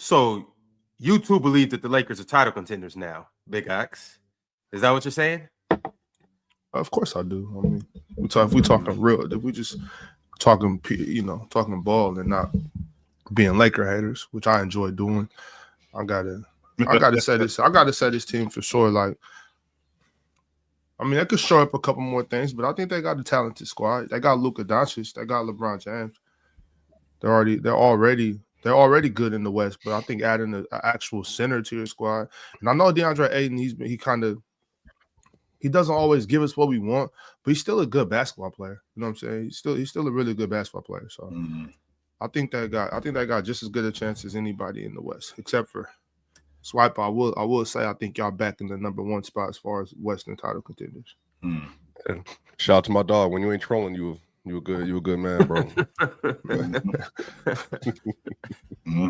So you two believe that the Lakers are title contenders now, Big Ox. Is that what you're saying? Of course I do. I mean, if we talking real, if we just talking, talking ball and not being Laker haters, which I enjoy doing. I gotta say this. I gotta say this team for sure. Like, I mean, they could show up a couple more things, but I think they got a talented squad. They got Luka Doncic. They got LeBron James. They're already good in the West, but I think adding an actual center to your squad, and I know Deandre Ayton, he doesn't always give us what we want, but he's still a good basketball player. You know what I'm saying? He's still a really good basketball player. So I think they got just as good a chance as anybody in the West, except for Swipe. I will say I think y'all back in the number one spot as far as Western title contenders. And shout out to my dog. When you ain't trolling, you a good man, bro.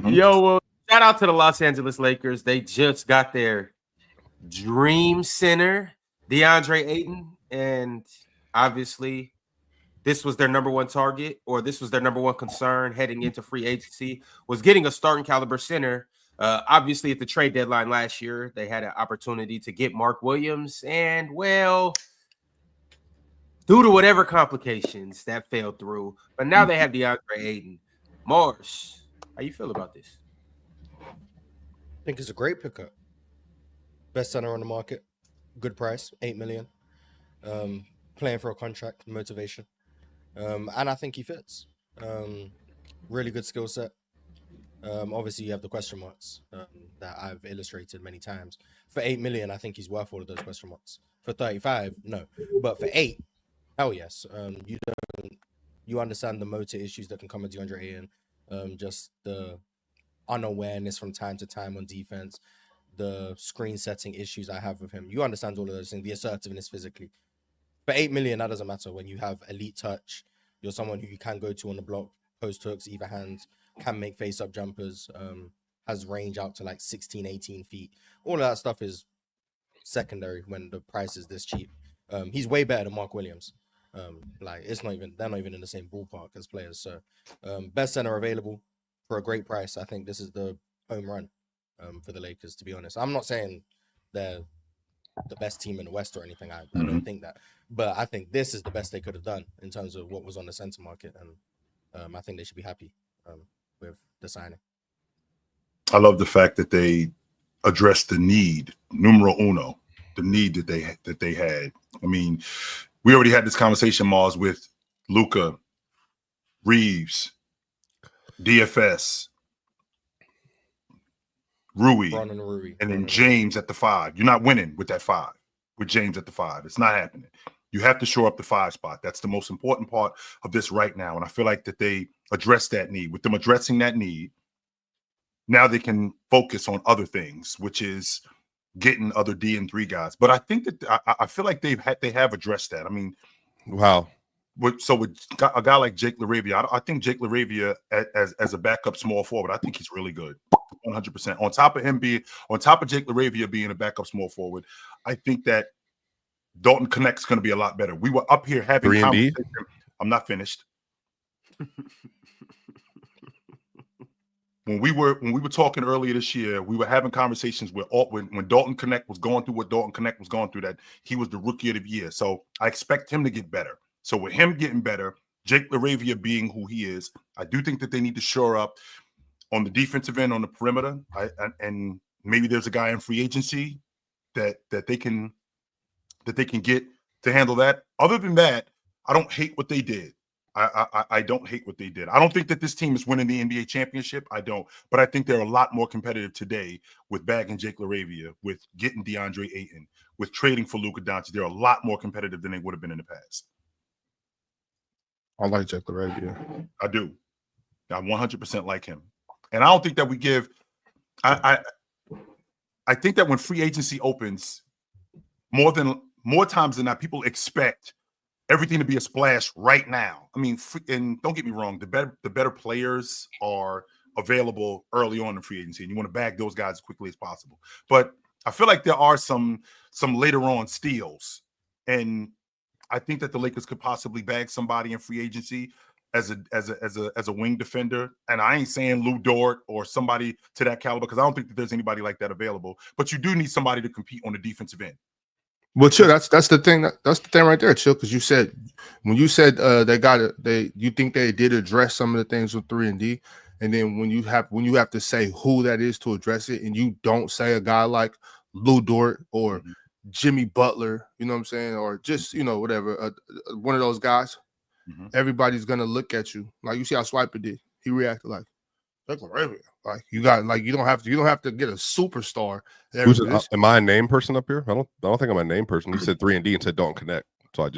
Yo, well, shout out to the Los Angeles Lakers. They just got their dream center, DeAndre Ayton, and obviously this was their number one target, or this was their number one concern heading into free agency, was getting a starting caliber center. Obviously, at the trade deadline last year, they had an opportunity to get Mark Williams, and well, due to whatever complications, that fell through. But now they have DeAndre Ayton. Mars, how you feel about this? I think it's a great pickup. Best center on the market. Good price, $8 million. Playing for a contract, motivation. And I think he fits. Really good skill set. Obviously, you have the question marks that I've illustrated many times. For $8 million, I think he's worth all of those question marks. For 35, no. But for 8, hell yes. You understand the motor issues that can come with DeAndre Ayton. Just the unawareness from time to time on defense, the screen setting issues I have with him. You understand all of those things, the assertiveness physically. For $8 million, that doesn't matter when you have elite touch. You're someone who you can go to on the block, post hooks, either hands, can make face-up jumpers, has range out to like 16, 18 feet. All of that stuff is secondary when the price is this cheap. He's way better than Mark Williams. They're not even in the same ballpark as players. So best center available for a great price. I think this is the home run for the Lakers, to be honest. I'm not saying they're the best team in the West or anything. I don't think that. But I think this is the best they could have done in terms of what was on the center market. And I think they should be happy with the signing. I love the fact that they addressed the need, numero uno, the need that they had. I mean, we already had this conversation, Mars, with Luka, Reeves, DFS, Rui, and then James at the 5. You're not winning with that 5, with James at the 5. It's not happening. You have to shore up the 5 spot. That's the most important part of this right now. And I feel like that they addressed that need. With them addressing that need, now they can focus on other things, which is getting other D and 3 guys. But I think that I feel like they have addressed that. I mean, wow. With a guy like Jake LaRavia, I think Jake LaRavia as a backup small forward, I think he's really good, 100%. On top of Jake LaRavia being a backup small forward, I think that Dalton Connect's going to be a lot better. We were up here having 3&D. I'm not finished. When we were talking earlier this year, we were having conversations when Dalton Connect was going through what Dalton Connect was going through, that he was the rookie of the year. So I expect him to get better. So with him getting better, Jake LaRavia being who he is, I do think that they need to shore up on the defensive end, on the perimeter, and maybe there's a guy in free agency that they can get to handle that. Other than that, I don't hate what they did. I don't hate what they did. I don't think that this team is winning the NBA championship. I don't. But I think they're a lot more competitive today with bagging Jake LaRavia, with getting DeAndre Ayton, with trading for Luka Doncic. They're a lot more competitive than they would have been in the past. I like Jake LaRavia. I do. I 100% like him. And I don't think that we give – I think that when free agency opens, more times than not, people expect everything to be a splash right now. I mean, and don't get me wrong, the better players are available early on in free agency, and you want to bag those guys as quickly as possible. But I feel like there are some later on steals, and I think that the Lakers could possibly bag somebody in free agency. as a wing defender, and I ain't saying Lou Dort or somebody to that caliber because I don't think that there's anybody like that available. But you do need somebody to compete on the defensive end. Well, Chill, that's the thing. That's the thing right there, Chill. Because you said when you said you think they did address some of the things with 3 and D, and then when you have to say who that is to address it, and you don't say a guy like Lou Dort or Jimmy Butler, you know what I'm saying, or just whatever, one of those guys, everybody's gonna look at you like you see how Swiper did. He reacted like you got you don't have to get a superstar. Am I a name person up here? I don't think I'm a name person. He said 3 and D and said don't connect, so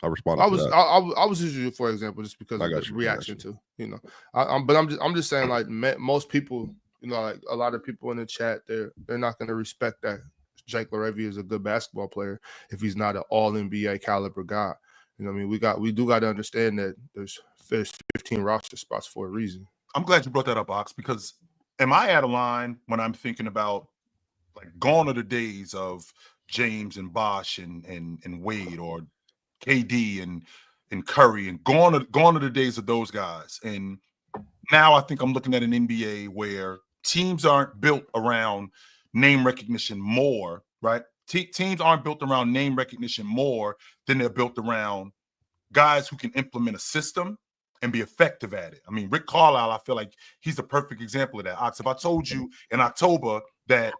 I responded. I was using you for example just because of the reaction to but I'm just saying like most people like a lot of people in the chat they're not going to respect that Jake LaRavia is a good basketball player if he's not an all NBA caliber guy. You know what I mean? We do got to understand that there's 15 roster spots for a reason. I'm glad you brought that up, Ox, because am I out of line when I'm thinking about like gone are the days of James and Bosh and Wade or KD and Curry and gone are the days of those guys. And now I think I'm looking at an NBA where teams aren't built around name recognition more, right? Teams aren't built around name recognition more than they're built around guys who can implement a system and be effective at it. I mean, Rick Carlisle, I feel like he's the perfect example of that. Ox, if I told you in October that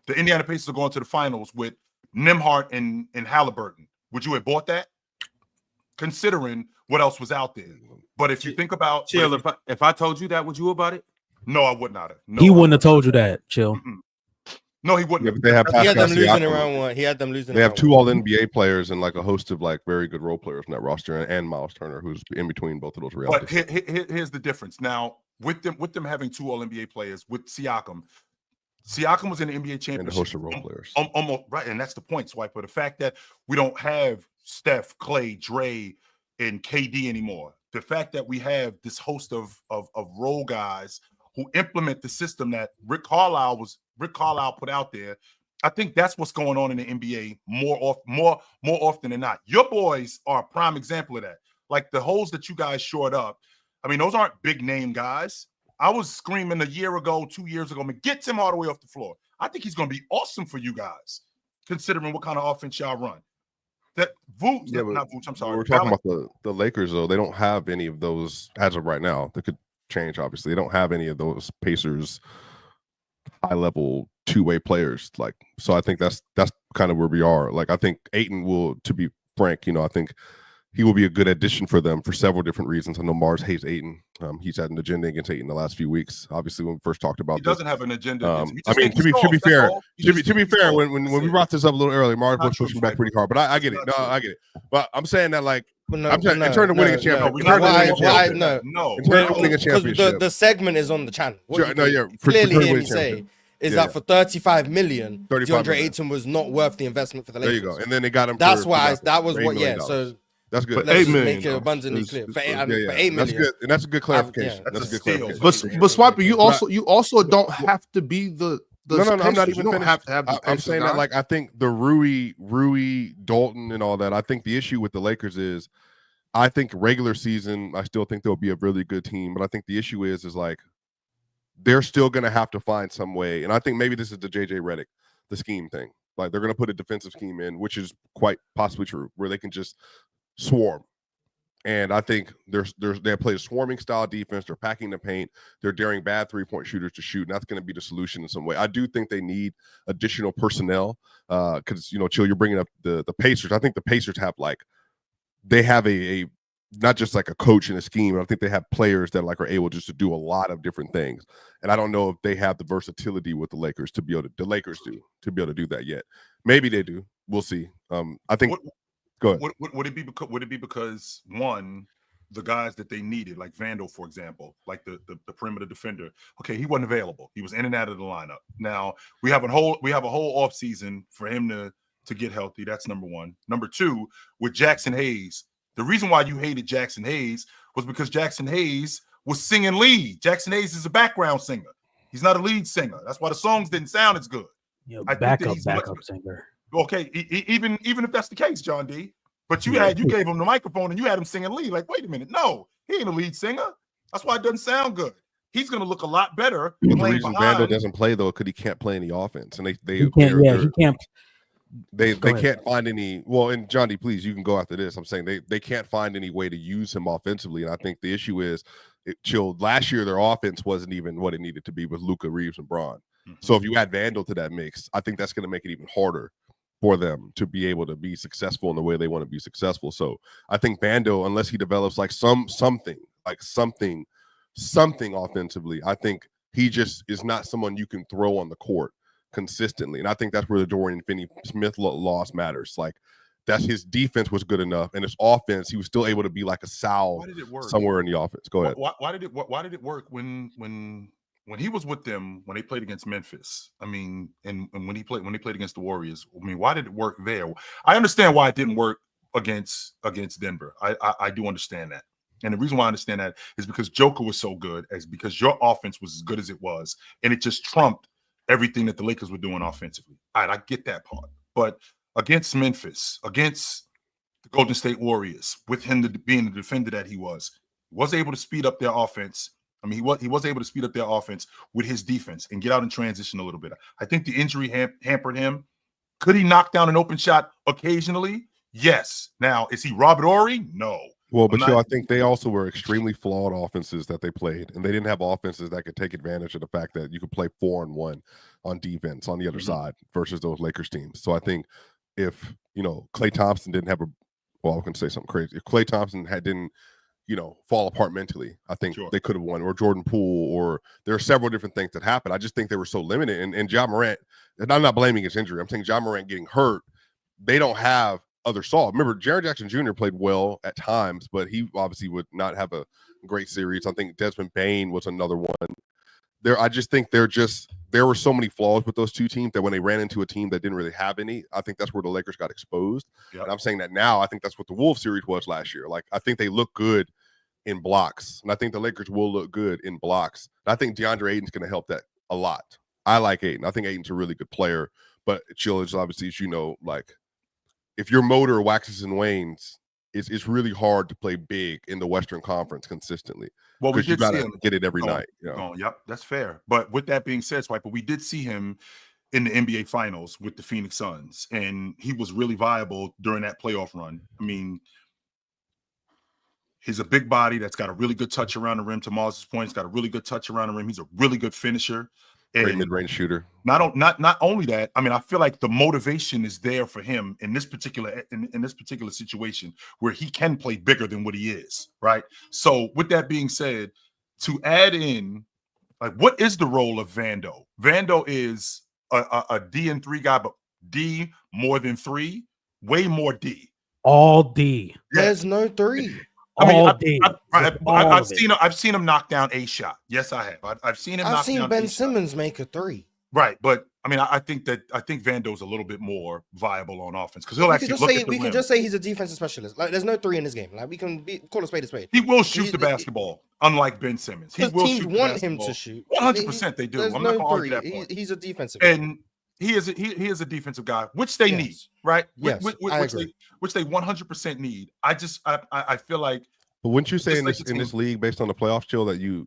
the Indiana Pacers are going to the finals with Nembhard and Halliburton, would you have bought that? Considering what else was out there. But if you think about Chill, if I told you that, would you have bought it? No, I would not have. No, he wouldn't have told you that, Chill. No, he wouldn't. Yeah, but they have He had them losing Siakam. in round one. He had them losing. They have 2 All-NBA players and like a host of like very good role players in that roster, and Miles Turner, who's in between both of those realities. But here's the difference. Now, with them having 2 All-NBA players, with Siakam was in the NBA championship. And a host of role players. Almost right, and that's the point, Swiper. The fact that we don't have Steph, Clay, Dre, and KD anymore. The fact that we have this host of role guys who implement the system that Rick Carlisle put out there. I think that's what's going on in the NBA more often than not. Your boys are a prime example of that. Like the holes that you guys shored up. I mean, those aren't big name guys. I was screaming a year ago, 2 years ago, man, get Tim Hardaway off the floor. I think he's going to be awesome for you guys, considering what kind of offense y'all run. That Vooch, not Vooch, I'm sorry. We're talking about the Lakers, though. They don't have any of those as of right now. They could change, obviously. They don't have any of those Pacers high-level two-way players. Like, so I think that's kind of where we are. Like, I think Ayton will, to be frank, I think he will be a good addition for them for several different reasons. I know Mars hates Ayton. He's had an agenda against Ayton the last few weeks. Obviously, when we first talked about he doesn't have an agenda. I mean, to be fair, when we brought this up a little early, Mars was pushing back pretty hard. But I get it. No, I get it. But I'm saying that like in terms of winning a championship. Because the segment is on the channel. Clearly hear me say is that for $35 million, DeAndre Ayton was not worth the investment for the Lakers. There you go. And then they got him. That's why that was what. Yeah. So. That's good. Let's just make it abundantly clear. For $8 million. That's good, and that's a good clarification. That's a good clarification. But Swiper, you also don't have to be the. No, I'm not even. You don't have to have. I'm saying that like I think the Rui, Dalton, and all that. I think the issue with the Lakers is, I think regular season, I still think they'll be a really good team, but I think the issue is like they're still going to have to find some way, and I think maybe this is the JJ Redick, the scheme thing. Like they're going to put a defensive scheme in, which is quite possibly true, where they can just swarm. And I think they play a swarming style defense. They're packing the paint. They're daring bad 3-point shooters to shoot, and that's going to be the solution in some way. I do think they need additional personnel because Chill, you're bringing up the Pacers. I think the Pacers have they have a not just like a coach and a scheme. I think they have players that are able just to do a lot of different things. And I don't know if they have the versatility with the Lakers to be able to do that yet. Maybe they do. We'll see. I think. Go ahead. Would it be because one, the guys that they needed, like Vandal, for example, like the perimeter defender, okay, he wasn't available. He was in and out of the lineup. Now we have a whole off season for him to get healthy. That's number one. Number two, with Jackson Hayes, the reason why you hated Jackson Hayes was because Jackson Hayes was singing lead. Jackson Hayes is a background singer. He's not a lead singer. That's why the songs didn't sound as good. Backup singer. Okay, even if that's the case, John D. But you gave him the microphone and you had him singing lead. Like, wait a minute, no, he ain't a lead singer. That's why it doesn't sound good. He's going to look a lot better. But the reason Vando doesn't play though, because he can't play any offense, and he can't. They can't find any. Well, and Johnny, please, you can go after this. I'm saying they can't find any way to use him offensively, and I think the issue is, last year their offense wasn't even what it needed to be with Luka, Reeves, and Braun. So if you add Vandal to that mix, I think that's going to make it even harder for them to be able to be successful in the way they want to be successful. So I think Vandal, unless he develops like something offensively, I think he just is not someone you can throw on the court consistently. And I think that's where the Dorian Finney-Smith loss matters. Like, that's his defense was good enough, and his offense, he was still able to be like a Sal somewhere in the offense. Go ahead. Why did it work when he was with them, when they played against Memphis? I mean, and when he played against the Warriors, I mean, why did it work there? I understand why it didn't work against Denver. I do understand that. And the reason why I understand that is because Joker was so good, because your offense was as good as it was, and it just trumped everything that the Lakers were doing offensively. All right, I get that part. But against Memphis, against the Golden State Warriors, with him being the defender that he was able to speed up their offense. I mean, he was able to speed up their offense with his defense and get out and transition a little bit. I think the injury hampered him. Could he knock down an open shot occasionally? Yes. Now, is he Robert Horry? No. Well, but I think they also were extremely flawed offenses that they played, and they didn't have offenses that could take advantage of the fact that you could play 4-on-1 on defense on the other side versus those Lakers teams. So I think if, Klay Thompson didn't have I was going to say something crazy. If Klay Thompson didn't, fall apart mentally, I think they could have won, or Jordan Poole, or there are several different things that happened. I just think they were so limited. And Ja Morant, and I'm not blaming his injury. I'm saying Ja Morant getting hurt, they don't have other solve. Remember, Jaren Jackson Jr. played well at times, but he obviously would not have a great series. I think Desmond Bane was another one. I just think there were so many flaws with those two teams that when they ran into a team that didn't really have any, I think that's where the Lakers got exposed. Yep. And I'm saying that now. I think that's what the Wolves series was last year. Like, I think they look good in blocks, and I think the Lakers will look good in blocks. And I think DeAndre Ayton's going to help that a lot. I like Ayton. I think Ayton's a really good player, but Chill is obviously, as you know, like, if your motor waxes and wanes, it's really hard to play big in the Western Conference consistently. Well, we did see him get it every night. Yep, that's fair. But with that being said, Swiper, we did see him in the NBA Finals with the Phoenix Suns, and he was really viable during that playoff run. I mean, he's a big body that's got a really good touch around the rim. To Mars' point, he's got a really good touch around the rim. He's a really good finisher. Great mid-range shooter. Not only that, I mean, I feel like the motivation is there for him in this particular situation where he can play bigger than what he is, right? So with that being said, to add in, like, what is the role of Vando? Vando is a D and 3 guy, but D more than 3, way more D. All D. There's no 3. I've seen him knock down a shot. Yes, I have. I've seen him. I've seen Ben Simmons make a 3. Right, but I mean, I think Vando's a little bit more viable on offense because we can just say he's a defensive specialist. Like, there's no 3 in this game. Like, we can call a spade a spade. He will shoot the basketball, unlike Ben Simmons. He will teams want him to shoot. 100%, they do. I'm not going to argue that point. He's a defensive and he is a defensive guy, which they need, right? Yes, which they 100% need. I feel like. But wouldn't you say in this league, based on the playoffs, Chill, that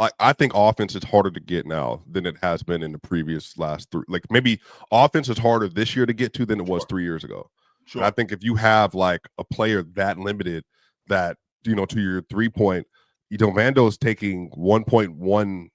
I think offense is harder to get now than it has been in the previous last 3. Like, maybe offense is harder this year to get to than it was 3 years ago. Sure. And I think if you have like a player that limited, that to your 3-point, Vando's taking 1.1, 1.8,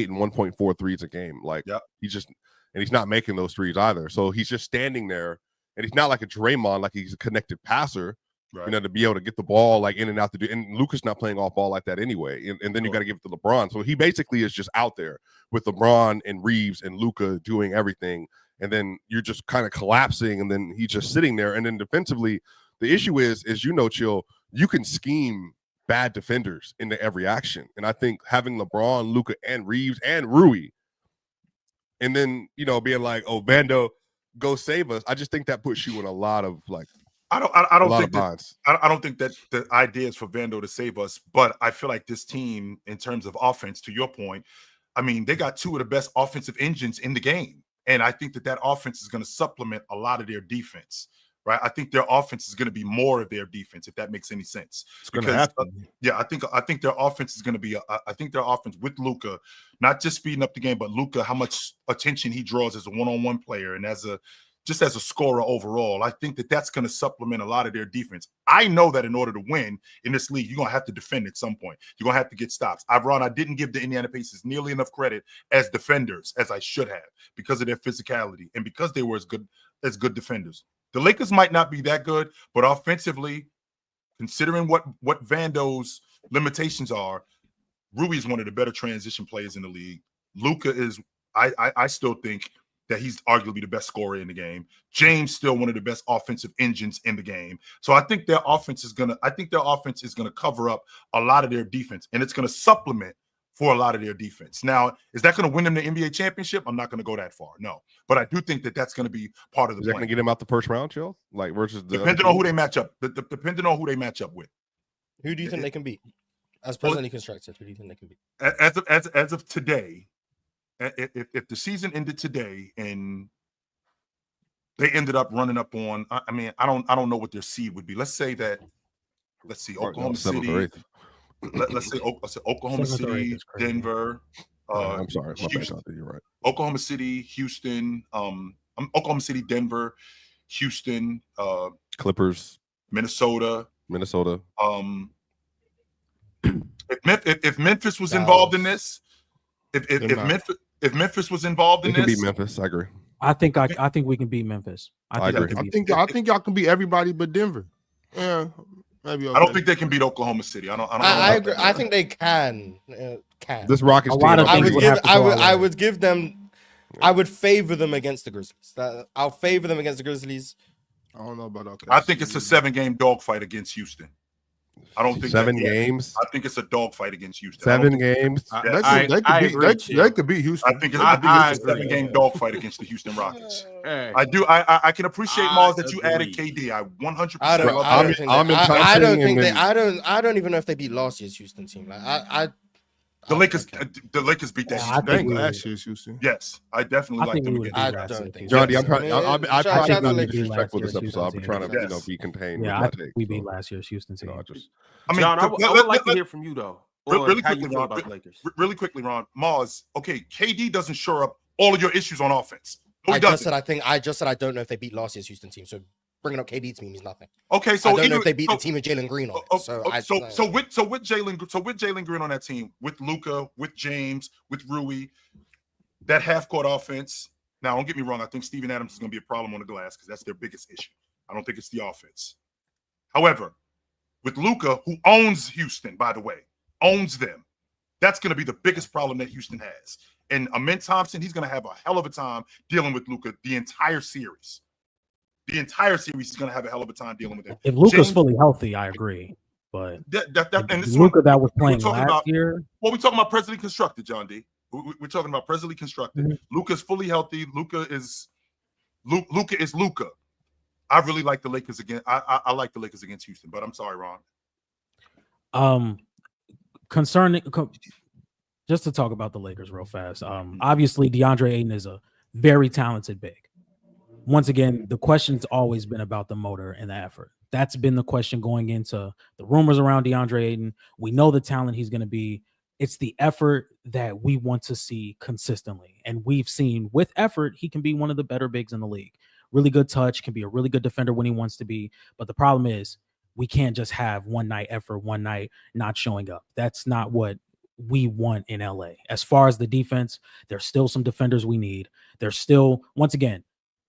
and 1.4 threes a game. Like, he's not making those threes either. So he's just standing there, and he's not like a Draymond, like he's a connected passer. Right. To be able to get the ball like in and out and Luka's not playing off ball like that anyway. And then you got to give it to LeBron. So he basically is just out there with LeBron and Reeves and Luka doing everything. And then you're just kind of collapsing, and then he's just sitting there. And then defensively, the issue is Chill, you can scheme bad defenders into every action. And I think having LeBron, Luka, and Reeves and Rui, and then being like, oh, Vando, go save us. I just think that puts you in a lot of like. I don't think that the idea is for Vando to save us, but I feel like this team, in terms of offense, to your point, I mean, they got 2 of the best offensive engines in the game, and I think that offense is going to supplement a lot of their defense. right? I think their offense is going to be more of their defense, if that makes any sense. It's going to have to. Yeah, I think their offense is going to be. I think their offense with Luka, not just speeding up the game, but Luka, how much attention he draws as a one-on-one player and as a scorer overall. I think that that's going to supplement a lot of their defense. I know that in order to win in this league, you're going to have to defend at some point. You're going to have to get stops. I didn't give the Indiana Pacers nearly enough credit as defenders as I should have because of their physicality and because they were as good defenders. The Lakers might not be that good, but offensively, considering what Vando's limitations are, Rui is one of the better transition players in the league. Luka is, I still think that he's arguably the best scorer in the game. James still one of the best offensive engines in the game. So I think their offense is gonna cover up a lot of their defense, and it's gonna supplement for a lot of their defense. Now, is that going to win them the NBA championship? I'm not going to go that far, no. But I do think that that's going to be part of the plan. Is that going to get him out the first round, Chill? Like versus depending on who they match up. Depending on who they match up with. Who do you think they can beat? As presently constructed, who do you think they can beat? As of today, if the season ended today and they ended up running up on, I mean, I don't know what their seed would be. Let's see, Oklahoma City. Let's say Oklahoma City, Denver. I'm sorry, my bad. You're right. Oklahoma City, Houston. Oklahoma City, Denver, Houston, Clippers, Minnesota. If Memphis was involved in this, if Memphis was involved in this, it can beat Memphis. I agree. I think we can beat Memphis. I think y'all can beat everybody but Denver. Yeah. Maybe I don't think they can beat Oklahoma City. I agree. I think they can. This Rockets team. I would give them. I would favor them against the Grizzlies. I'll favor them against the Grizzlies. I don't know about okay. I think it's a 7-game dogfight against Houston. I don't think 7 games. I think it's a dogfight against Houston. 7 games. They could beat Houston. I think it's a 7-game dogfight against the Houston Rockets. I do. I can appreciate Mars that you added KD. I 100%. I don't even know if they beat last year's Houston team. The Lakers beat that. I think last year's Houston. Yes, I definitely like them. I don't think. Johnny, I'm probably not disrespectful to this episode. I've been trying to be contained. Yeah, I think we beat last year's Houston team. John, I would like to hear from you though. Really quickly, Ron. Mars. Okay, KD doesn't shore up all of your issues on offense. I just said I don't know if they beat last year's Houston team. So bringing up KD to me means nothing. Okay, so I don't know if they beat the team with Jalen Green on it. So with Jalen Green on that team, with Luka, with James, with Rui, that half-court offense. Now, don't get me wrong. I think Steven Adams is going to be a problem on the glass because that's their biggest issue. I don't think it's the offense. However, with Luka, who owns Houston, by the way, owns them, that's going to be the biggest problem that Houston has. And Amen Thompson, he's going to have a hell of a time dealing with Luka the entire series. The entire series is going to have a hell of a time dealing with him. If Luka's fully healthy, I agree. But Luka that was playing last year. Well, we're talking about presently constructed, John D. We're talking about presently constructed. Mm-hmm. Luka's fully healthy. Luka is Luka. I really like the Lakers again. I like the Lakers against Houston, but I'm sorry, Ron. Concerning, just to talk about the Lakers real fast. Obviously, Deandre Ayton is a very talented big. Once again, the question's always been about the motor and the effort. That's been the question going into the rumors around Deandre Ayton. We know the talent he's going to be. It's the effort that we want to see consistently. And we've seen with effort, he can be one of the better bigs in the league. Really good touch, can be a really good defender when he wants to be. But the problem is we can't just have one night effort, one night not showing up. That's not what we want in LA. As far as the defense, there's still some defenders we need. There's still, once again,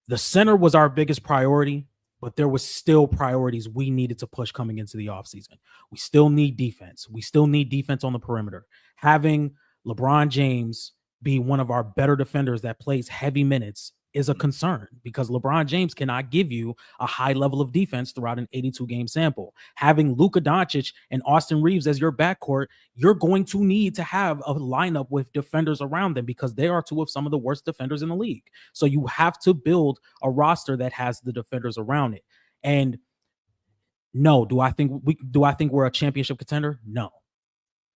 the center was our biggest priority, but there was still priorities we needed to push coming into the offseason. We still need defense. We still need defense on the perimeter. Having LeBron James be one of our better defenders that plays heavy minutes is a concern because LeBron James cannot give you a high level of defense throughout an 82-game sample. Having Luka Doncic and Austin Reeves as your backcourt, you're going to need to have a lineup with defenders around them because they are two of some of the worst defenders in the league. So you have to build a roster that has the defenders around it. And no, do I think we're a championship contender? No.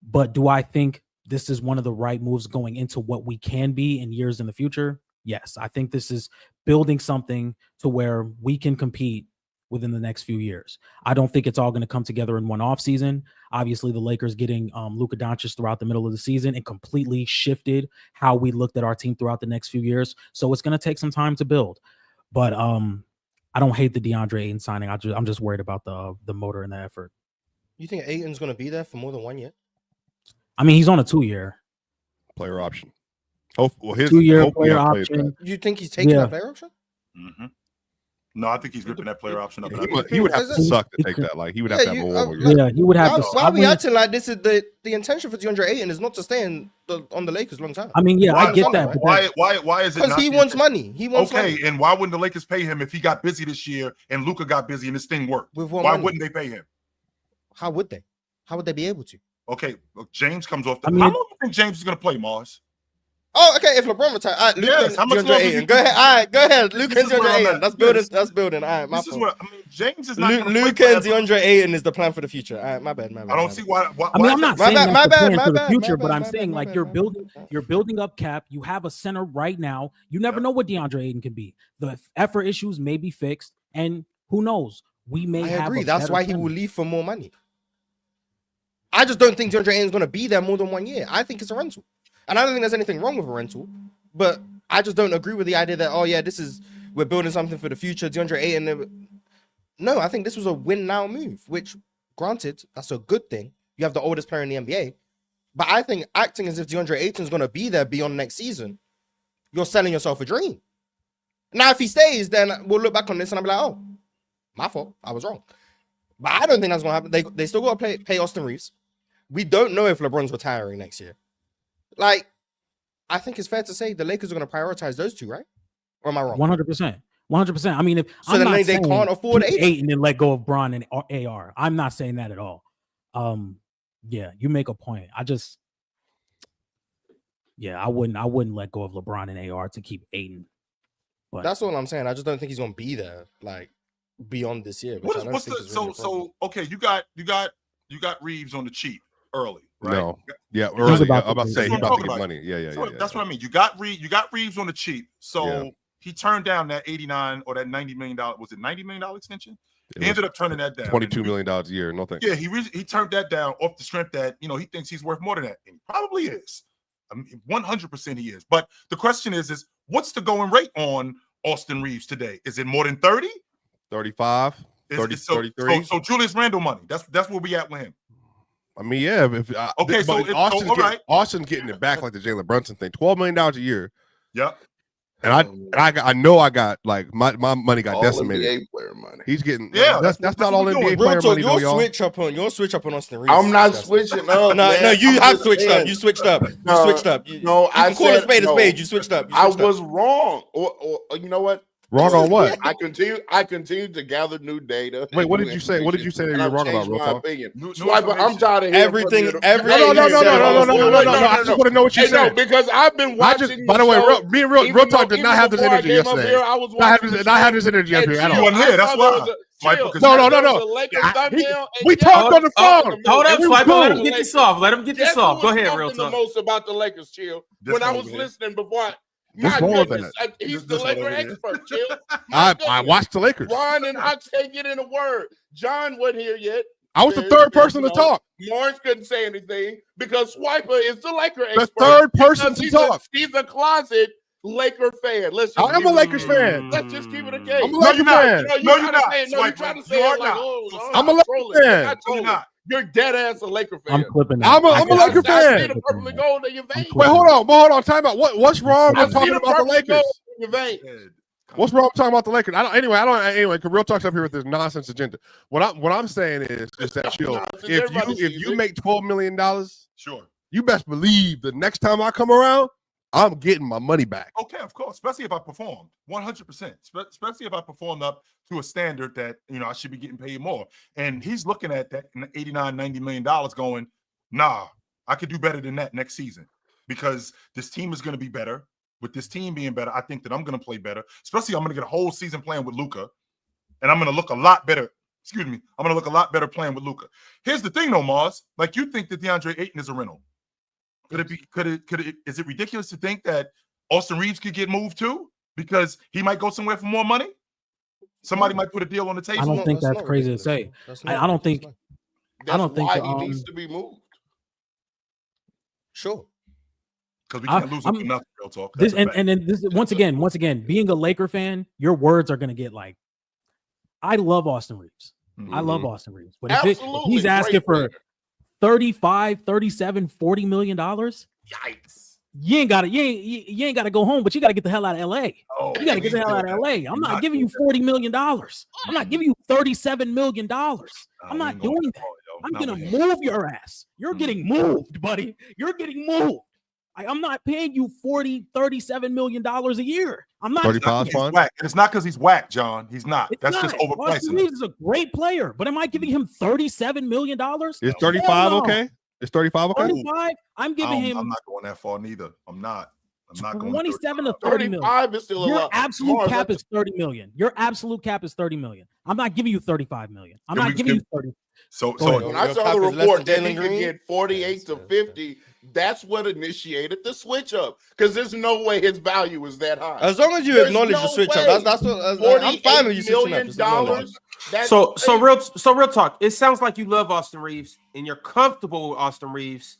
But do I think this is one of the right moves going into what we can be in years in the future? Yes, I think this is building something to where we can compete within the next few years. I don't think it's all going to come together in one offseason. Obviously, the Lakers getting Luka Doncic throughout the middle of the season and completely shifted how we looked at our team throughout the next few years. So it's going to take some time to build. But I don't hate the Deandre Ayton signing. I'm just worried about the motor and the effort. You think Ayton's going to be there for more than 1 year? I mean, he's on a 2-year player option. Oh, well, his 2-year player option. You think he's taking that player option? Mm-hmm. No, I think he's ripping that player option up. He would have to suck to take that. Like he would have to have a war. He would have to. Why are we acting like this is the intention for DeAndre Ayton is not to stay on the Lakers long time? I mean, I get that. Why is it? Because he wants money. He wants money. Okay, and why wouldn't the Lakers pay him if he got busy this year and Luka got busy and this thing worked? Why wouldn't they pay him? How would they? How would they be able to? Okay, look, James comes off. How long do you think James is going to play, Mars? Oh, okay. If LeBron retires, all right, Luka and DeAndre Ayton. Go ahead. All right, go ahead. Luka and DeAndre Ayton. That's building. That's building. All right, my fault. James is not. Luka and DeAndre Ayton is the plan for the future. All right, my bad. I don't see why. I mean, I'm not saying that's the plan for the future, but I'm saying like you're building up cap. You have a center right now. You never know what DeAndre Ayton can be. The effort issues may be fixed, and who knows? We may have. I agree. That's why he will leave for more money. I just don't think DeAndre Ayton is going to be there more than 1 year. I think it's a rental. And I don't think there's anything wrong with a rental, but I just don't agree with the idea that, oh yeah, we're building something for the future. DeAndre Ayton. No, I think this was a win now move, which granted, that's a good thing. You have the oldest player in the NBA, but I think acting as if DeAndre Ayton's going to be there beyond next season, you're selling yourself a dream. Now, if he stays, then we'll look back on this and I'll be like, oh, my fault. I was wrong. But I don't think that's going to happen. They still got to pay Austin Reeves. We don't know if LeBron's retiring next year. Like, I think it's fair to say the Lakers are going to prioritize those two, right? Or am I wrong? 100%. 100%. I mean, if so then they can't afford Ayton and let go of Bron and AR. I'm not saying that at all. Yeah, you make a point. I wouldn't let go of LeBron and AR to keep Ayton. But that's all I'm saying. I just don't think he's going to be there like beyond this year. Okay, you got Reeves on the cheap early. Right? No, yeah, early. I'm about to say he's about to get money. Yeah. That's what I mean. You got Reeves on the cheap, so he turned down that $89 or that $90 million. Was it $90 million extension? He ended up turning that down. $22 million a year. No thanks. Yeah, he turned that down off the strength that he thinks he's worth more than that, and he probably is. I mean, 100% he is. But the question is what's the going rate on Austin Reeves today? Is it more than 30? 35, 33. So Julius Randle money. That's where we at with him. I mean, yeah. Austin's getting it back like the Jalen Brunson thing. $12 million a year. Yep. And I know I got like my money got all decimated. NBA player money. He's getting that's not all NBA player money. You'll switch up on Austin Reeves. I'm not switching up. No, you have switched up. You switched up. You switched up. I call a spade a spade. You switched up. I was wrong. Or you know what? Wrong on what? I continue to gather new data. Wait, what did you say? What did you say that you're wrong about, real talk? Swiper, I'm tired of everything. No. I just want to know what you said. No, because I've been watching. By the way, me and real talk did not have this energy yesterday. Not have this energy up here at all. You weren't here. That's why. No. We talked on the phone. Hold up, Swiper. Let him get this off. Go ahead, real talk. The most about the Lakers, chill. When I was listening before. What's wrong with that? He's the Lakers expert, chill. I watched the Lakers. Ron and Octane get in a word. John wasn't here yet. I was the third person to talk. Lawrence couldn't say anything because Swiper is the Laker expert. The third person to talk. He's a closet Laker fan. I am a Lakers fan. Let's just keep it a case. I'm a Lakers fan. No, you're not. You're trying to say it like, I'm a Lakers fan. You're not. You're dead ass a Laker fan. I'm clipping that. I'm a Laker fan. I see the purple and gold in your veins. Wait, hold on. Time out. What's wrong with talking about the Lakers? What's wrong with talking about the Lakers? Anyway, because real talk's up here with this nonsense agenda. What I'm saying is that if you make $12 million, sure, you best believe the next time I come around, I'm getting my money back. Okay, of course, especially if I performed 100%, especially if I performed up to a standard that I should be getting paid more. And he's looking at that $89-90 million going, nah, I could do better than that next season because this team is going to be better. With this team being better, I think that I'm going to play better. Especially, I'm going to get a whole season playing with Luka, and I'm going to look a lot better. I'm going to look a lot better playing with Luka. Here's the thing, though, Mars. Like, you think that DeAndre Ayton is a rental? Is it ridiculous to think that Austin Reeves could get moved too because he might go somewhere for more money? Somebody might put a deal on the table. I don't think that's crazy to ridiculous, say. bro. That's I not don't think. ridiculous, no. That's don't think why that, he needs to be moved. Sure. Because we can't lose him for nothing. Real talk. That's This and then this once again, being a Laker fan, your words are gonna get like. I love Austin Reeves. I love Austin Reeves. But if Absolutely, he's asking great for player. 35, 37, 40 million dollars, Yikes. you ain't gotta go home, but you gotta get the hell out of LA. Oh, You gotta get the hell out of LA. I'm not giving you $40 million. I'm not giving you $37 million. I'm not doing that. I'm gonna move your ass. You're getting moved, buddy. You're getting moved. I'm not paying you $40, $37 million a year. I'm not. 35 is fine. And it's not because he's whack, John. He's not. That's just Austin overpricing. Reeves is a great player, but am I giving him $37 million? Is 35 okay? Is 35 okay? 35? I'm giving him. I'm not going that far neither. I'm not going 27 to 30 million. 35 is still a Your lot. absolute cap is 30 million. Your absolute cap is 30 million. I'm not giving you 35 million. I'm not giving you 30. So When I Your saw cap the is less report than that he Jalen could Green? get 48 to 50, that's what initiated the switch up. Because there's no way his value is that high. As long as you There's acknowledge no the switch way. up, that's what I'm fine with you switching up. $48 Just acknowledge million. it. That's So real talk. It sounds like you love Austin Reeves and you're comfortable with Austin Reeves.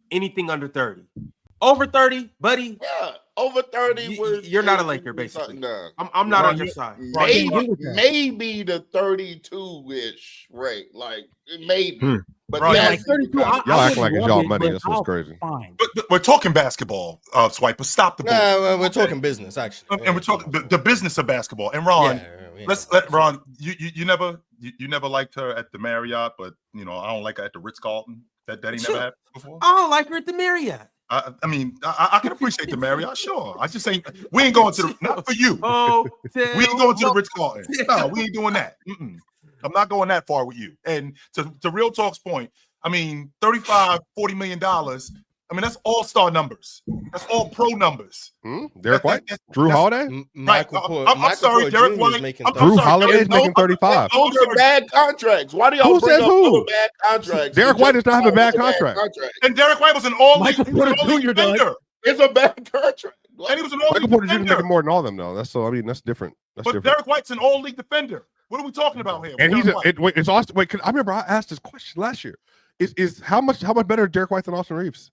Anything under 30. Over 30, buddy. Yeah, over 30. You're not a Laker, basically. Nah. I'm not on your side. Maybe the 32-ish rate. Like, maybe. But Right. Yeah, that's like 32. Y'all act like it's y'all money. That's what's crazy. Fine. But we're talking basketball, Swiper. Stop the bull. We're talking business, actually. And we're talking the business of basketball. And Ron, let's let Ron. You never liked her at the Marriott, but I don't like her at the Ritz-Carlton. That he never happened before. I don't like her at the Marriott. I mean, I can appreciate the Marriott, sure. I just ain't. We ain't going to the. Not for you. We ain't going to the Ritz-Carlton. No, we ain't doing that. I'm not going that far with you. And to Real Talk's point, I mean, $35, $40 million. I mean, that's all-star numbers. That's all pro numbers. Derek White, Drew Holiday. I'm sorry, Derek White. Drew Holiday's making 35. Those are bad contracts. Why do y'all bring up other bad contracts? Derek White does not have a bad contract. And Derek White was an all-league defender. It's a bad contract. And he was an all-league Michael Porter Jr. defender. making more than all of them, though. That's different. But Derek White's an all-league defender. What are we talking about here? And it's Austin. Wait, I remember I asked this question last year. Is how much better is Derek White than Austin Reeves?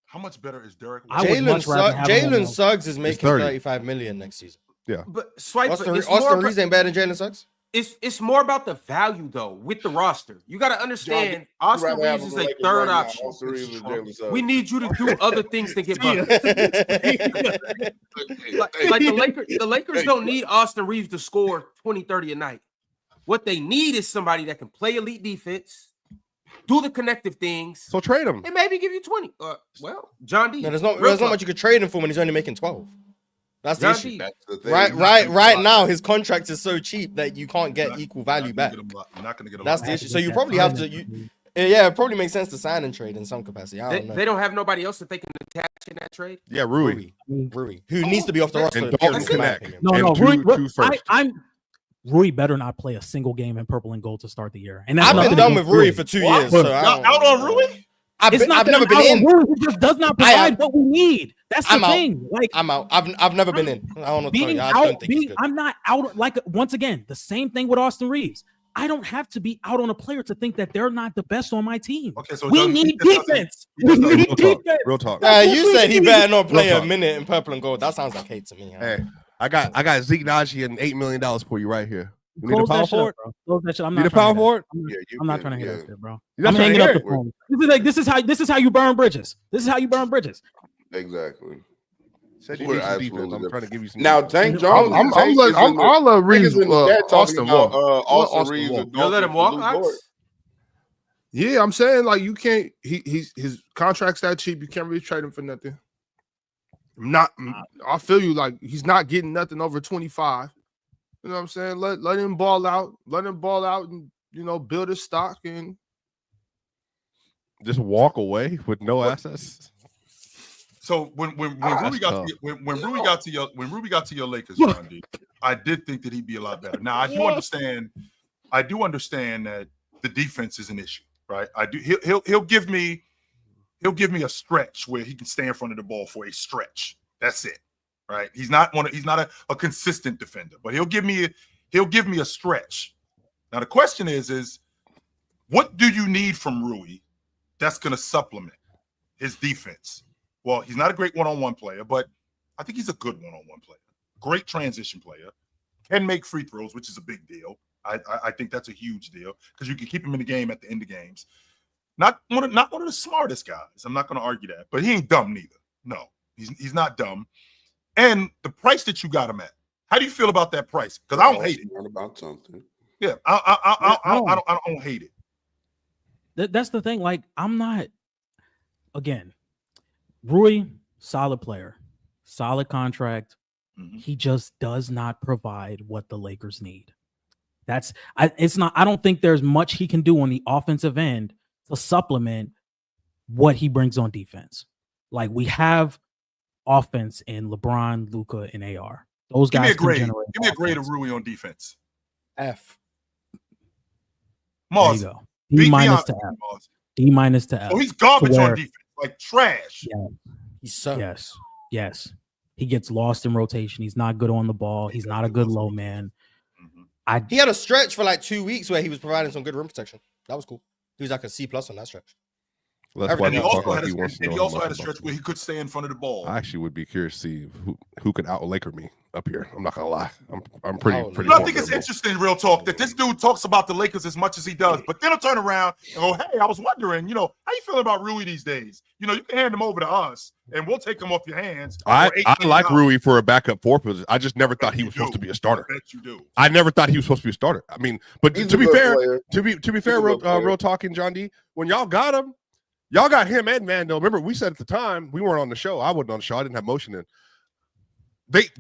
How much better is Derek White? Jalen Suggs is making 35 million next season. Yeah, but Swiper, Austin Reeves ain't better than Jalen Suggs. It's more about the value though with the roster. You got to understand, Austin Reeves is a third option. We need you to do other things to get better. like the Lakers don't need Austin Reeves to score 20, 30 a night. What they need is somebody that can play elite defense, do the connective things. So trade him and maybe give you 20. John D. No, there's not much you could trade him for when he's only making 12. That's the issue. That's the thing. Right now, his contract is so cheap that you can't get equal value back. Not gonna get That's the issue. So you probably have to. It probably makes sense to sign and trade in some capacity. I don't know. They don't have nobody else that they can attach in that trade. Yeah, Rui, who needs to be off the roster. And Dalton Connect. No, Rui. Rui better not play a single game in purple and gold to start the year. And I've been done with Rui for 2 years. So out on Rui. I've never been in. He just does not provide what we need. That's the thing. Like I'm out. I've never been in. I don't know. Being out, I'm not out. Like once again, the same thing with Austin Reeves. I don't have to be out on a player to think that they're not the best on my team. Okay, so we need defense. We need defense. Real talk. You said he better not play a minute in purple and gold. That sounds like hate to me. Hey, I got Zeke Naji and $8 million for you right here. You need Close a power that shit forward? up, bro. Close that shit. I'm Need not a power forward? I'm not trying to hit that shit, bro. You're I'm not trying hanging to up hear the phone. This is how you burn bridges. This is how you burn bridges. Exactly. Said you need some defense. I'm trying to give you some. Now, Tank Jones. I'll let Reeves Austin walk. Austin Reeves. walk. You'll let him walk? Yeah, I'm saying like you can't. His contract's that cheap. You can't really trade him for nothing. I feel you. Like he's not getting nothing over 25. You know what I'm saying? Let him ball out. Let him ball out and build his stock and just walk away with no assets. So when Rui got to your Lakers, John D, I did think that he'd be a lot better. Now I do understand that the defense is an issue, right? I do. He'll give me a stretch where he can stay in front of the ball for a stretch. That's it, right? He's not a consistent defender, but he'll give me a stretch. Now the question is what do you need from Rui that's going to supplement his defense? Well, he's not a great one-on-one player, but I think he's a good one-on-one player. Great transition player. Can make free throws, which is a big deal. I think that's a huge deal because you can keep him in the game at the end of games. Not one of the smartest guys. I'm not going to argue that, but he ain't dumb neither. No, he's not dumb. And the price that you got him at, how do you feel about that price? Because I don't hate it. About something. Yeah, I don't hate it. That's the thing. Like, I'm not. Again, Rui, solid player, solid contract. Mm-hmm. He just does not provide what the Lakers need. It's not. I don't think there's much he can do on the offensive end to supplement what he brings on defense. Like, we have offense in LeBron, Luka, and AR. Those guys. Give me a grade of Rui on defense. F. Mars. There you go. D minus to F. D minus to F. Oh, he's garbage on defense, like trash. Yeah. He sucks. Yes. He gets lost in rotation. He's not good on the ball. He's not a good low man. Mm-hmm. He had a stretch for like 2 weeks where he was providing some good rim protection. That was cool. He was like a C+ on that stretch. Well, that's why And he we talk also like had he wants to know a how much stretch about where he could stay in front of the ball. I actually would be curious to see who could out-Laker me up here. I'm not gonna lie. I'm pretty. I I think it's interesting, real talk, that this dude talks about the Lakers as much as he does, but then he'll turn around and go, hey, I was wondering, how you feeling about Rui these days? You can hand him over to us, and we'll take him off your hands. I like Rui for a backup 4 position. I just never thought he was supposed to be a starter. I bet you do. I never thought he was supposed to be a starter. I mean, but He's to a be good fair, player. to be fair, real talking, John D. When y'all got him, y'all got him and Mando. Remember, we said at the time we weren't on the show. I wasn't on the show. I didn't have motion in.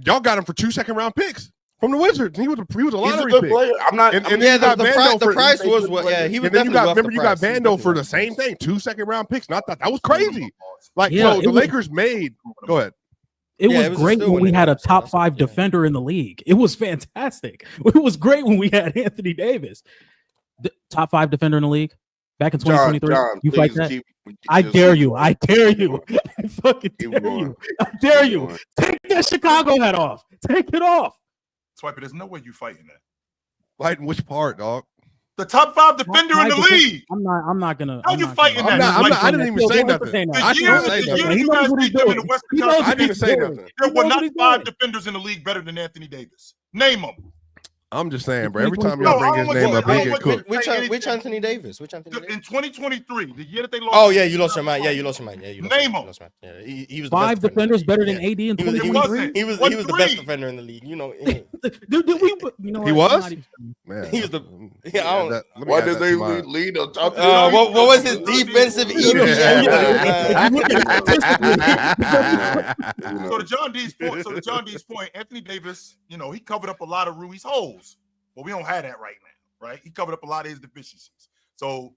Y'all got him for 2 second-round picks from the Wizards. He was a He's a lottery good pick. player. I'm not. And I mean, then you got the Vando price was what? Yeah, he was. And then you got definitely Vando for the same thing, 2 second-round picks. Not that was crazy. Like, Yeah, so the Lakers made. Go ahead. It Yeah, was it was great still when we winning had a games, so top that's- 5 yeah. defender in the league. It was fantastic. It was great when we had Anthony Davis, the top 5 defender in the league back in 2023. You fight that? I dare you. I dare you. I fucking dare you. I dare you. Take that Chicago hat off. Take it off. Swiper, there's no way you fighting that. Fighting which part, dog? The top 5 defender in the league. I'm not gonna. How you fighting that? I didn't even say nothing. I didn't say The year nothing. you guys beat them in the Western Conference, I didn't say nothing. there were not 5 defenders in the league better than Anthony Davis. Name them. I'm just saying, bro. Every time No, y'all bring his I don't name want up, to- he get cooked. Which Anthony Davis? Which Anthony Davis? In 2023, the year that they lost. Oh yeah, you lost your mind. Yeah, you lost your mind. Yeah, you lost Name your him. mind. Yeah, he was the 5 best defenders better than Yeah. AD in He was- 2023. He was Won the best 3. defender in the league. He was. He was? Man, He was the- let me I don't- add that- let me Why add did that they to my- lead the top? what was his defensive EPA? So to John D's point, Anthony Davis, he covered up a lot of Rui's holes, but we don't have that right now, right? He covered up a lot of his deficiencies. So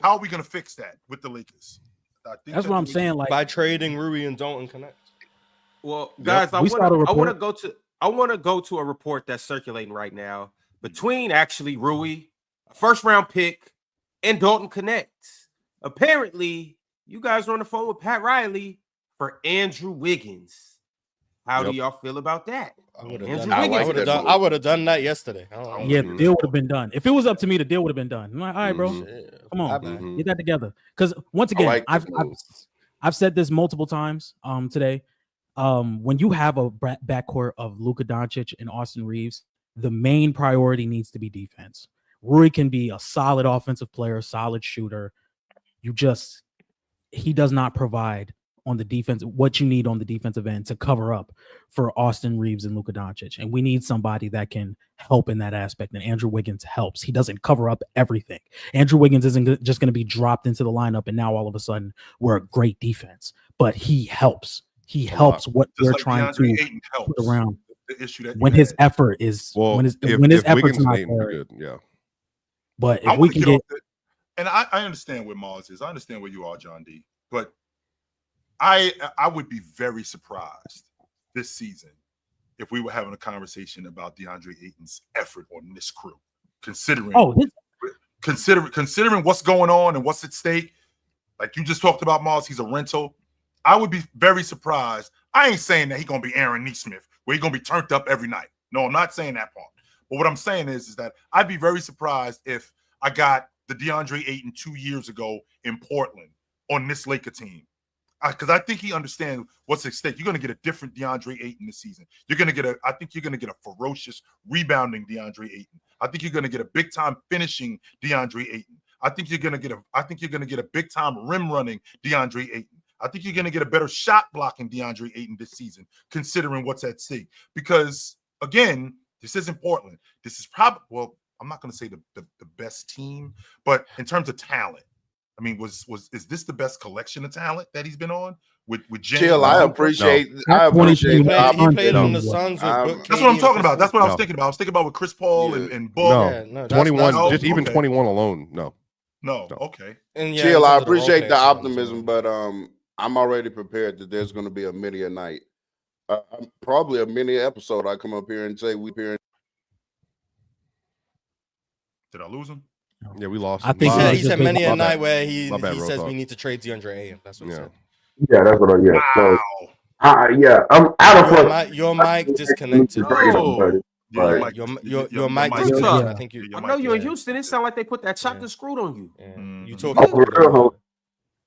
how are we going to fix that with the Lakers? That's what I'm saying. Like, By trading Rui and Dalton Connect. Well, guys, I We saw the want report. to go to a report that's circulating right now between actually Rui, a first-round pick, and Dalton Connect. Apparently, you guys are on the phone with Pat Riley for Andrew Wiggins. How do y'all feel about that? I would Andrew have Wiggins. done. I would have done that yesterday. yeah, the deal would have been done. If it was up to me, the deal would have been done. I'm like, all right, bro, come on, Mhm. get that together. Because once again, like I've said this multiple times today. When you have a backcourt of Luka Doncic and Austin Reeves, the main priority needs to be defense. Rui can be a solid offensive player, solid shooter. He does not provide on the defense what you need on the defensive end to cover up for Austin Reeves and Luka Doncic. And we need somebody that can help in that aspect. And Andrew Wiggins helps. He doesn't cover up everything. Andrew Wiggins isn't just going to be dropped into the lineup and now all of a sudden we're a great defense, but he helps. He helps what Just we're like trying DeAndre to Ayton helps. put around The issue that when you his had. effort is Well, when his if effort's Wiggins' not name would there. be good, yeah. But if I we want to can get get off it, and I understand where Mars is. I understand where you are, John D. But I would be very surprised this season if we were having a conversation about DeAndre Ayton's effort on this crew, considering what's going on and what's at stake. Like you just talked about, Mars, he's a rental. I would be very surprised. I ain't saying that he's gonna be Aaron Nesmith, where he's gonna be turned up every night. No, I'm not saying that part. But what I'm saying is that I'd be very surprised if I got the DeAndre Ayton 2 years ago in Portland on this Laker team. Because I think he understands what's at stake. You're going to get a different DeAndre Ayton this season. I think you're going to get a ferocious rebounding DeAndre Ayton. I think you're going to get a big time finishing DeAndre Ayton. I think you're going to get a big time rim running DeAndre Ayton. I think you're going to get a better shot blocking DeAndre Ayton this season, considering what's at stake. Because again, this isn't Portland. This is probably, well, I'm not going to say the best team, but in terms of talent. I mean, is this the best collection of talent that he's been on with James? Chill, I appreciate. No. I appreciate. He the played on the optimism. Suns. That's what I'm talking about. That's what I was thinking about. I was thinking about with Chris Paul and Book. No, Yeah, no, 21. that's- Just even okay. 21 alone. No. Okay. And Chill, I in terms of the role appreciate the players, optimism, but I'm already prepared that there's going to be a mini a night, probably a mini episode. I come up here and say we here. Did I lose him? Yeah, we lost. I him. think He My- said, he said many a my bad. night where he My bad, real says talk. we need to trade DeAndre Ayton. That's what he Yeah. said. Yeah, that's what I. Yeah. So, Wow. yeah, I'm out of Your mic disconnected. Oh. Yeah, your mic mic's disconnected. Yeah. I think you. Your I know mic- you in yeah. Houston. It sound like they put that chopped Yeah. and screwed on you. Yeah. Mhm. You Oh, talking? for real?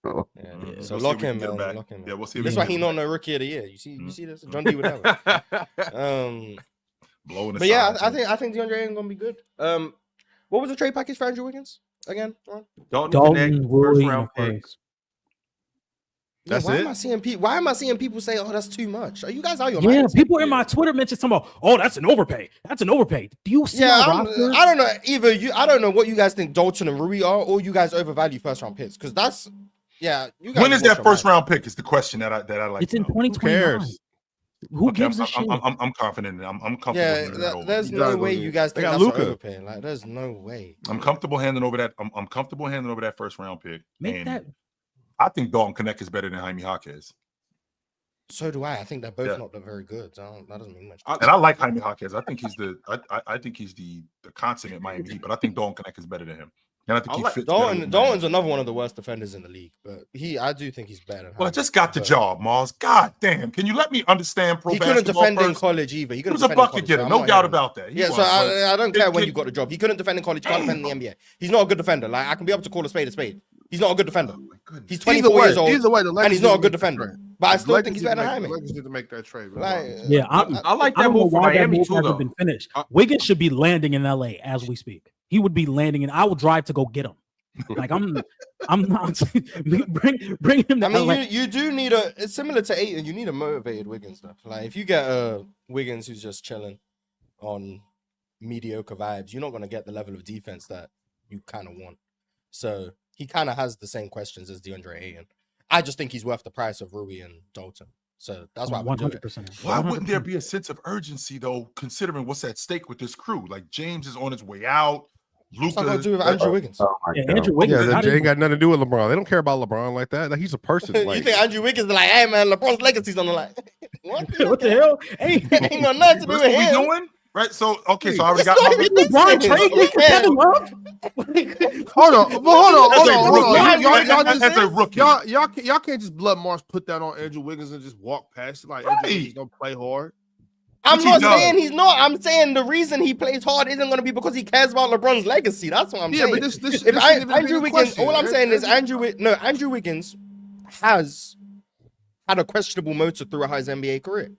Yeah, Yeah. So we'll see lock if we him, can get man. back. Lock him. Yeah, we'll see if That's we why can he get not him no rookie of the year. You see this? John D would have it. blowing the But yeah, sides. I think DeAndre Ayton gonna be good. What was the trade package for Andrew Wiggins again? Ron? Dalton Connect, Dalton, first Rui, round and a pick. first. That's why it? Am I seeing why am I seeing people say, "Oh, that's too much"? Are you guys out your Yeah, minds? people in my Twitter mentioned something about, oh, that's an overpay. That's an overpay. Do you see Yeah, my roster? I don't know. Either you, I don't know what you guys think Dalton and Rui are, or you guys overvalue first round picks. Because that's, yeah. You guys When is watch that your first mind. round pick? Is the question that I like. It's to in know. 2029. cares? Who Okay, gives a shit? I'm confident. I'm comfortable. Yeah, handing that over. there's You no gotta way go you get- guys They think got that's an Luka. overpay. Like, there's no way. I'm comfortable handing over that. I'm comfortable handing over that first round pick. Make and that. I think Dalton Connect is better than Jaime Jaquez. So do I. I think they're both Yeah. not very good. So that doesn't mean much. And I like Jaime Jaquez. I think he's the consummate Miami Heat, but I think Dalton Connect is better than him. And I think he fits better with Dalton's Miami. another one of the worst defenders in the league, but I do think he's better. than Well, I Jaime, just got the but job, Mars. God damn. Can you let me understand pro He couldn't basketball defend in first? college either. He He couldn't was a defend in bucket college, getter, so I'm no not doubt hearing about that. He Yeah, was, so but I don't care when it- you got the job. He couldn't defend in college. He can't defend in the NBA. He's not a good defender. Like I can be able to call a spade a spade. He's not a good defender. Oh my goodness. He's 24 years old, Either way, the and he's Lakers not a need good to make that defender. trade. But I The still Lakers think he's need to better than make- the Jaime. Lakers need to make that trade. Like, Yeah, I like I that don't know move for why that Miami move too, hasn't though. been finished. Wiggins should be landing in LA as we speak. He would be landing, and I will drive to go get him. Like I'm not bring him to I mean, LA. you do need it's similar to Ayton. You need a motivated Wiggins stuff. Like if you get a Wiggins who's just chilling on mediocre vibes, you're not gonna get the level of defense that you kind of want. So he kind of has the same questions as DeAndre Ayton. I just think he's worth the price of Rui and Dalton. So that's why I would do it. 100%. Why wouldn't there be a sense of urgency though, considering what's at stake with this crew? Like James is on his way out. What's that got to do Luka, with Andrew Wiggins? Oh my Yeah, God. Andrew Wiggins. Yeah, how that did- ain't got nothing to do with LeBron. They don't care about LeBron like that. Like he's a person. You Like, think Andrew Wiggins is like, hey man, LeBron's legacy's on the line? What? what the hell? Hey, Ain't got nothing to do That's with what we him. doing? Right. So okay, so I already It's got not my even did LeBron trade this for Kevin Love? Hold on, but hold on. As a rookie. Y'all can't just blood Mars put that on Andrew Wiggins and just walk past it like Andrew Right. Wiggins don't play hard. I'm Which he not does. saying he's not. I'm saying the reason he plays hard isn't going to be because he cares about LeBron's legacy. That's what I'm Yeah, saying. but this If shouldn't even be Andrew the Wiggins, question. all I'm saying is Andrew Wiggins has had a questionable motive throughout his NBA career.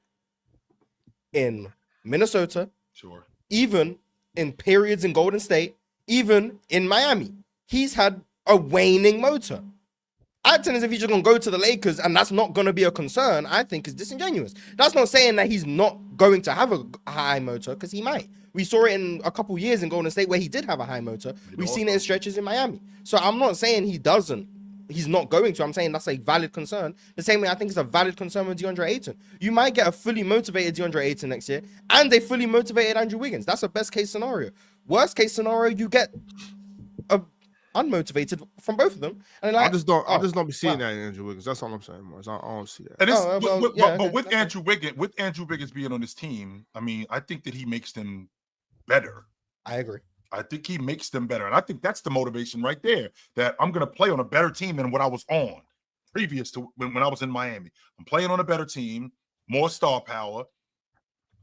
In Minnesota, Sure. even in periods in Golden State, even in Miami, he's had a waning motor. Acting as if he's just going to go to the Lakers and that's not going to be a concern, I think is disingenuous. That's not saying that he's not going to have a high motor, because he might. We saw it in a couple years in Golden State where he did have a high motor. We've seen it in stretches in Miami. So I'm not saying he's not going to. I'm saying that's a valid concern. The same way I think it's a valid concern with DeAndre Ayton. You might get a fully motivated DeAndre Ayton next year and a fully motivated Andrew Wiggins. That's a best case scenario. Worst case scenario, you get a unmotivated from both of them. And like, I just don't be seeing wow. that in Andrew Wiggins. That's all I'm saying, Mars. I don't see that. And it's, Oh, well, but, yeah, but okay, with that's Andrew Wiggins being on his team, I mean, I think that he makes them better. I agree. I think he makes them better. And I think that's the motivation right there, that I'm going to play on a better team than what I was on previous to when I was in Miami. I'm playing on a better team. more star power.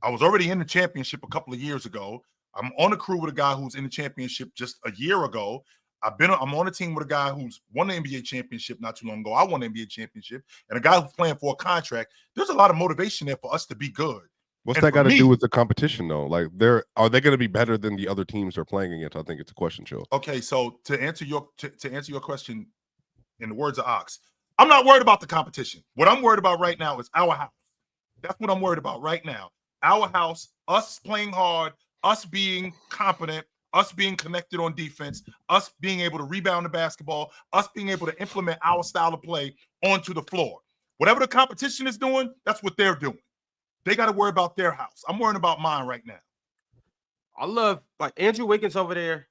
I was already in the championship a couple of years ago. I'm on a crew with a guy who's in the championship just a year ago. I'm on a team with a guy who's won the NBA championship not too long ago. I won the NBA championship, and a guy who's playing for a contract. There's a lot of motivation there for us to be good. What's that got to do with the competition, though? Like, are they going to be better than the other teams they're playing against? I think it's a question, Joe. Okay, so to answer your question, in the words of Ox, I'm not worried about the competition. What I'm worried about right now is our house. That's what I'm worried about right now. Our house, us playing hard, us being competent, us being connected on defense, us being able to rebound the basketball, us being able to implement our style of play onto the floor. Whatever the competition is doing, that's what they're doing. They got to worry about their house. I'm worrying about mine right now. I love, like, Andrew Wiggins over there.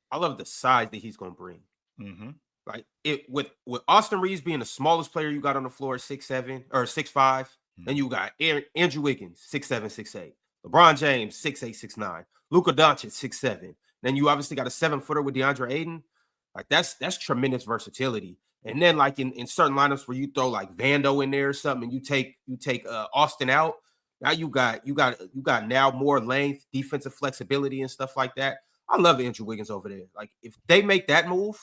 I love the size that he's going to bring. Mm-hmm. Like, with Austin Reeves being the smallest player you got on the floor, 6'7" or 6'5", then you got Andrew Wiggins, 6'7", 6'8". LeBron James, 6'8", 6'9". Luka Doncic, 6'7". Then you obviously got a 7-footer with DeAndre Ayton. Like, that's tremendous versatility. And then, like, in certain lineups where you throw like Vando in there or something, and you take Austin out, now you got now more length, defensive flexibility, and stuff like that. I love Andrew Wiggins over there. Like, if they make that move,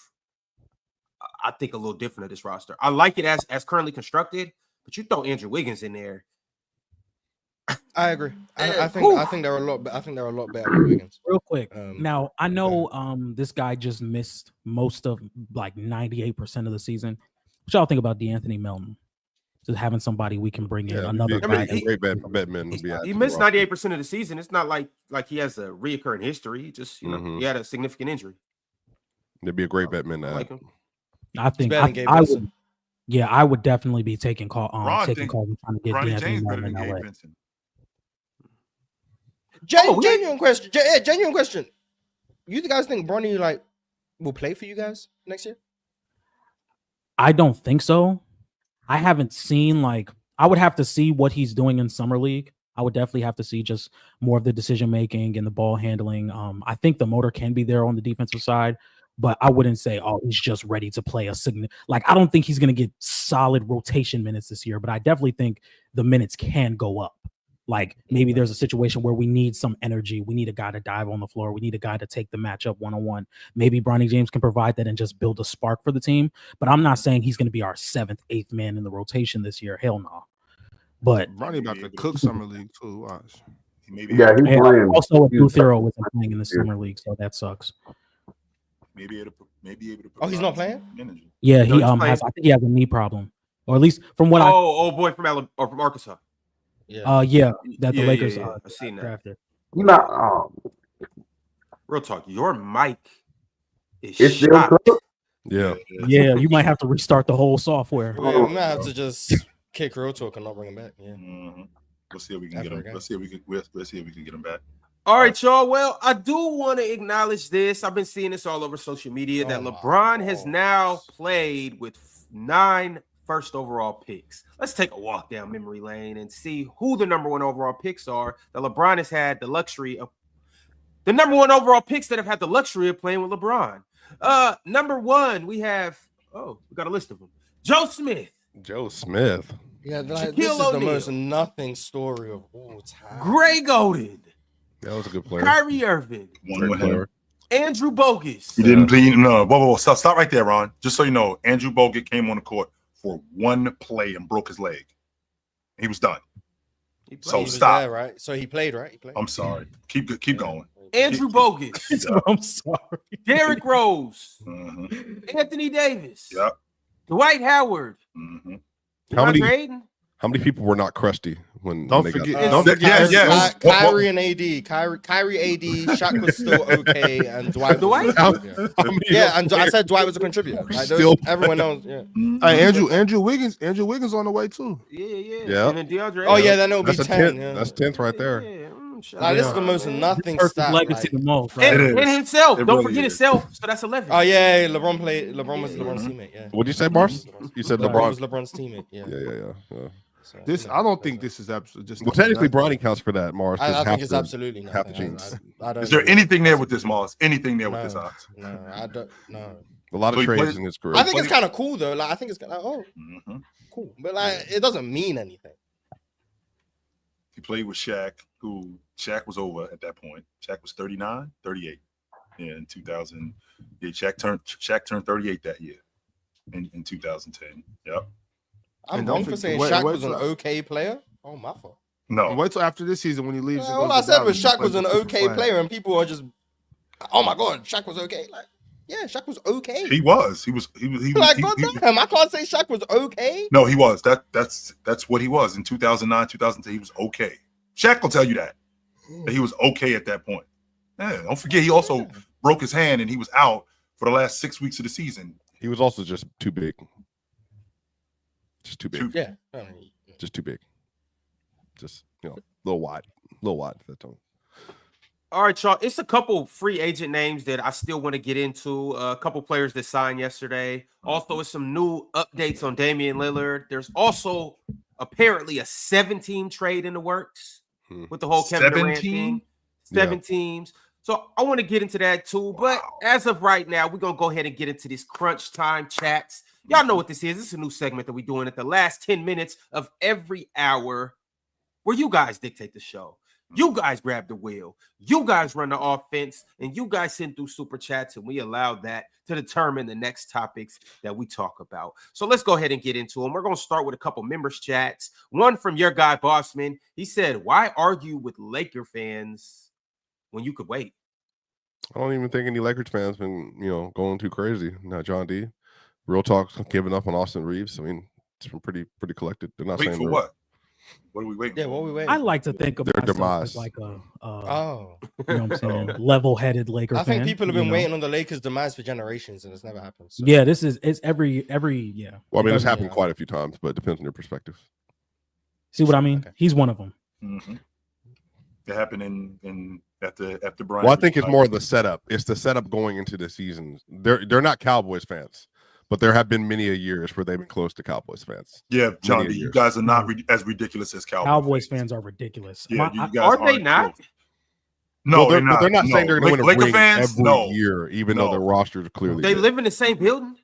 I think a little different of this roster. I like it as currently constructed, but you throw Andrew Wiggins in there. I agree. I think they're a lot better with Wiggins. Real quick. Now I know this guy just missed most of like 98% of the season. What y'all think about DeAnthony Melton? Just having somebody we can bring in another guy. Great bet man. He missed 98% of the season. It's not like he has a reoccurring history. He just he had a significant injury. It'd be a great bet man. Like him. I think I would definitely be taking calls and trying to get DeAnthony Melton in LA. Genuine question. Genuine question. You guys think Bronny like will play for you guys next year? I don't think so. I haven't seen I would have to see what he's doing in summer league. I would definitely have to see just more of the decision making and the ball handling. I think the motor can be there on the defensive side, but I wouldn't say, he's just ready to play I don't think he's going to get solid rotation minutes this year, but I definitely think the minutes can go up. Like, maybe there's a situation where we need some energy. We need a guy to dive on the floor. We need a guy to take the matchup one-on-one. Maybe Bronny James can provide that and just build a spark for the team. But I'm not saying he's going to be our 7th, 8th man in the rotation this year. Hell no. But Bronny about to cook summer league too. Watch. He's playing. Also, a Duthero wasn't playing in the summer league, so that sucks. Maybe able to. Oh, he's not playing? Energy. Yeah, he has. I think he has a knee problem, or at least from what old boy from Arkansas. Yeah. That the Lakers I've seen that. drafted. Real talk, your mic is It's still shot. cooked? Yeah. Yeah, you might have to restart the whole software. Yeah, we might have to just kick Real Talk and not bring him back. Yeah. Mm-hmm. Let's see if we can get him. Let's see if we can get him back. All right, y'all. Well, I do want to acknowledge this. I've been seeing this all over social media that LeBron has now played with 9 first overall picks. Let's take a walk down memory lane and see who the number 1 overall picks are that LeBron has had the luxury of. The number 1 overall picks that have had the luxury of playing with LeBron. Number 1, we have, we got a list of them. Joe Smith. Yeah, this is the most nothing story of all time. Gray Golden. That was a good player. Kyrie Irving. Andrew Bogut. He didn't play. No, whoa. Stop right there, Ron. Just so you know, Andrew Bogut came on the court for 1 play and broke his leg. He was done. So stop. There, right? So he played, right? I'm sorry. Keep going. Andrew Bogut. I'm sorry. Derrick Rose. Mm-hmm. Anthony Davis. Yep. Dwight Howard. Mm-hmm. How many people were not crusty when Don't they forget. got Yes. Kyrie and AD. Kyrie, AD. Shaq was still okay, and Dwight. And I said Dwight was a contributor. Everyone knows. Yeah. Hey, Andrew Wiggins on the way too. Yeah. And then DeAndre. Oh yeah, then it'll be 10. That's 10th right there. This is the most nothing stat. Legacy the most, right? And himself. Don't really forget himself. So that's 11. Oh yeah, LeBron was LeBron's teammate. Yeah. What did you say, Mars? You said LeBron LeBron was LeBron's teammate. Yeah. Yeah. I don't think this is absolutely just. Well, technically, Bronny counts for that, Mars. I think it's absolutely not. Half the genes. Is there anything there with this, Mars? Anything there with this odds? No, I don't. No. A lot of trades in his career. I think it's kind of cool though. I think it's kind of cool, but it doesn't mean anything. He played with Shaq, who Shaq was over at that point. Shaq was 39, 38. Yeah, in 2000. Yeah, Shaq turned 38 that year in 2010. Yep. I'm wrong for saying Shaq was an okay player. Oh, my fault. No. Wait till after this season when he leaves. All I said was Shaq was an okay player, and people are just, oh my God, Shaq was okay. Like, yeah, Shaq was okay. He was. Like, goddamn, I can't say Shaq was okay. No, he was. That's what he was in 2009, 2010. He was okay. Shaq will tell you that he was okay at that point. Yeah, don't forget he also broke his hand and he was out for the last 6 weeks of the season. He was also just too big. Just too big. Yeah. Just too big. Just, a little wide at that time. All right, y'all. It's a couple free agent names that I still want to get into. A couple players that signed yesterday. Also, with some new updates on Damian Lillard. There's also apparently a 7-team trade in the works with the whole Kevin Durant thing. 7 teams. So I want to get into that too. But as of right now, we're going to go ahead and get into this crunch time chats. Y'all know what this is. This is a new segment that we're doing at the last 10 minutes of every hour where you guys dictate the show. You guys grab the wheel. You guys run the offense, and you guys send through super chats, and we allow that to determine the next topics that we talk about. So let's go ahead and get into them. We're going to start with a couple members chats. One from your guy, Bossman. He said, why argue with Laker fans when you could wait? I don't even think any Lakers fans been, going too crazy. Now, John D, real talk, giving up on Austin Reeves. I mean, it's been pretty collected. They're not Wait saying for what? What are we waiting? Yeah, what are we waiting? I like to think of their myself demise as like a, you know what I'm saying, level-headed Laker fan. I think people have been waiting on the Lakers' demise for generations, and it's never happened. So. Yeah, it's every yeah. Well, I mean, it's happened quite a few times, but it depends on your perspective. See what I mean? Okay. He's one of them. Mm-hmm. It happened in after Brian. Well, I think it's more the setup. It's the setup going into the season. They're not Cowboys fans, but there have been many a years where they've been close to Cowboys fans. Yeah, John D, you guys are not as ridiculous as Cowboys fans are ridiculous. Yeah, you guys are they not? Close. No, well, they're not saying they're going to win a Laker ring fans every year, even though their rosters are clearly They good. live in the same building?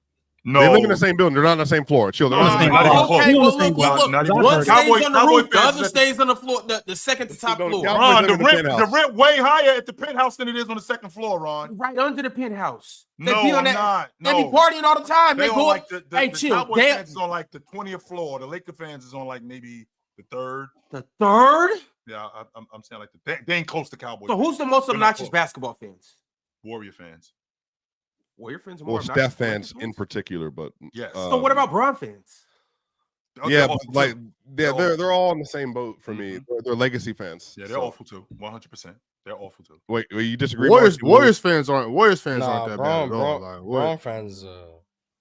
No, they live in the same building. They're not on the same floor. Chill. They're on the same not floor. even close. Okay, well, look. Not even One close. stays on the Cowboy roof, the fans other at stays on the floor, the second to top floor. Cowboys Ron, live in the penthouse. the rent way higher at the penthouse than it is on the second floor, Ron. Right under the penthouse. No, I'm not. They No. be partying all the time. They They on go like hey, the chill. Cowboy fans is on like the 20th floor. The Laker fans is on like maybe the third. The third? Yeah, I'm saying like they ain't close to Cowboys. So who's the most They're not obnoxious close. basketball fans? Warrior fans. Warrior fans are more Well, obnoxious Steph than fans Lakers in particular, but Yes. So what about Bron fans? yeah, They're but awful like too. they're all in the same boat for me. They're legacy fans. Yeah, they're awful too. 100%. They're awful too. Wait, you disagree? Warriors fans aren't that Nah, bad at Bron all. Like, fans.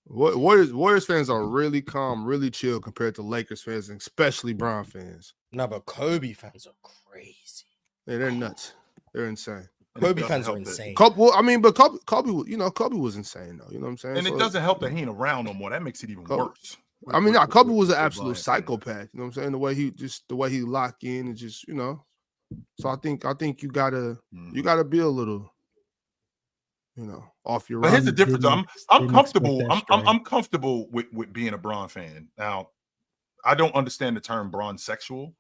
Warriors fans are really calm, really chill compared to Lakers fans, and especially Bron fans. No, but Kobe fans are crazy. Yeah, they're nuts. They're insane. Kobe doesn't fans are help that- insane. Kobe was insane though. You know what I'm saying? And it So, doesn't help that he ain't around no more. That makes it even Kobe- worse. I mean, Kobe was an with absolute Bryant. psychopath. You know what I'm saying? The way he lock in and just, So I think you gotta be a little, off your. But here's the rocker. difference. I'm didn't comfortable. expect that I'm comfortable with being a Bron fan. Now, I don't understand the term Bron sexual.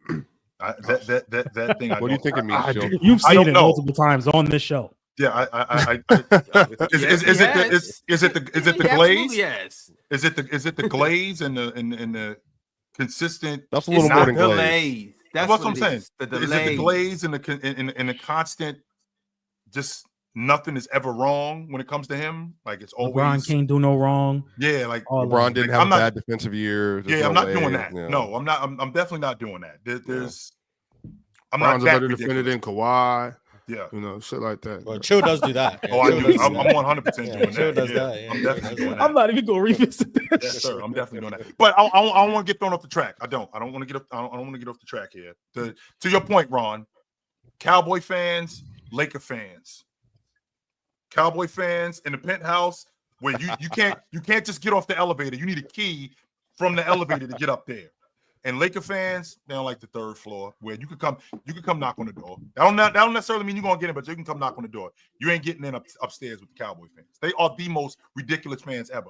That thing. What do you think it means, Joe? You've I seen don't it know. multiple times on this show. Yeah, is it the glaze? Yes. Is it the glaze and the consistent? That's a It's little more not than glaze. delays. That's what what I'm it saying. is. The Is it the delays. glaze and the constant? Just nothing is ever wrong when it comes to him. Like it's LeBron always can't do no wrong. yeah. Like All LeBron didn't Like, have I'm a not- bad defensive year. There's yeah, I'm no not way, doing that. yeah. No, I'm not. I'm definitely not doing that. There's. I'm Bron's a not that better defender ridiculous. than Kawhi. Yeah. Shit like that. Well, Chill does do that. Yeah, Oh, I Chill do. does I'm do that. 100% Yeah, doing Chill that. does Yeah. that, yeah, I'm Chill definitely does doing that. that. I'm not even gonna revisit that. Yes, sir. I'm definitely doing that. But I don't want to get thrown off the track. I don't want to get up. I don't want to get off the track here. To your point, Ron, Cowboy fans, Laker fans, Cowboy fans in the penthouse where you can't just get off the elevator. You need a key from the elevator to get up there. And Laker fans, they're on like the third floor where you could come knock on the door. That don't necessarily mean you're gonna get in, but you can come knock on the door. You ain't getting in upstairs with the Cowboy fans. They are the most ridiculous fans ever.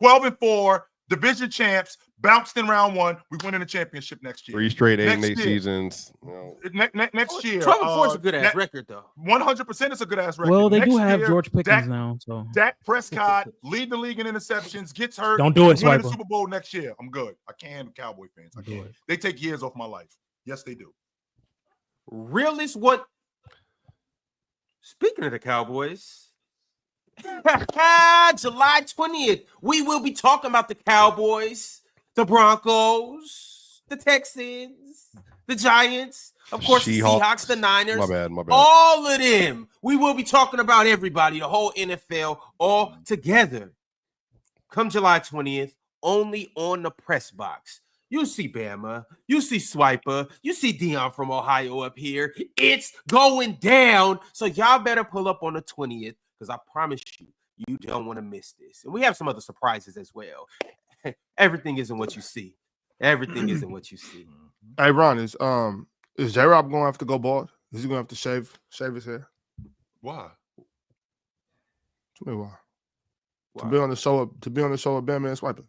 12-4, division champs, bounced in round 1. We win in the championship next year. 3 straight 8 and Next 8 year. seasons. Next year, 12-4 is a good ass record, though. 100% is a good ass record. Well, they Next do have year, George Pickens now, so Dak Prescott lead the league in interceptions, gets hurt. Don't do it, win the Swiper. Super Bowl next year. I'm good. I can't handle Cowboy fans. I can't. They take years off my life. Yes, they do. Realist what? Speaking of the Cowboys, July 20th, we will be talking about the Cowboys, the Broncos, the Texans, the Giants, of course, the Seahawks, the Niners. My bad. All of them. We will be talking about everybody, the whole NFL, all together. Come July 20th, only on the press box. You see Bama, you see Swiper, you see Dion from Ohio up here. It's going down. So y'all better pull up on the 20th, because I promise you, you don't want to miss this. And we have some other surprises as well. Everything isn't what you see. Everything isn't what you see. Hey, Ron, is J-Rob going to have to go bald? Is he going to have to shave his hair? Why? Tell me why. To be on the show with Bama and Swiper.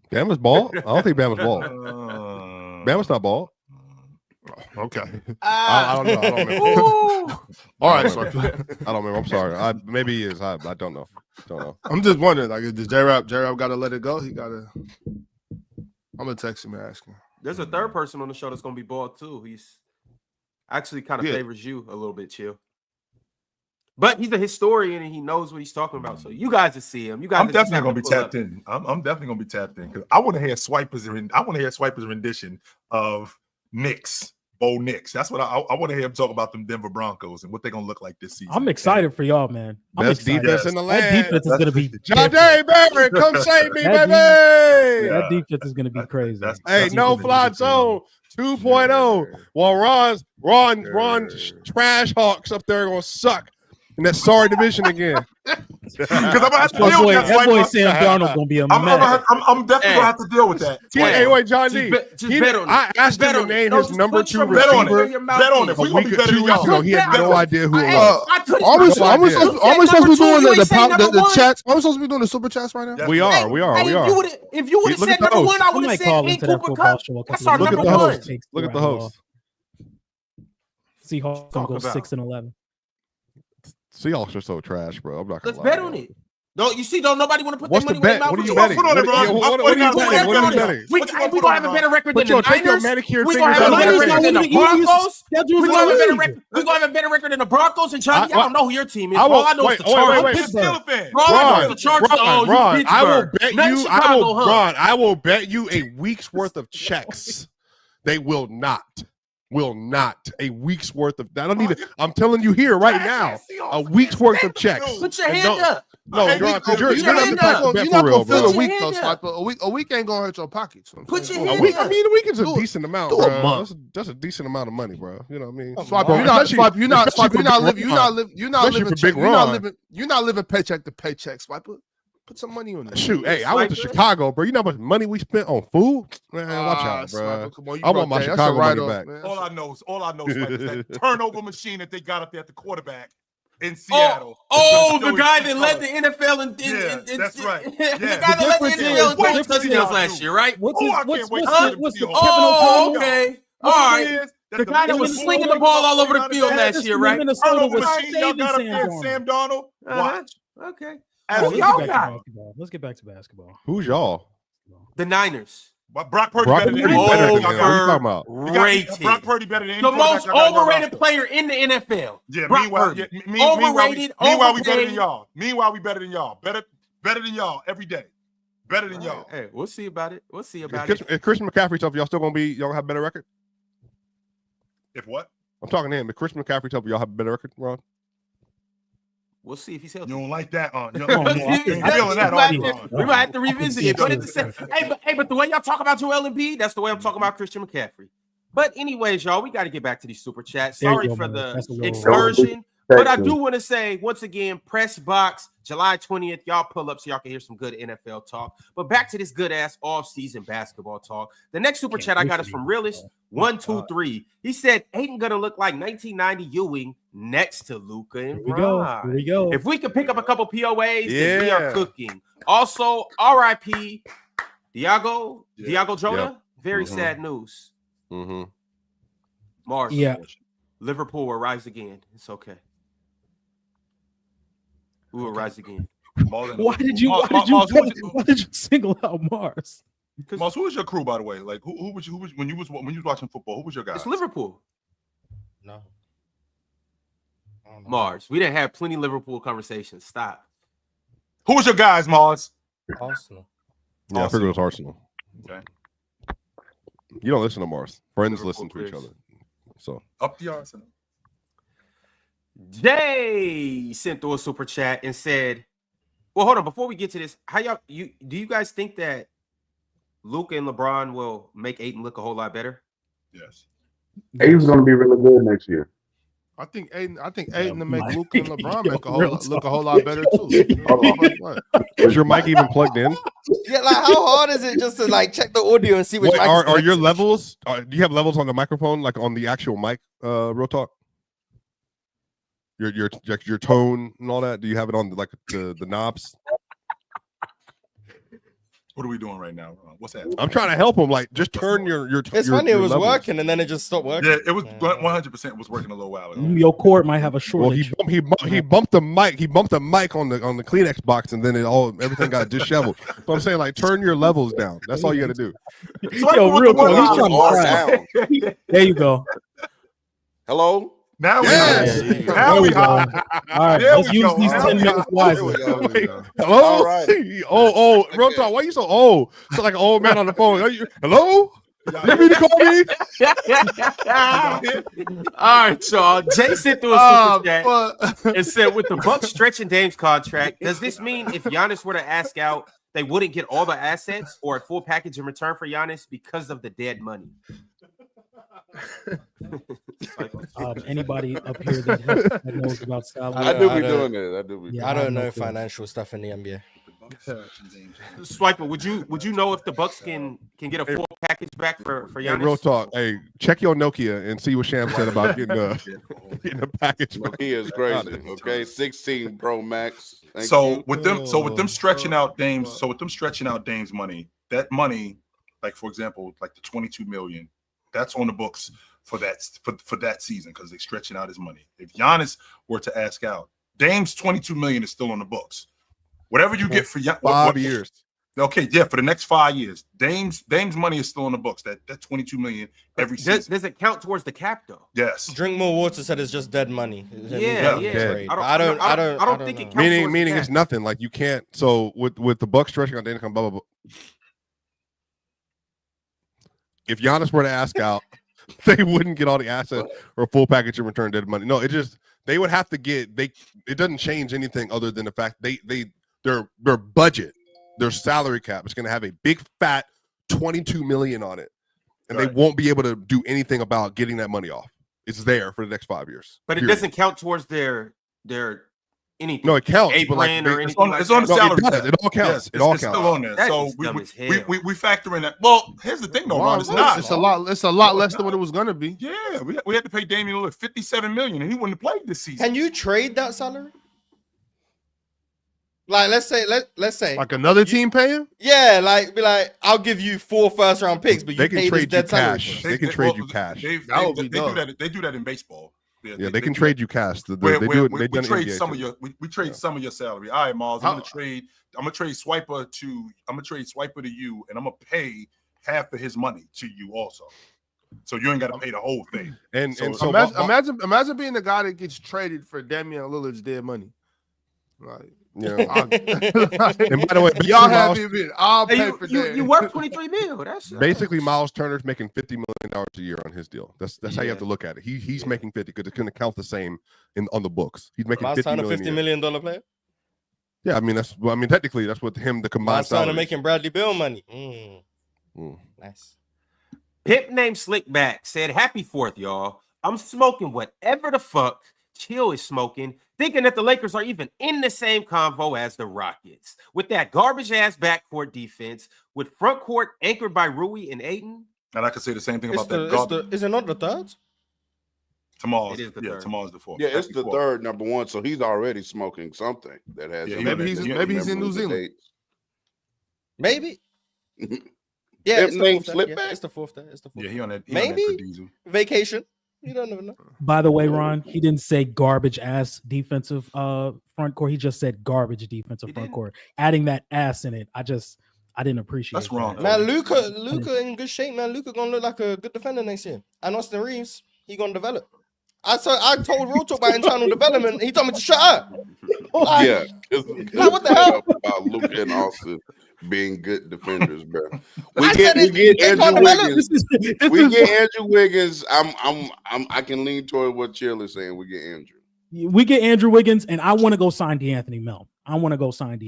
Bama's bald? I don't think Bama's bald. Bama's not bald. Okay. I don't know. I don't remember. All right. I don't remember. I'm sorry. Maybe he is. I don't know. I'm just wondering, like, does J-Rob got to let it go? He got to. I'm going to text him and ask him. There's a third person on the show that's going to be bald, too. He's actually kind of favors you a little bit, Chill. But he's a historian and he knows what he's talking about. So you guys will see him. You guys. I'm definitely gonna be tapped in. I'm definitely gonna be tapped in because I want to hear Swiper's rendition of Knicks, Bo Knicks. That's what I want to hear him talk about them Denver Broncos and what they're gonna look like this season. I'm excited for y'all, man. Best defense in the land. That defense is gonna be John Day Barrett, come save me, baby. That defense is gonna be crazy. Hey, no fly zone 2.0. While Ron Trash Hawks up there gonna suck. In that sorry division again. Because I'm gonna have to deal with that boy Sam Darnold gonna be a mess. I'm definitely gonna have to deal with that. Hey, wait, John D. I asked him to name his number 2 receiver. Bet on it. A week or 2 weeks ago, he had no idea who it was. Are we supposed to be doing the chats? Are we supposed to be doing the super chats right now? We are. If you would have said number 1, I would have said King Cooper Cup. That's our number 1. Look at the host. Seahawks gonna go 6-11. Seahawks are so trash, bro. I'm not gonna Let's bet on it. Don't nobody want to put What's their the money bet? where What are you their mouth betting? is. What are you betting? What are you betting? We gonna have a better record than the Niners. We're We're gonna have a better record than the Broncos. We're gonna have a better record than the Broncos and Johnny. I don't know who your team is. All I know is the Chargers. Ron, I will bet you a week's worth of checks. They will not a week's worth of. I don't need it. I'm telling you here right now, a week's worth of checks. Put your hand up. No, you're not gonna feel a week though, Swiper. A week ain't gonna hurt your pockets. Put your hand up. I mean, a week is a decent amount, bro. That's a decent amount of money, bro. You know what I mean? You're not living paycheck to paycheck, Swiper. Put some money on that. Shoot, hey, I went to Chicago, bro. You know how much money we spent on food? Man, watch out, bro. I want my Chicago money back. All I know is that turnover machine that they got up there at the quarterback in Seattle. The guy that led the NFL in that's right. The guy that led the NFL in touchdowns last year, right? I can't wait. Okay. All right. The guy that was slinging the ball all over the field last year, right? Minnesota was y'all got up there, Sam Darnold. Watch. Okay. Let's get back to basketball. Who's y'all? The Niners. But Brock Purdy better than What are you talking about? Brock Purdy better than any the most overrated player in the NFL. Yeah. Meanwhile, we better than y'all. Better than y'all every day. Better than y'all. Hey, we'll see about it. If Christian McCaffrey tough, y'all still gonna be? Y'all have a better record? If what? I'm talking to him. If Christian McCaffrey tough, y'all have a better record, Ron? We'll see if he's healthy. You don't like that, We might have to revisit it. But it's the same. But the way y'all talk about Joel Embiid, that's the way I'm talking about Christian McCaffrey. But anyways, y'all, we got to get back to these super chats. Sorry for the excursion. But I do want to say, once again, press box July 20th. Y'all pull up so y'all can hear some good NFL talk. But back to this good ass off-season basketball talk. The next super chat I got is from Realist123. He said Ayton gonna look like 1990 Ewing next to Luka and Bron. Here we go. If we could pick up a couple POAs, then we are cooking. Also, RIP Diago Jota. Yep. Very sad news. Mars. Yeah. Liverpool will rise again. It's okay. We will rise again. Why did you single out Mars? Mars, who was your crew, by the way? Like, who was when you was watching football? Who was your guy? It's Liverpool. No. Mars. We didn't have plenty Liverpool conversations. Stop. Who was your guys, Mars? Arsenal. Yeah, I figured it was Arsenal. Okay. You don't listen to Mars. Friends Liverpool listen to each quiz. other. So Up the Arsenal. Jay sent through a super chat and said, well, hold on. Before we get to this, do you guys think that Luka and LeBron will make Ayton look a whole lot better? Yes. Ayton's going to be really good next year. I think Ayton to make Luka and LeBron look a whole lot better too. is your mic even plugged in? Yeah, like how hard is it just to like check the audio and see which Wait, mic is are your connected? levels? Do you have levels on the microphone, like on the actual mic? Real talk. Your tone and all that. Do you have it on like the knobs? What are we doing right now? What's that? I'm trying to help him. Like, just turn your. It's funny, it was working and then it just stopped working. Yeah, it was 100% was working a little while ago. Your cord might have a Well, shortage. he bumped the mic. He bumped the mic on the Kleenex box, and then everything got disheveled. So I'm saying, like, turn your levels down. That's all you got to do. Yo, real quick, he's trying All to try. down. There you go. Hello? Now we Yes. are. Now we are. All right, There let's we use go. these There 10 we minutes go. There we wisely. go. Hello? All right. Real talk. Why you so old? It's like an old man on the phone. Hello? You mean to call me? All right, y'all. Jay sent through a super chat and said, with the Bucks stretching Dame's contract, does this mean if Giannis were to ask out, they wouldn't get all the assets or a full package in return for Giannis because of the dead money? Anybody up here that knows about salary? I do I be don't- doing it. I do be. Yeah. I don't know no clue. financial stuff in the NBA. Swiper, would you know if the Bucks can get a full package back for Hey, Giannis? real talk. Hey, check your Nokia and see what Sham said about getting a package. Look, he is crazy. Okay, 16 Pro Max. Thank So you. with them stretching out Dame's money, that money, like for example, like the 22 million, that's on the books for that season because they're stretching out his money. If Giannis were to ask out, Dame's 22 million is still on the books. Whatever you get for 5 years. Okay, yeah, for the next 5 years, Dame's money is still on the books. That 22 million every season. Does it count towards the cap though? Yes. Drink More Water said it's just dead money. Yeah. Dead. I don't think it counts. Meaning towards it's the cap. nothing. Like you can't. So with the Bucks stretching out the income, blah blah blah. If Giannis were to ask out, they wouldn't get all the assets or a full package in return dead money. No, they would have to get it doesn't change anything other than the fact their budget, their salary cap is going to have a big fat 22 million on it, and they won't be able to do anything about getting that money off. It's there for the next 5 years. But it period. doesn't count towards their anything. No, it counts. But like, Apron or anything. It's on the no, salary it does. cap. It all counts. Yes, it all it's counts. still on there. That So is dumb as hell. we factor in that. Well, here's the thing though, Ron. It's not. It's a lot less than what it was gonna be. Yeah, we had to pay Damian Lillard 57 million, and he wouldn't have played this season. Can you trade that salary? Like, let's say, Like another team paying? yeah, like be like, I'll give you 4 first-round picks, but you They can pay this trade you dead salary. cash. They can trade you cash. They That do would be that. They do that in baseball. Yeah, they can do trade that. you cash. They We do it. They've done it in trade NBA some of too. your we trade some of your salary. All right, Miles, I'm gonna trade Swiper to you, and I'm gonna pay half of his money to you also. So you ain't got to pay the whole thing. And so Imagine being the guy that gets traded for Damian Lillard's dead money. Like, yeah. and And by the way, y'all Miles- happy with it. I'll pay for that. You work 23 mil. That's basically Miles Turner's making $50 million a year on his deal. That's how you have to look at it. He's making 50 because it's going to count the same on the books. He's making Miles 50 Turner, million. $50 million player. Yeah, I mean technically that's what the combined Miles Turner salary. making Bradley Beal money. Nice. Pimp named Slickback said, "Happy 4th, y'all. I'm smoking whatever the fuck Chill is smoking, thinking that the Lakers are even in the same convo as the Rockets. With that garbage-ass backcourt defense, with front court anchored by Rui and Ayton. And I can say the same thing It's about that garbage. is it not the third? Tomorrow's, It is the yeah, third. tomorrow's the fourth. Yeah, it's That's the third number one, so he's already smoking something that has. Yeah, something maybe he's in New Zealand. Maybe. Yeah, it's the name fourth day. slip Yeah, back? it's the fourth day. It's the fourth. Yeah, he on that. Maybe. On that diesel. Vacation. You don't never know. By the way, Ron, he didn't say garbage ass defensive front court. He just said garbage defensive front court. Adding that ass in it, I didn't appreciate. That's wrong. that. Man, Luka in good shape, man. Luka gonna look like a good defender next year. And Austin Reeves, he gonna develop. I told Real Talk about internal development. He told me to shut up. Yeah, Like, what the hell? About Luka and Austin being good defenders, bro. I We said get they Andrew can't develop. Wiggins. We get Andrew Wiggins. I can lean toward what Chill is saying. We get Andrew. We get Andrew Wiggins, and I want to go sign De'Anthony Melton. I want to go sign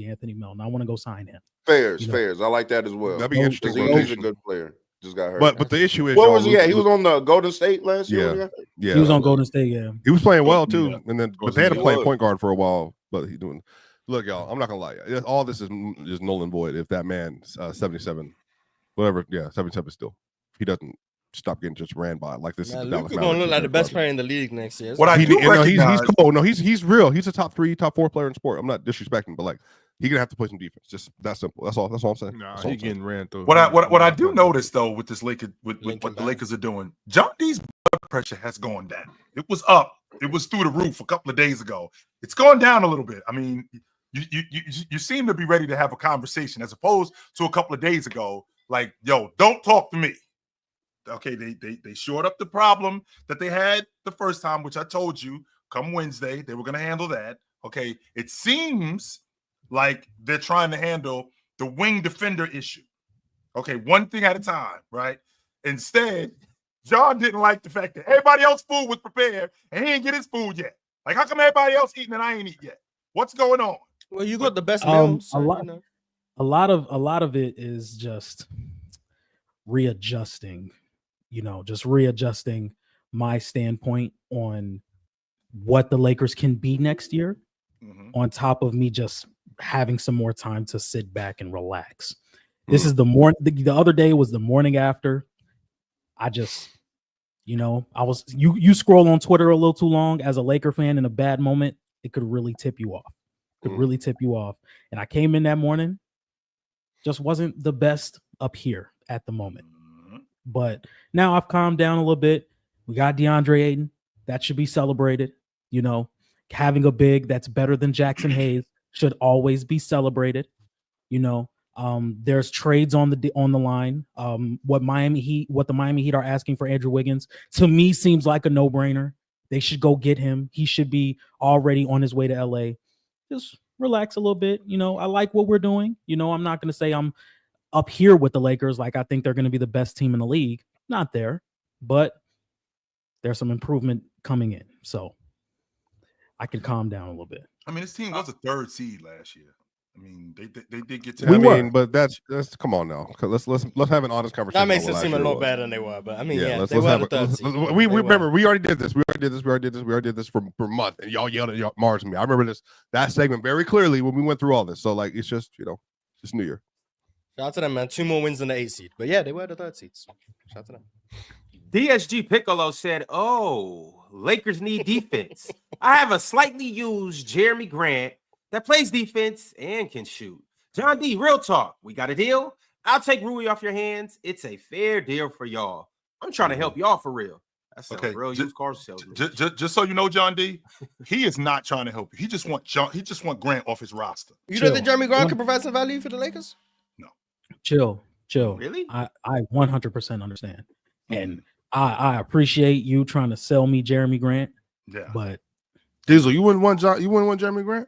him. Fairs. I like that as well. That'd be interesting. He's a rotation. good player. Just got hurt. But the issue is, What y'all, was he at? He was on the Golden State last year. Yeah, He was on Golden State. Yeah, he was playing well too, Yeah. and then but Was they had to he? play Was. point guard for a while. But he doing. Look, y'all, I'm not gonna lie. All this is just null and void if that man 77, whatever. Yeah, 77 still. If he doesn't stop getting just ran by like this. Man, is the Luka Dallas gonna look Mavericks like the best project. player in the league next year. What I He, do you know, recognize, he's cool. No, he's real. He's a top 3, top 4 player in sport. I'm not disrespecting, but like he's gonna have to play some defense. Just that simple. That's all I'm saying. Nah, That's all he I'm saying. getting ran through. what I do notice though with this Lakers, with Lincoln what the back. Lakers are doing, John D's blood pressure has gone down. It was up. It was through the roof a couple of days ago. It's gone down a little bit. I mean, you seem to be ready to have a conversation as opposed to a couple of days ago. Like, yo, don't talk to me. Okay, they shored up the problem that they had the first time, which I told you come Wednesday they were going to handle that. Okay, it seems like they're trying to handle the wing defender issue. Okay, one thing at a time, right? Instead, John didn't like the fact that everybody else's food was prepared and he didn't get his food yet. Like, how come everybody else eating and I ain't eat yet? What's going on? Well, you got the best meals. So, a lot of it is just readjusting. Just readjusting my standpoint on what the Lakers can be next year. Mm-hmm. On top of me just having some more time to sit back and relax. This is the morning. The other day was the morning after. I just, I was you scroll on Twitter a little too long as a Laker fan in a bad moment, it could really tip you off. And I came in that morning, just wasn't the best up here at the moment. But now I've calmed down a little bit. We got Deandre Ayton. That should be celebrated. Having a big that's better than Jackson Hayes should always be celebrated. There's trades on the line. What the Miami Heat are asking for Andrew Wiggins to me seems like a no-brainer. They should go get him. He should be already on his way to LA. Just relax a little bit. I like what we're doing. I'm not going to say I'm up here with the Lakers like I think they're going to be the best team in the league. Not there, but there's some improvement coming in. So I can calm down a little bit. I mean, this team was a 3rd seed last year. I mean, they did get to. I mean, but that's come on now. Let's have an honest conversation. That makes it about seem what a last lot year better than they were. But I mean, was. they were the 3rd seed. We remember we already did this. We already did this for a month, and y'all yelled at Mars and me. I remember that segment very clearly when we went through all this. So like, it's just just New Year. Shout out to them, man. 2 more wins than the 8th seed. But yeah, they were the 3rd seeds. Shout out to them. DSG Piccolo said, "Oh, Lakers need defense. I have a slightly used Jeremy Grant that plays defense and can shoot. John D, real talk. We got a deal. I'll take Rui off your hands. It's a fair deal for y'all. I'm trying to help y'all for real. That's Okay, real used car salesman. Just so you know, John D, he is not trying to help you. He just want Grant off his roster. You don't think Jeremy Grant can provide some value for the Lakers? Chill. Really? I 100% understand. And I appreciate you trying to sell me Jeremy Grant. Yeah. But Diesel, you wouldn't want Jeremy Grant?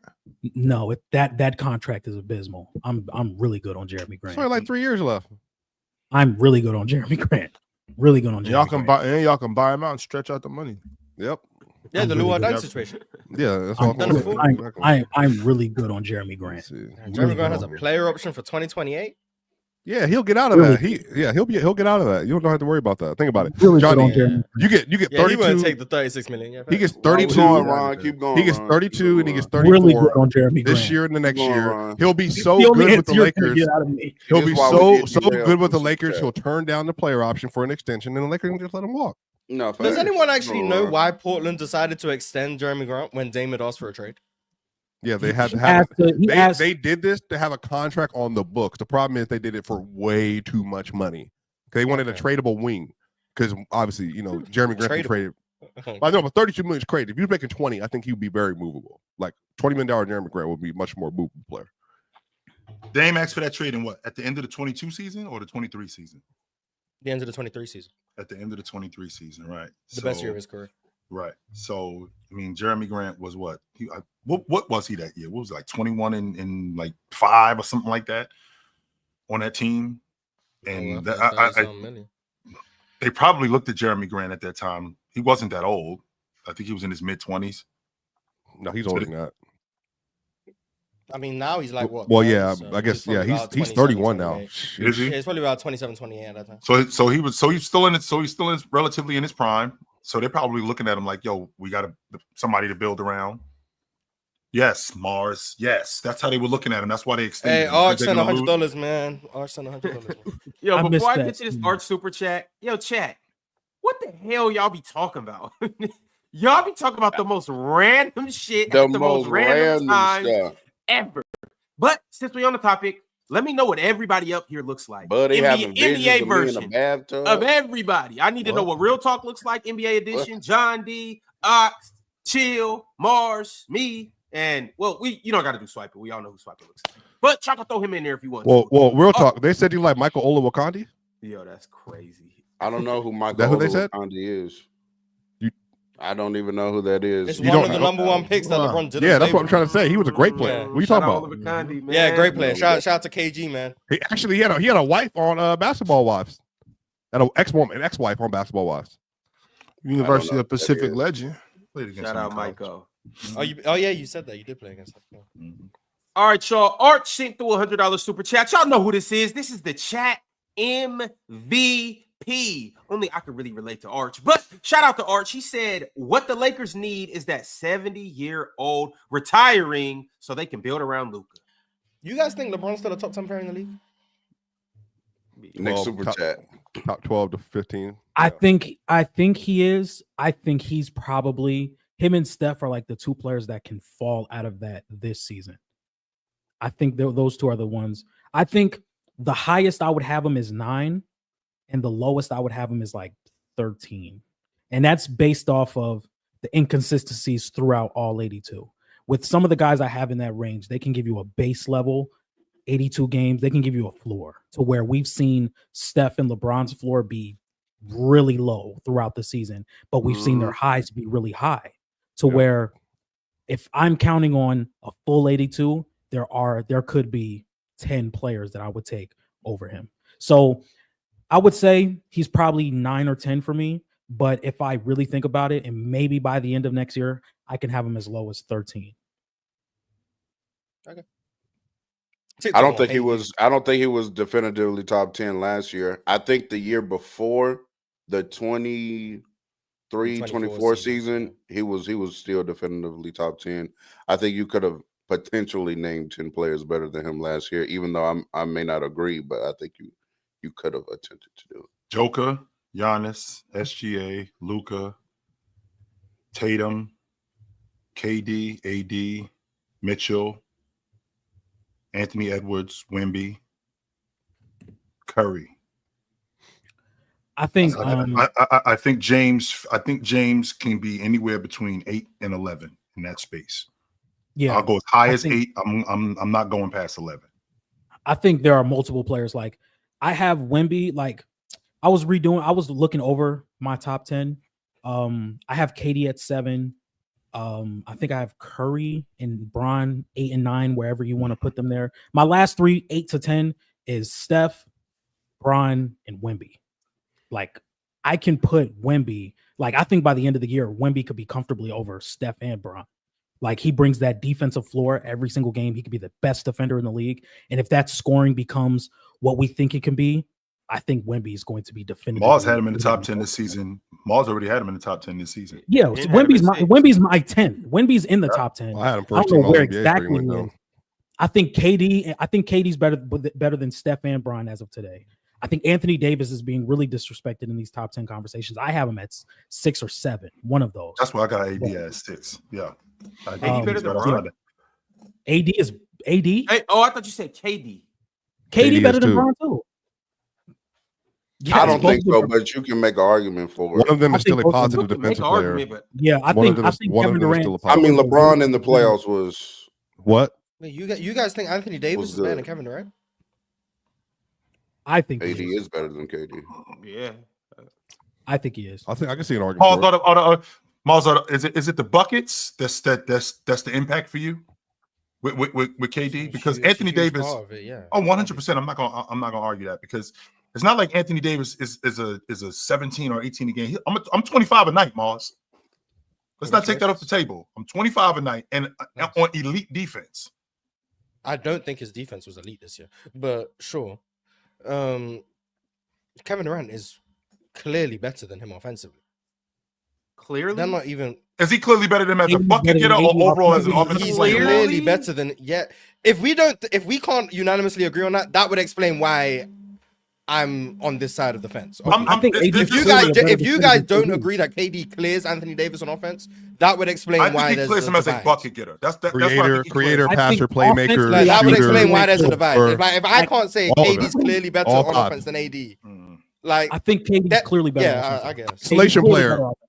No, that contract is abysmal. I'm really good on Jeremy Grant. There's only like 3 years left. I'm really good on Jeremy Grant. Really good on Jeremy Grant. Y'all can buy him out and stretch out the money. Yep. Yeah, the Luau Dunk situation. Yeah, that's all. I'm really good on Jeremy Grant. Jeremy Grant has a player option for 2028. Yeah, he'll get out of Really? that. He'll get out of that. You don't have to worry about that. Think about it. Really good Johnny, on Jeremy. you get Yeah, he 32. wouldn't take the 36 million. Yeah, He gets Keep 32. going, Ron. Keep going. He gets Ron. 32 and he gets Really 34 good on Jeremy this Grant. year and the next Keep going, year. Ron. He'll be The so only good with the answer you're gonna Lakers. get out of me. He'll This be is why we so get so derailed good with from the Lakers. Superchat. He'll turn down the player option for an extension, and the Lakers can just let him walk. No, Does facts. anyone actually No, know Ron. why Portland decided to extend Jeremy Grant when Dame had asked for a trade? Yeah, they had to He have. asked to- he asked- They did this to have a contract on the books. The problem is they did it for way too much money. They wanted a tradable wing because obviously, Jeremy Grant can trade. I know, but 32 million is crazy. If he was making 20, I think he'd be very movable. Like $20 million Jeremy Grant would be a much more movable player. Dame asked for that trade in what? At the end of the 22 season or the 23 season? The end of the 23 season. At the end of the 23 season, right? The best year of his career. Right. So, I mean, Jeremy Grant was what? What was he that year? What was it, like 21 and like 5 or something like that on that team? And they probably looked at Jeremy Grant at that time. He wasn't that old. I think he was in his mid-20s. No, he's older than that. I mean, now he's like what? Well, yeah, I guess he's 31 now. Is he? Yeah, it's probably about 27, 28 at that time. So he's still in it. So he's still relatively in his prime. So they're probably looking at him like, yo, we got somebody to build around. Yes, Mars. Yes, that's how they were looking at him. That's why they extended. Hey, Arch sent $100, man. Arch sent $100. Yo, before I get to this Arch super chat, chat, what the hell y'all be talking about? Y'all be talking about the most random shit at the most random time ever. But since we're on the topic, let me know what everybody up here looks like. Buddy, NBA version of everybody. I need to know what Real Talk looks like. NBA edition. John D, Ox, Chill, Mars, me, and you don't got to do Swiper. We all know who Swiper looks like. But Chaka, throw him in there if you want. Well, Real Talk. They said you like Michael Olawokandi. Yo, that's crazy. I don't know who Michael Olawokandi is. I don't even know who that is. It's one of the number one picks that LeBron did. Yeah, that's what I'm trying to say. He was a great player. What are you talking about? Yeah, great player. Shout out to KG, man. He had a wife on Basketball Wives, and an ex-wife on Basketball Wives. University of Pacific legend. Shout out Michael. Oh yeah, you said that. You did play against him. All right, y'all. Arch sent through $100 super chat. Y'all know who this is. This is the chat MVP. Only I could really relate to Arch, but shout out to Arch. He said what the Lakers need is that 70-year-old retiring so they can build around Luka. You guys think LeBron's still a top 10 player in the league? Next super chat. Top 12 to 15. I think he is. I think he's probably him and Steph are like the two players that can fall out of that this season. I think those two are the ones. I think the highest I would have him is 9. And the lowest I would have him is like 13. And that's based off of the inconsistencies throughout all 82. With some of the guys I have in that range, they can give you a base level, 82 games. They can give you a floor to where we've seen Steph and LeBron's floor be really low throughout the season, but we've seen their highs be really high to where if I'm counting on a full 82, there could be 10 players that I would take over him. So I would say he's probably 9 or 10 for me, but if I really think about it, and maybe by the end of next year, I can have him as low as 13. Okay. I don't think he was definitively top 10 last year. I think the year before the 23-24 season, he was still definitively top 10. I think you could have potentially named 10 players better than him last year, even though I may not agree, but I think you could have attempted to do it. Joker, Giannis, SGA, Luka, Tatum, KD, AD, Mitchell, Anthony Edwards, Wemby, Curry. I think I think James can be anywhere between 8 and 11 in that space. Yeah, I'll go as high as 8. I'm not going past 11. I think there are multiple players. Like I have Wemby. Like I was looking over my top 10. I have KD at 7. I think I have Curry and Bron 8 and 9, wherever you want to put them there. My last 3, 8 to 10, is Steph, Bron, and Wemby. Like I can put Wemby. Like I think by the end of the year, Wemby could be comfortably over Steph and Bron. Like he brings that defensive floor every single game. He could be the best defender in the league. And if that scoring becomes what we think it can be, I think Wemby is going to be definitive. Mars had him in the top 10 this season. Mars already had him in the top 10 this season. Yeah, so Wemby's my 10. Wemby's in the top 10. I had him I first don't know team where All-NBA exactly pretty he much, is. I think KD's better than Steph and Bron as of today. I think Anthony Davis is being really disrespected in these top 10 conversations. I have him at 6 or 7, one of those. That's why I got AD at 6. Yeah. AD better than Bron? AD is AD. Hey, I thought you said KD. KD better than too. Bron too. I don't think so, but you can make an argument for One it. of them is still a both of positive them defensive player. Yeah, I One of think them is Kevin still Durant. a I positive. mean, LeBron in the playoffs was What? Wait, you guys think Anthony Davis Was is better good. than Kevin Durant? I think AD he is. is better than KD. Yeah. I think he is. I can see an argument. Mars, is it the buckets that's the impact for you with KD? Because Anthony Davis, yeah. 100%. I'm not gonna argue that, because it's not like Anthony Davis is a 17 or 18 a game. I'm 25 a night, Mars. Let's not take that off the table. I'm 25 a night and on elite defense. I don't think his defense was elite this year, but sure. Kevin Durant is clearly better than him offensively. Clearly? They're not even. Is he clearly better than him as a He's bucket better getter than or AD overall as an offensively. offensive He's player? clearly better than. Yeah. If we can't unanimously agree on that, that would explain why I'm on this side of the fence. I think AD If you guys don't agree that KD clears Anthony Davis on offense, that would explain I why think he there's clears a him as a divide. bucket getter. That's why I think he Creator, I passer, think playmaker. offensively, That would shooter, explain why there's a divide. or- If I can't say all of KD's them. clearly better All on five. offense than AD, Mm. like I think KD's clearly better. yeah, offensively. I guess. Isolation KD's clearly player. better offensively.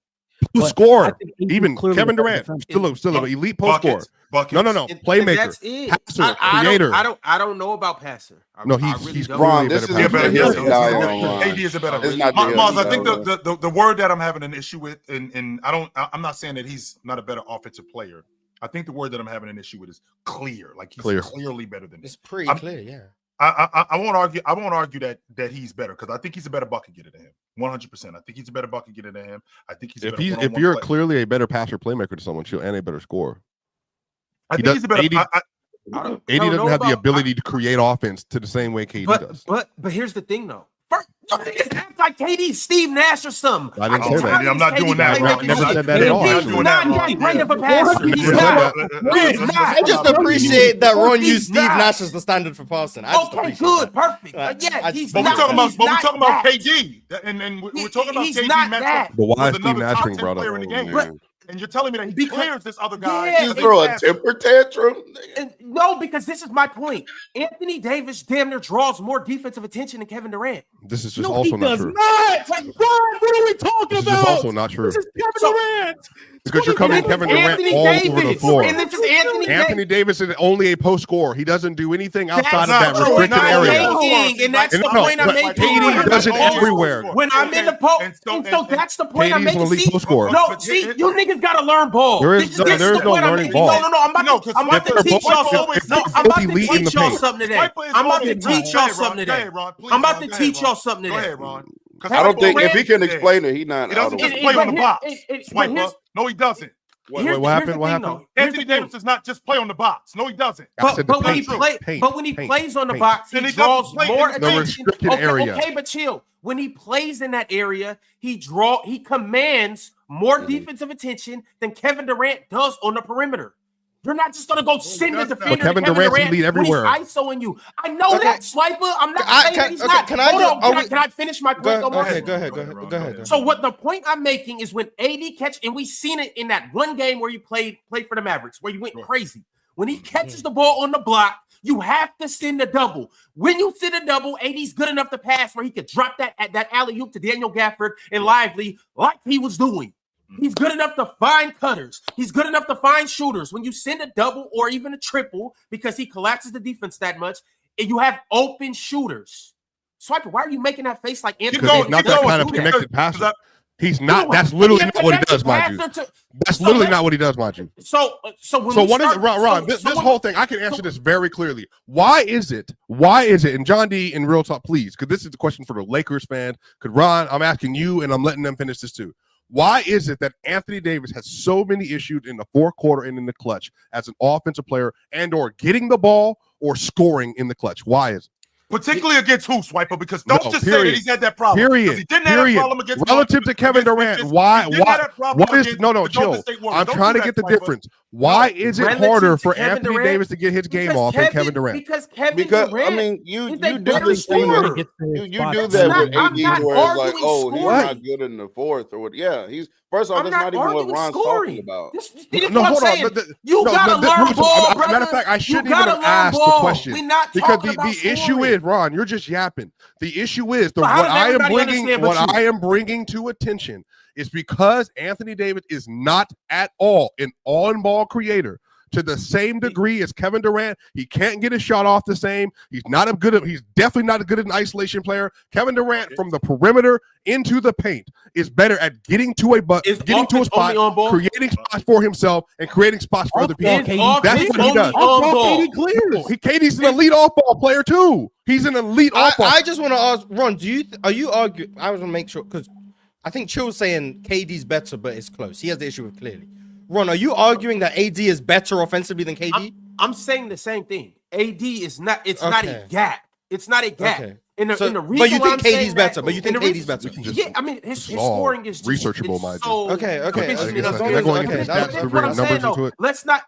Who But I score? think AD's Even clearly Kevin better Durant, defensively. still an elite post scorer. Buckets. No, And playmaker, that's it. passer, I creator. don't know about passer. No, I he's really don't. Ron, a this better is Yeah, passer. better. the hill Yes, to die on, Ron. AD is a better. It's not the hill Mars, to I think die on. the word that I'm having an issue with, and I'm not saying that he's not a better offensive player. I think the word that I'm having an issue with is clear. Like he's clearly better than me. It's pretty clear, yeah. I won't argue. I won't argue that he's better, because I think he's a better bucket getter than him. 100%. I think he's a better bucket getter than him. I think he's a better If you're clearly a better passer playmaker to someone, and a better scorer. I think he's a better. AD doesn't have the ability to create offense to the same way KD does. But here's the thing, though. First, niggas act like KD, Steve Nash or something. I didn't say that. I'm not doing that, bro. Never said that at all. He's not that great of a passer. He's Never said not. that. He's not. I just appreciate that Ron He's used Steve not. Nash as the standard for passing. I just Okay, appreciate good, that. perfect. I- He's But not. we're talking about that. KD, and we're talking about He's KD not matchup that. But why is with Steve another Nash top being 10 brought player up? in the game. Man. And you're telling me that he Because- clears this other guy. Yeah, You throw a temper tantrum? No, because this is my point. Anthony Davis damn near draws more defensive attention than Kevin Durant. This is just No, also he not does true. not. What are we talking This is about? just also not true. This is Kevin Durant. Because you're covering Kevin Durant Anthony all Davis. over the floor. And this is Anthony Davis is only a post scorer. He doesn't do anything outside of not that true. restricted Not area. true. And that's the No, point I'm but making. KD does it everywhere. When I'm in the post, and so that's the point I'm KD's an making. elite See, post scorer. no, see, you niggas gotta learn ball. There is This no- this there is the no point I'm learning making. ball. No, I'm about to teach y'all something. No, I'm about to teach y'all something today. I'm about to teach y'all something today. I'm about to teach y'all something Go today. ahead, Ron. I don't think if he can explain it, he not. He doesn't out of just it. play on the But box. here's- Swiper. No, he doesn't. What happened? What happened? Anthony Davis does not just play on the box. No, he doesn't. I said the But when he paint. plays on the paint. box, Then he he doesn't draws play more in the attention. restricted area. Okay, but chill. When he plays in that area, he commands more defensive attention than Kevin Durant does on the perimeter. You're not just gonna go send the defender. But Kevin to Durant's elite everywhere. When he's ISOing you. I know Okay. that, Swiper. I'm not saying that he's okay, not. can I Hold just- on. are we- Can I finish my point? Go Omar? ahead. So what the point I'm making is when AD catch, and we seen it in that one game where you played for the Mavericks, where you went crazy. When he catches the ball on the block, you have to send a double. When you send a double, AD's good enough to pass where he could drop that alley-oop to Daniel Gafford and Lively like he was doing. He's good enough to find cutters. He's good enough to find shooters. When you send a double or even a triple, because he collapses the defense that much, and you have open shooters. Swiper, why are you making that face like Anthony? Because he's not that kind of connected passer. He's not. That's literally not what he does, mind you. That's literally not what he does, mind you. So when So we what is start- Ron? This whole thing, I can answer this very clearly. Why is it? And John D in Real Talk, please, because this is the question for the Lakers fan. Could Ron? I'm asking you, and I'm letting them finish this too. Why is it that Anthony Davis has so many issues in the fourth quarter and in the clutch as an offensive player, and or getting the ball or scoring in the clutch? Why is it? Particularly against who, Swiper? Because don't just say that period. he's had that problem. 'Cause Period. He didn't have that problem against Relative to Kevin Durant, Memphis. why? He didn't have that problem What is against no? the Golden Chill. State Warriors. I'm Don't trying do to get that, the Swiper. difference. Why is it Relative harder to for Kevin Anthony Durant? Davis to get his game Because off than Kevin Durant? Because Kevin Because Durant I mean, you is a do better this thing. scorer. You do That's that not- with I'm AD, not where it's like, arguing oh, he's scoring. not good in the fourth or what? Yeah, he's first off. I'm That's not not even what arguing Ron's scoring. talking about. This No, what I'm hold on. saying. You No, gotta learn Russell, ball, matter of brother. fact, I shouldn't You even gotta have learn asked the ball. question. We're not Because talking about the issue scoring. is, Ron, you're just yapping. The issue is Well, how what does I am everybody bringing, understand but what you? I am bringing to attention is because Anthony Davis is not at all an on-ball creator to the same degree as Kevin Durant. He can't get his shot off the same. He's definitely not a good an isolation player. Kevin Durant from the perimeter into the paint is better at getting to a spot, on ball? creating spots for himself and creating spots for other people. That's what he does. KD's an elite off-ball player too. He's an elite off-ball. I just want to ask Ron, are you arguing? I want to make sure because I think Chill's saying KD's better, but it's close. He has the issue with clearly. Ron, are you arguing that AD is better offensively than KD? I'm saying the same thing. AD is not. It's not a gap. It's not a gap. Okay. In the reason but you why think I'm saying KD's better? But you think in the KD's better? Yeah, I mean his scoring is just, researchable, it's mind you. so Okay. convincing. That's What I'm saying though. it. Let's not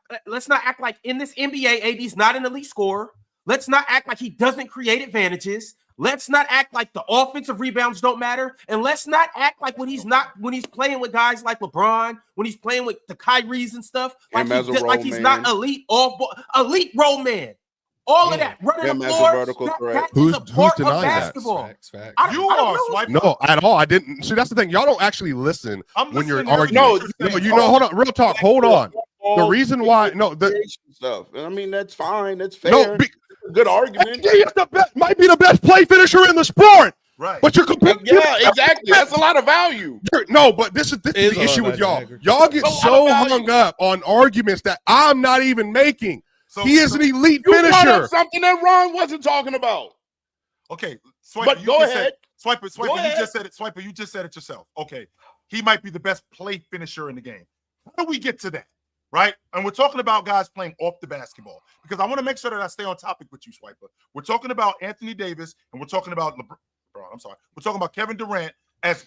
act like in this NBA, AD's not an elite scorer. Let's not act like he doesn't create advantages. Let's not act like the offensive rebounds don't matter, and let's not act like when he's playing with guys like LeBron, when he's playing with the Kyries and stuff, like he's not elite elite role man. All of that running the floor. That is a part of basketball. You are Swiper. No, at all. I didn't. See, that's the thing. Y'all don't actually listen when you're arguing. No, hold on. Real talk. Hold on. The reason why, stuff. I mean, that's fine. That's fair. Good argument. Might be the best play finisher in the sport. Right. But you're comparing. Yeah, exactly. That's a lot of value. No, but this is the issue with y'all. Y'all get so hung up on arguments that I'm not even making. He is an elite finisher. Something that Ron wasn't talking about. Okay, Swiper, but go ahead. Swiper, you just said it. Swiper, you just said it yourself. Okay, he might be the best play finisher in the game. How do we get to that? Right? And we're talking about guys playing off the basketball because I want to make sure that I stay on topic with you, Swiper. We're talking about Anthony Davis and we're talking about LeBron. I'm sorry. We're talking about Kevin Durant as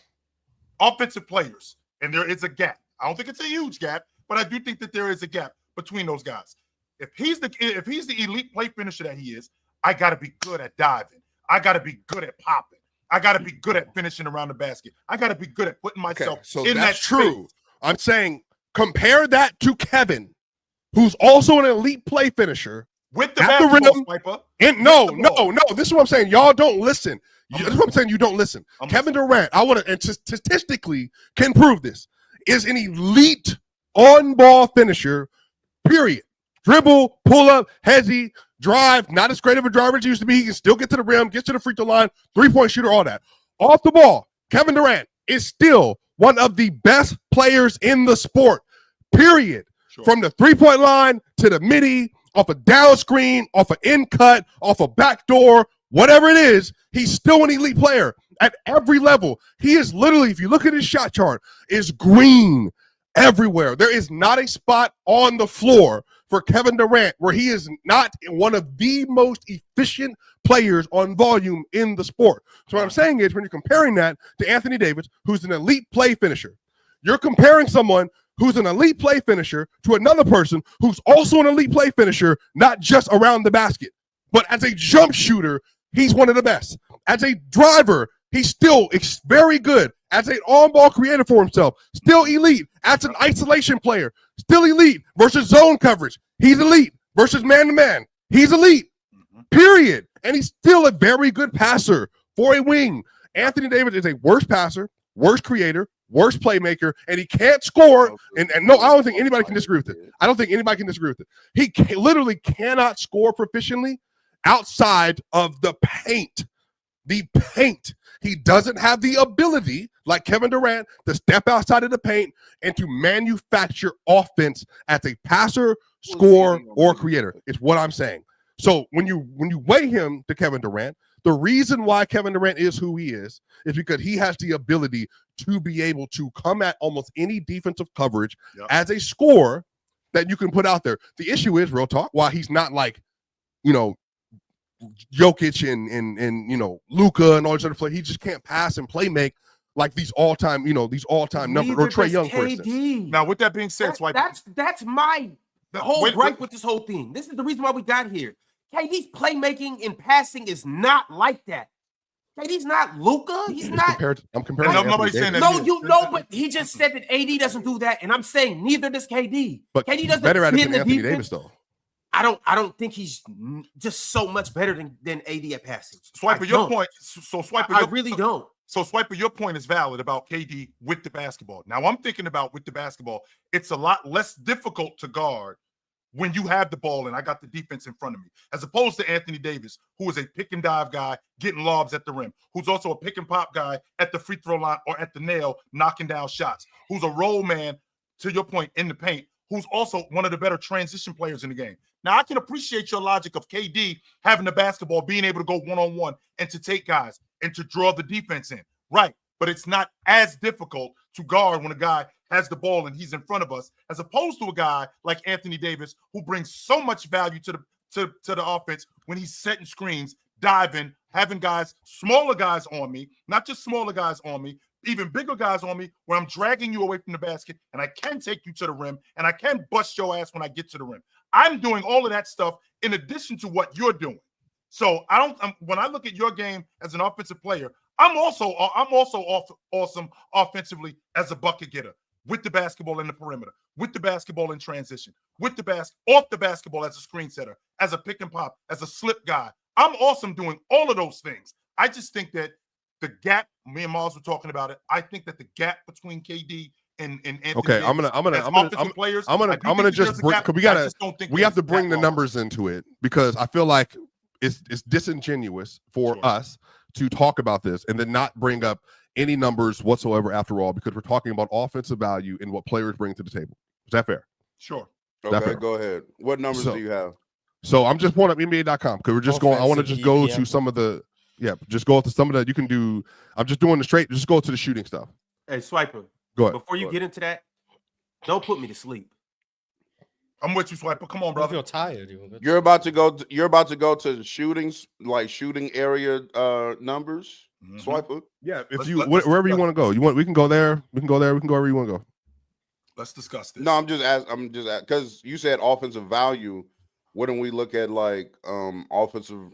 offensive players, and there is a gap. I don't think it's a huge gap, but I do think that there is a gap between those guys. If he's the elite play finisher that he is, I got to be good at diving. I got to be good at popping. I got to be good at finishing around the basket. I got to be good at putting myself in that true. space. I'm saying compare that to Kevin, who's also an elite play finisher with the at the rim. Swiper, and no. This is what I'm saying. Y'all don't listen. This is what I'm saying. You don't listen. Kevin Durant, I want to, and statistically can prove this, is an elite on-ball finisher. Period. Dribble, pull up, hezzy, drive. Not as great of a driver as he used to be. He can still get to the rim, get to the free throw line, three-point shooter, all that. Off the ball, Kevin Durant is still one of the best players in the sport. Period. Sure. From the three-point line to the midi, off a down screen, off an in cut, off a backdoor, whatever it is, he's still an elite player at every level. He is literally, if you look at his shot chart, is green everywhere. There is not a spot on the floor for Kevin Durant where he is not one of the most efficient players on volume in the sport. So what I'm saying is when you're comparing that to Anthony Davis, who's an elite play finisher, you're comparing someone who's an elite play finisher to another person who's also an elite play finisher, not just around the basket, but as a jump shooter, he's one of the best. As a driver, he's still very good. As an on-ball creator for himself, still elite. As an isolation player, still elite. Versus zone coverage, he's elite. Versus man-to-man, he's elite. Period. And he's still a very good passer for a wing. Anthony Davis is a worse passer, worse creator, worse playmaker, and he can't score. And no, I don't think anybody can disagree with it. I don't think anybody can disagree with it. He literally cannot score proficiently outside of the paint. The paint. He doesn't have the ability, like Kevin Durant, to step outside of the paint and to manufacture offense as a passer, scorer, or creator. It's what I'm saying. So when you weigh him to Kevin Durant, the reason why Kevin Durant is who he is because he has the ability to be able to come at almost any defensive coverage as a scorer that you can put out there. The issue is, real talk, why he's not like, Jokic and you know Luka and all these other players. He just can't pass and play make like these all time numbers or Trae Young, for instance. Now, with that being said, that's my whole gripe with this whole thing. This is the reason why we got here. KD's playmaking and passing is not like that. KD's not Luka. He's not. I'm comparing. Nobody's saying that. No, you know, but he just said that AD doesn't do that, and I'm saying neither does KD. But KD he's doesn't better at it than Anthony defense. Davis, though. I don't think he's just so much better than AD at passing. Swiper, your point. So Swiper, I really don't. So Swiper, your point is valid about KD with the basketball. Now I'm thinking about with the basketball, it's a lot less difficult to guard when you have the ball and I got the defense in front of me, as opposed to Anthony Davis, who is a pick and dive guy, getting lobs at the rim, who's also a pick and pop guy at the free throw line or at the nail, knocking down shots, who's a roll man, to your point, in the paint, who's also one of the better transition players in the game. Now, I can appreciate your logic of KD having the basketball, being able to go one-on-one and to take guys and to draw the defense in. Right. But it's not as difficult to guard when a guy has the ball and he's in front of us, as opposed to a guy like Anthony Davis, who brings so much value to the offense when he's setting screens, diving, having guys, smaller guys on me, not just smaller guys on me, even bigger guys on me, where I'm dragging you away from the basket and I can take you to the rim and I can bust your ass when I get to the rim. I'm doing all of that stuff in addition to what you're doing. So when I look at your game as an offensive player, I'm also awesome offensively as a bucket getter, with the basketball in the perimeter, with the basketball in transition, with the off the basketball as a screen setter, as a pick and pop, as a slip guy. I'm awesome doing all of those things. I just think that the gap, me and Miles were talking about it, I think that the gap between KD and Anthony okay, Davis I'm gonna just bring, because we have to bring the numbers into it, because I feel like it's disingenuous for us to talk about this and then not bring up any numbers whatsoever after all, because we're talking about offensive value and what players bring to the table. Is that fair? Sure. Okay, go ahead. What numbers do you have? So I'm just pulling up NBA.com because we're just going. I want to just go to some of the just go to some of the you can do. I'm just doing the straight. Just go to the shooting stuff. Hey, Swiper. Go ahead. Before you get into that, don't put me to sleep. I'm with you, Swiper. Come on, brother. I feel tired. You're about to go to shootings, like shooting area numbers. Swiper. Yeah, wherever you want to go. We can go there. We can go there. We can go wherever you want to go. Let's discuss this. No, I'm just asking because you said offensive value. Wouldn't we look at like offensive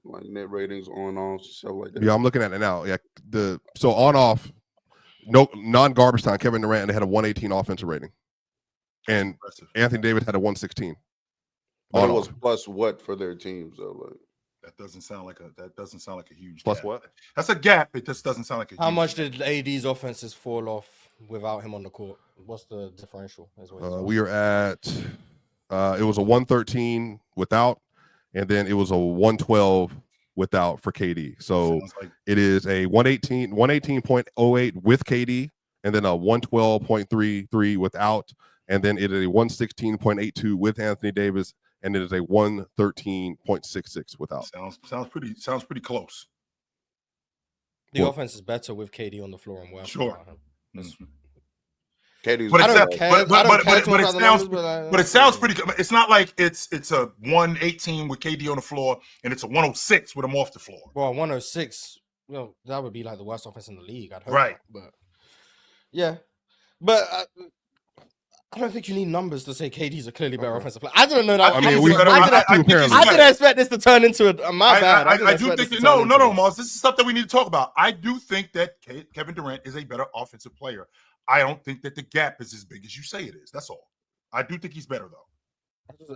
like net ratings on off stuff like that? Yeah, I'm looking at it now. Yeah, so on off, no non-garbage time. Kevin Durant had a 118 offensive rating, and Anthony Davis had a 116. But it was plus what for their teams though? Like, that doesn't sound like a huge plus gap. what? That's a gap. It just doesn't sound like a. How much did AD's offenses fall off without him on the court? What's the differential? We are at. It was a 113 without, and then it was a 112 without for KD. So it is a 118.08 with KD, and then a 112.33 without, and then it is a 116.82 with Anthony Davis, and it is a 113.66 without. Sounds pretty close. The offense is better with KD on the floor and well. Sure. But it sounds pretty good. It's not like it's a 118 with KD on the floor and it's a 106 with him off the floor. Well, 106, that would be like the worst offense in the league. I'd hope. Right. But yeah, but I don't think you need numbers to say KD's a clearly better offensive player. I didn't know that. I didn't expect this to turn into my bad. I do think that, no, Mars. This is something we need to talk about. I do think that Kevin Durant is a better offensive player. I don't think that the gap is as big as you say it is. That's all. I do think he's better, though.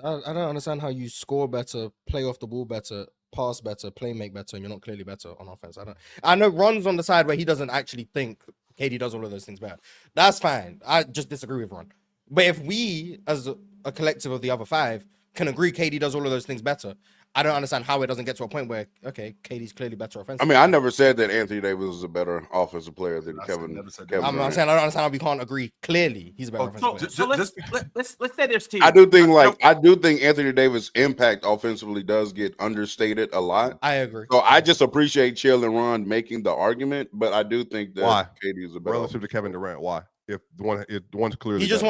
I don't understand how you score better, play off the ball better, pass better, play make better, and you're not clearly better on offense. I know Ron's on the side where he doesn't actually think KD does all of those things better. That's fine. I just disagree with Ron. But if we, as a collective of the other five, can agree KD does all of those things better, I don't understand how it doesn't get to a point where, okay, KD's clearly better offensively. I mean, I never said that Anthony Davis was a better offensive player than Kevin. I'm not saying I don't understand how we can't agree. Clearly, he's a better offensive player. So let's say there's two. I do think Anthony Davis' impact offensively does get understated a lot. I agree. So I just appreciate Chill and Ron making the argument, but I do think that KD is a better relative to Kevin Durant. Why? If one's clearly He just better.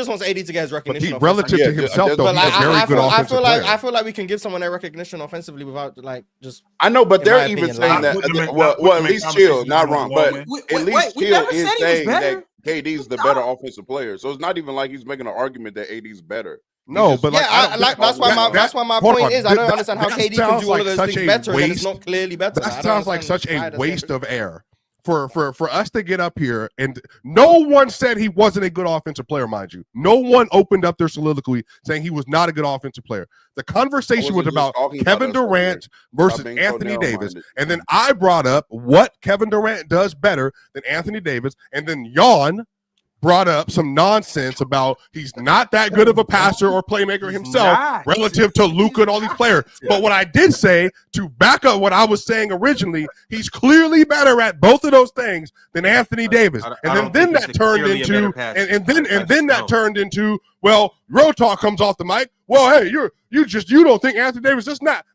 wants AD to get his But recognition. relative to himself, though, but he's a very good offensive player. I feel like we can give someone that recognition offensively without like just. I know, but in they're my even opinion, saying like- that. Well, at least Chill, not wrong, but at least we Chill never is said he was saying better. that KD's the better offensive player. So it's not even like he's making an argument that AD's better. No, but Yeah, that's why my hold point on. is I don't That- understand how that KD can sounds do all of like those such things a better and it's waste- not clearly better. That I don't sounds like understand such why a that's waste better. of air for us to get up here, and no one said he wasn't a good offensive player, mind you. No one opened up their soliloquy saying he was not a good offensive player. The conversation was about Kevin Durant versus being so Anthony Davis, narrow-minded. and then I brought up what Kevin Durant does better than Anthony Davis, and then Jan brought up some nonsense about he's not that good of a passer or playmaker himself relative to Luka and all these players. But what I did say, to back up what I was saying originally, he's clearly better at both of those things than Anthony Davis. And then that turned into, and then that turned into, well, Real Talk comes off the mic. Well, hey, you don't think Anthony Davis is not.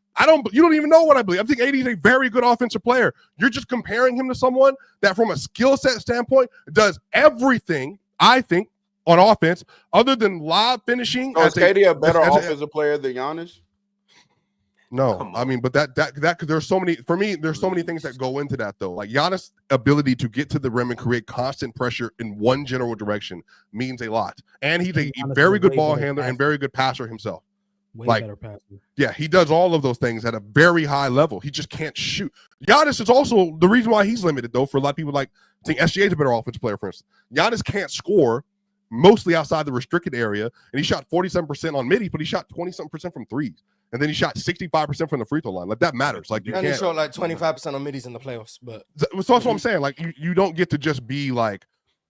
You don't even know what I believe. I think AD is a very good offensive player. You're just comparing him to someone that from a skill set standpoint does everything, I think, on offense other than lob finishing. So is KD a better offensive player than Giannis? No, I mean, but that there's so many, for me, there's so many things that go into that though. Like Giannis' ability to get to the rim and create constant pressure in one general direction means a lot. And he's a very good ball handler and very good passer himself. Way better passer. Yeah, he does all of those things at a very high level. He just can't shoot. Giannis is also the reason why he's limited, though, for a lot of people like think SGA is a better offensive player, for instance. Giannis can't score mostly outside the restricted area, and he shot 47% on middies, but he shot 20-something% from threes. And then he shot 65% from the free throw line. Like, that matters. Like, you and can't. he shot like 25% on middies in the playoffs. But that's what I'm saying. Like, you don't get to just be like,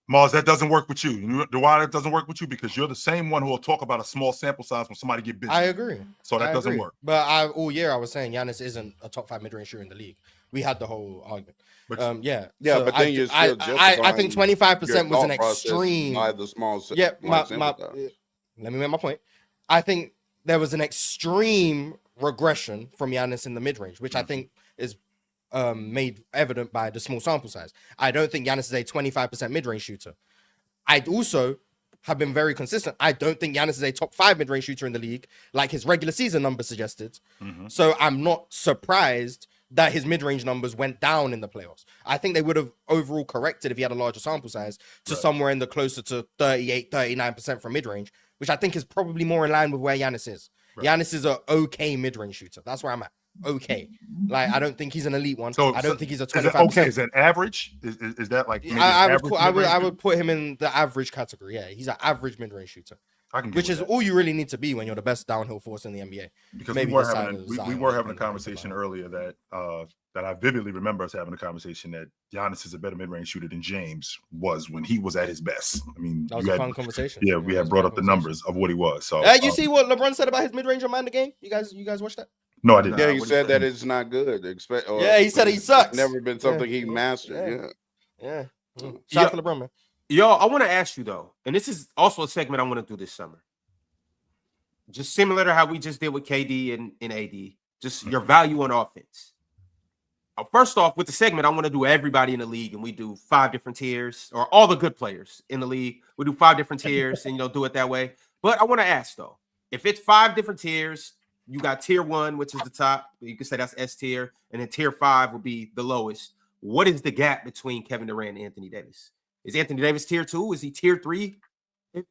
Mars, that doesn't work with you. You know why that doesn't work with you? Because you're the same one who will talk about a small sample size when somebody get busy. I agree. So that doesn't work. But all year I was saying Giannis isn't a top 5 mid-range shooter in the league. We had the whole argument. But, So but then you're still I think 25% was an extreme. By the small Let me make my point. I think there was an extreme regression from Giannis in the mid-range, which I think is made evident by the small sample size. I don't think Giannis is a 25% mid-range shooter. I also have been very consistent. I don't think Giannis is a top 5 mid-range shooter in the league, like his regular season numbers suggested. So I'm not surprised that his mid-range numbers went down in the playoffs. I think they would have overall corrected if he had a larger sample size to somewhere in the closer to 38, 39% from mid-range, which I think is probably more in line with where Giannis is. Giannis is a okay mid-range shooter. That's where I'm at. Okay. Like, I don't think he's an elite one. I don't think he's a 25%. Okay, is that average? Is that like maybe I would put him in the average category. Yeah, he's an average mid-range shooter. Which is all you really need to be when you're the best downhill force in the NBA. Because maybe we were having a conversation earlier that I vividly remember us having a conversation that Giannis is a better mid-range shooter than James was when he was at his best. I mean, that was a fun conversation. Yeah, we had brought up the numbers of what he was. So you see what LeBron said about his mid-range on Man the Game? You guys watched that? No, I didn't. Yeah, he said that it's not good. He said he sucks. It's never been something he mastered. Yeah. Shout out to LeBron, man. Yo, I want to ask you though, and this is also a segment I want to do this summer. Just similar to how we just did with KD and AD, just your value on offense. First off, with the segment, I want to do everybody in the league, and we do 5 different tiers, or all the good players in the league. We do 5 different tiers, and do it that way. But I want to ask though, if it's 5 different tiers, you got tier 1, which is the top. You can say that's S tier, and then tier 5 would be the lowest. What is the gap between Kevin Durant and Anthony Davis? Is Anthony Davis tier 2? Is he tier 3?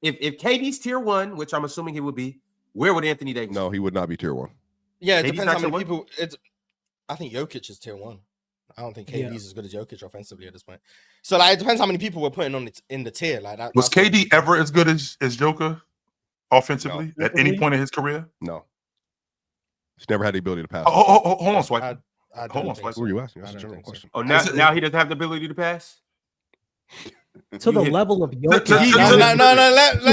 If KD's tier 1, which I'm assuming he would be, where would Anthony Davis? No, he would not be tier 1. Yeah, it depends how many people. I think Jokic is tier 1. I don't think KD's as good as Jokic offensively at this point. So like, it depends how many people we're putting on it in the tier. Like that. Was KD ever as good as Joker offensively at any point in his career? No. He's never had the ability to pass. Hold on, Swipe. Hold on, Swipe. What were you asking? That's a general question. Oh, now he doesn't have the ability to pass? To the level of Jokic.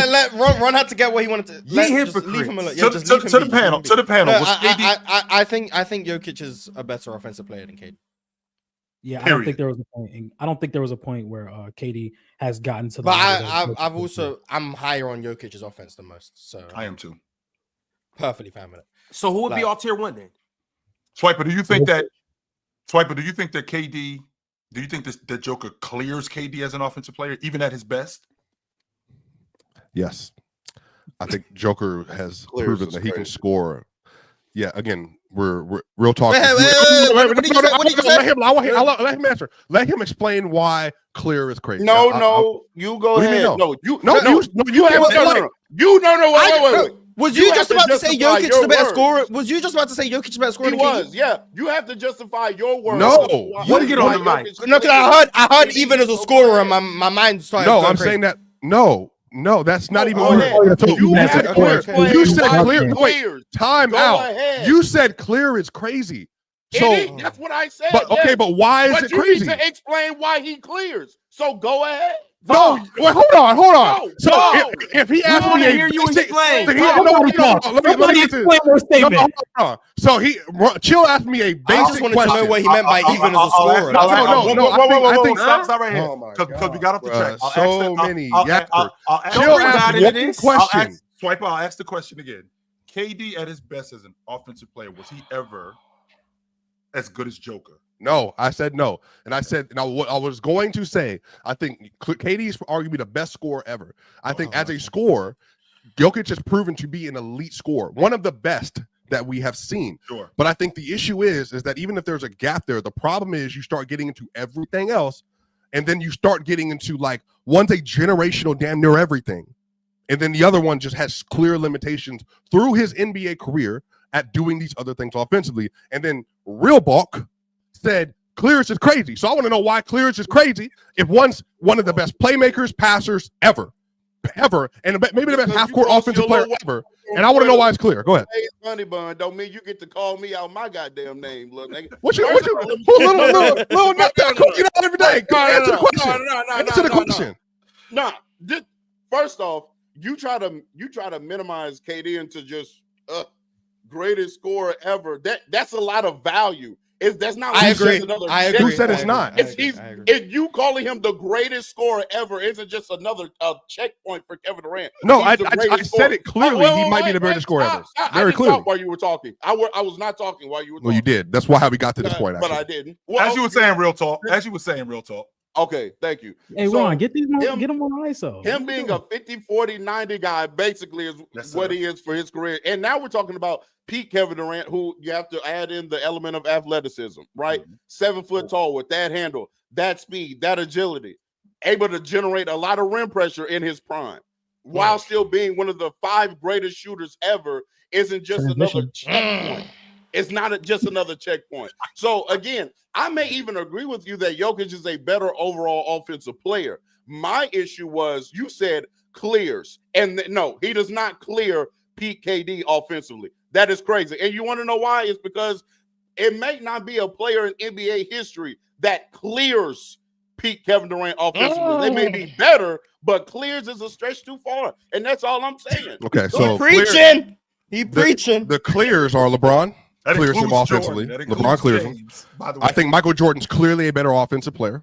Let Ron had to get what he wanted to. Just leave him alone. To the panel. No, I think Jokic is a better offensive player than KD. Yeah, I don't think there was a point. I don't think there was a point where KD has gotten to the. But I'm higher on Jokic's offense than most. So I am too. Perfectly fine with it. So who would be all tier 1 then? Swiper, do you think that KD? Do you think that Joker clears KD as an offensive player, even at his best? Yes. I think Joker has Clears proven is that he can crazy. score. Yeah, again, we're real talk. Wait, what did you say? What did you say? Let him answer. Let him explain why Clear is crazy. No, you go What do you ahead. mean, no? You wait. Was you just about to say Jokic the better scorer? Was you just about to say Jokic the better scorer? He was, yeah. You have to justify your words. No, you get on the mic. No, because I heard even as a scorer, and my mind started. No, I'm saying that. No, that's not even. You said Clear. Wait, time out. You said Clear is crazy. So that's what I said. But okay, but why is it crazy? You need to explain why he clears. So go ahead. No, wait, hold on. If he asked me, hear you explain. Let me explain your statement. So Chill asked me a basic question. I just wanted to know what he meant by even as a scorer. I think stop right here because we got off the track. So many. Chill asked one question. Swiper, I'll ask the question again. KD at his best as an offensive player, was he ever as good as Joker? No, I said no. And I said, now what I was going to say, I think KD is arguably the best scorer ever. I think as a scorer, Jokic has proven to be an elite scorer, one of the best that we have seen. Sure. But I think the issue is that even if there's a gap there, the problem is you start getting into everything else, and then you start getting into like one's a generational damn near everything. And then the other one just has clear limitations through his NBA career at doing these other things offensively. And then Real Bulk said Clears is crazy. So I want to know why Clears is crazy if one's one of the best playmakers, passers ever, and maybe the best half-court offensive player ever. And I want to know why it's Clear. Go ahead. Hey, Funny Bun, don't mean you get to call me out my goddamn name, little nigga. Little nut that cookie out every day. Answer the question. Nah, first off, you try to minimize KD into just greatest scorer ever. That's a lot of value. That's not. I agree. Who said it's not? If you calling him the greatest scorer ever isn't just another checkpoint for Kevin Durant. No, I said it clearly. He might be the greatest scorer ever. Very clearly. While you were talking, I was not talking while you were talking. Well, you did. That's how we got to this point. But I didn't. As you were saying, real talk. Okay, thank you. Hey, Ron, get him on ISO. Him being a 50, 40, 90 guy basically is what he is for his career. And now we're talking about peak Kevin Durant, who you have to add in the element of athleticism, right? 7 foot tall with that handle, that speed, that agility, able to generate a lot of rim pressure in his prime, while still being one of the 5 greatest shooters ever. Isn't just another checkpoint. It's not just another checkpoint. So again, I may even agree with you that Jokic is a better overall offensive player. My issue was you said clears, and no, he does not clear peak KD offensively. That is crazy. And you want to know why? It's because it may not be a player in NBA history that clears peak Kevin Durant offensively. They may be better, but clears is a stretch too far. And that's all I'm saying. Okay, so preaching. He preaching. The clears are LeBron. That clears him offensively. LeBron clears him. I think Michael Jordan's clearly a better offensive player.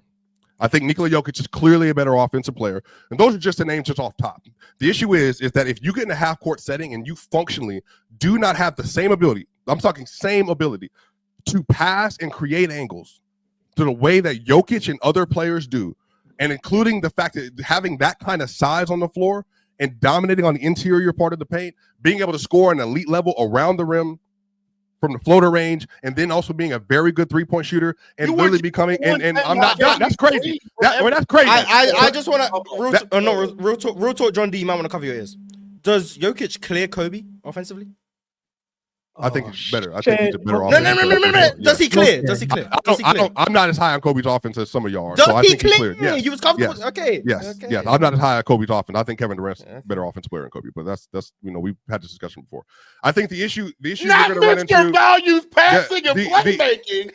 I think Nikola Jokic is clearly a better offensive player. And those are just the names just off top. The issue is that if you get in a half-court setting and you functionally do not have the same ability, I'm talking same ability, to pass and create angles to the way that Jokic and other players do, and including the fact that having that kind of size on the floor and dominating on the interior part of the paint, being able to score an elite level around the rim, from the floater range, and then also being a very good three-point shooter, and really becoming and I'm not that's crazy. That's crazy. I just want to real talk. John D, you might want to cover your ears. Does Jokic clear Kobe offensively? I think he's better. I think he's a better offense. No. Does he clear? I'm not as high on Kobe's offense as some of y'all are. Does so I he think clear? He yes. You was comfortable. Yes. Okay. Yes. Okay. Yes. I'm not as high on Kobe's offense. I think Kevin Durant's a better offensive player than Kobe, but that's we've had this discussion before. I think the issue not we're going to run into values passing and playmaking.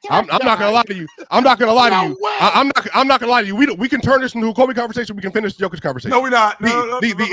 I'm not going to lie to you. I'm not going to lie to you. I'm not going to lie to you. We can turn this into a Kobe conversation. We can finish the Jokic conversation. No, we're not. The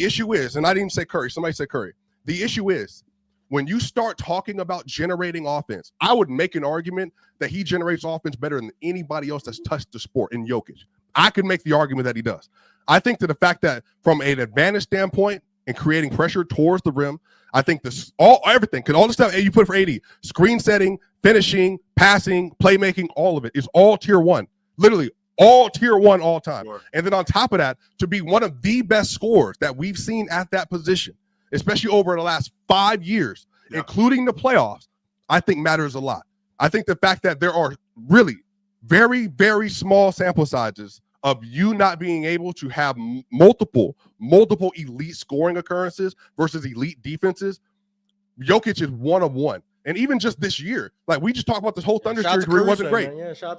issue is, and I didn't say Curry. Somebody said Curry. The issue is when you start talking about generating offense, I would make an argument that he generates offense better than anybody else that's touched the sport in Jokic. I could make the argument that he does. I think that the fact that from an advantage standpoint and creating pressure towards the rim, I think everything, because all the stuff you put for AD, screen setting, finishing, passing, playmaking, all of it is all tier 1. Literally all tier one all time. Sure. And then on top of that, to be one of the best scorers that we've seen at that position, especially over the last 5 years, including the playoffs, I think matters a lot. I think the fact that there are really very, very small sample sizes of you not being able to have multiple elite scoring occurrences versus elite defenses, Jokic is one of one. And even just this year, like we just talked about this whole Thunder series where it wasn't great.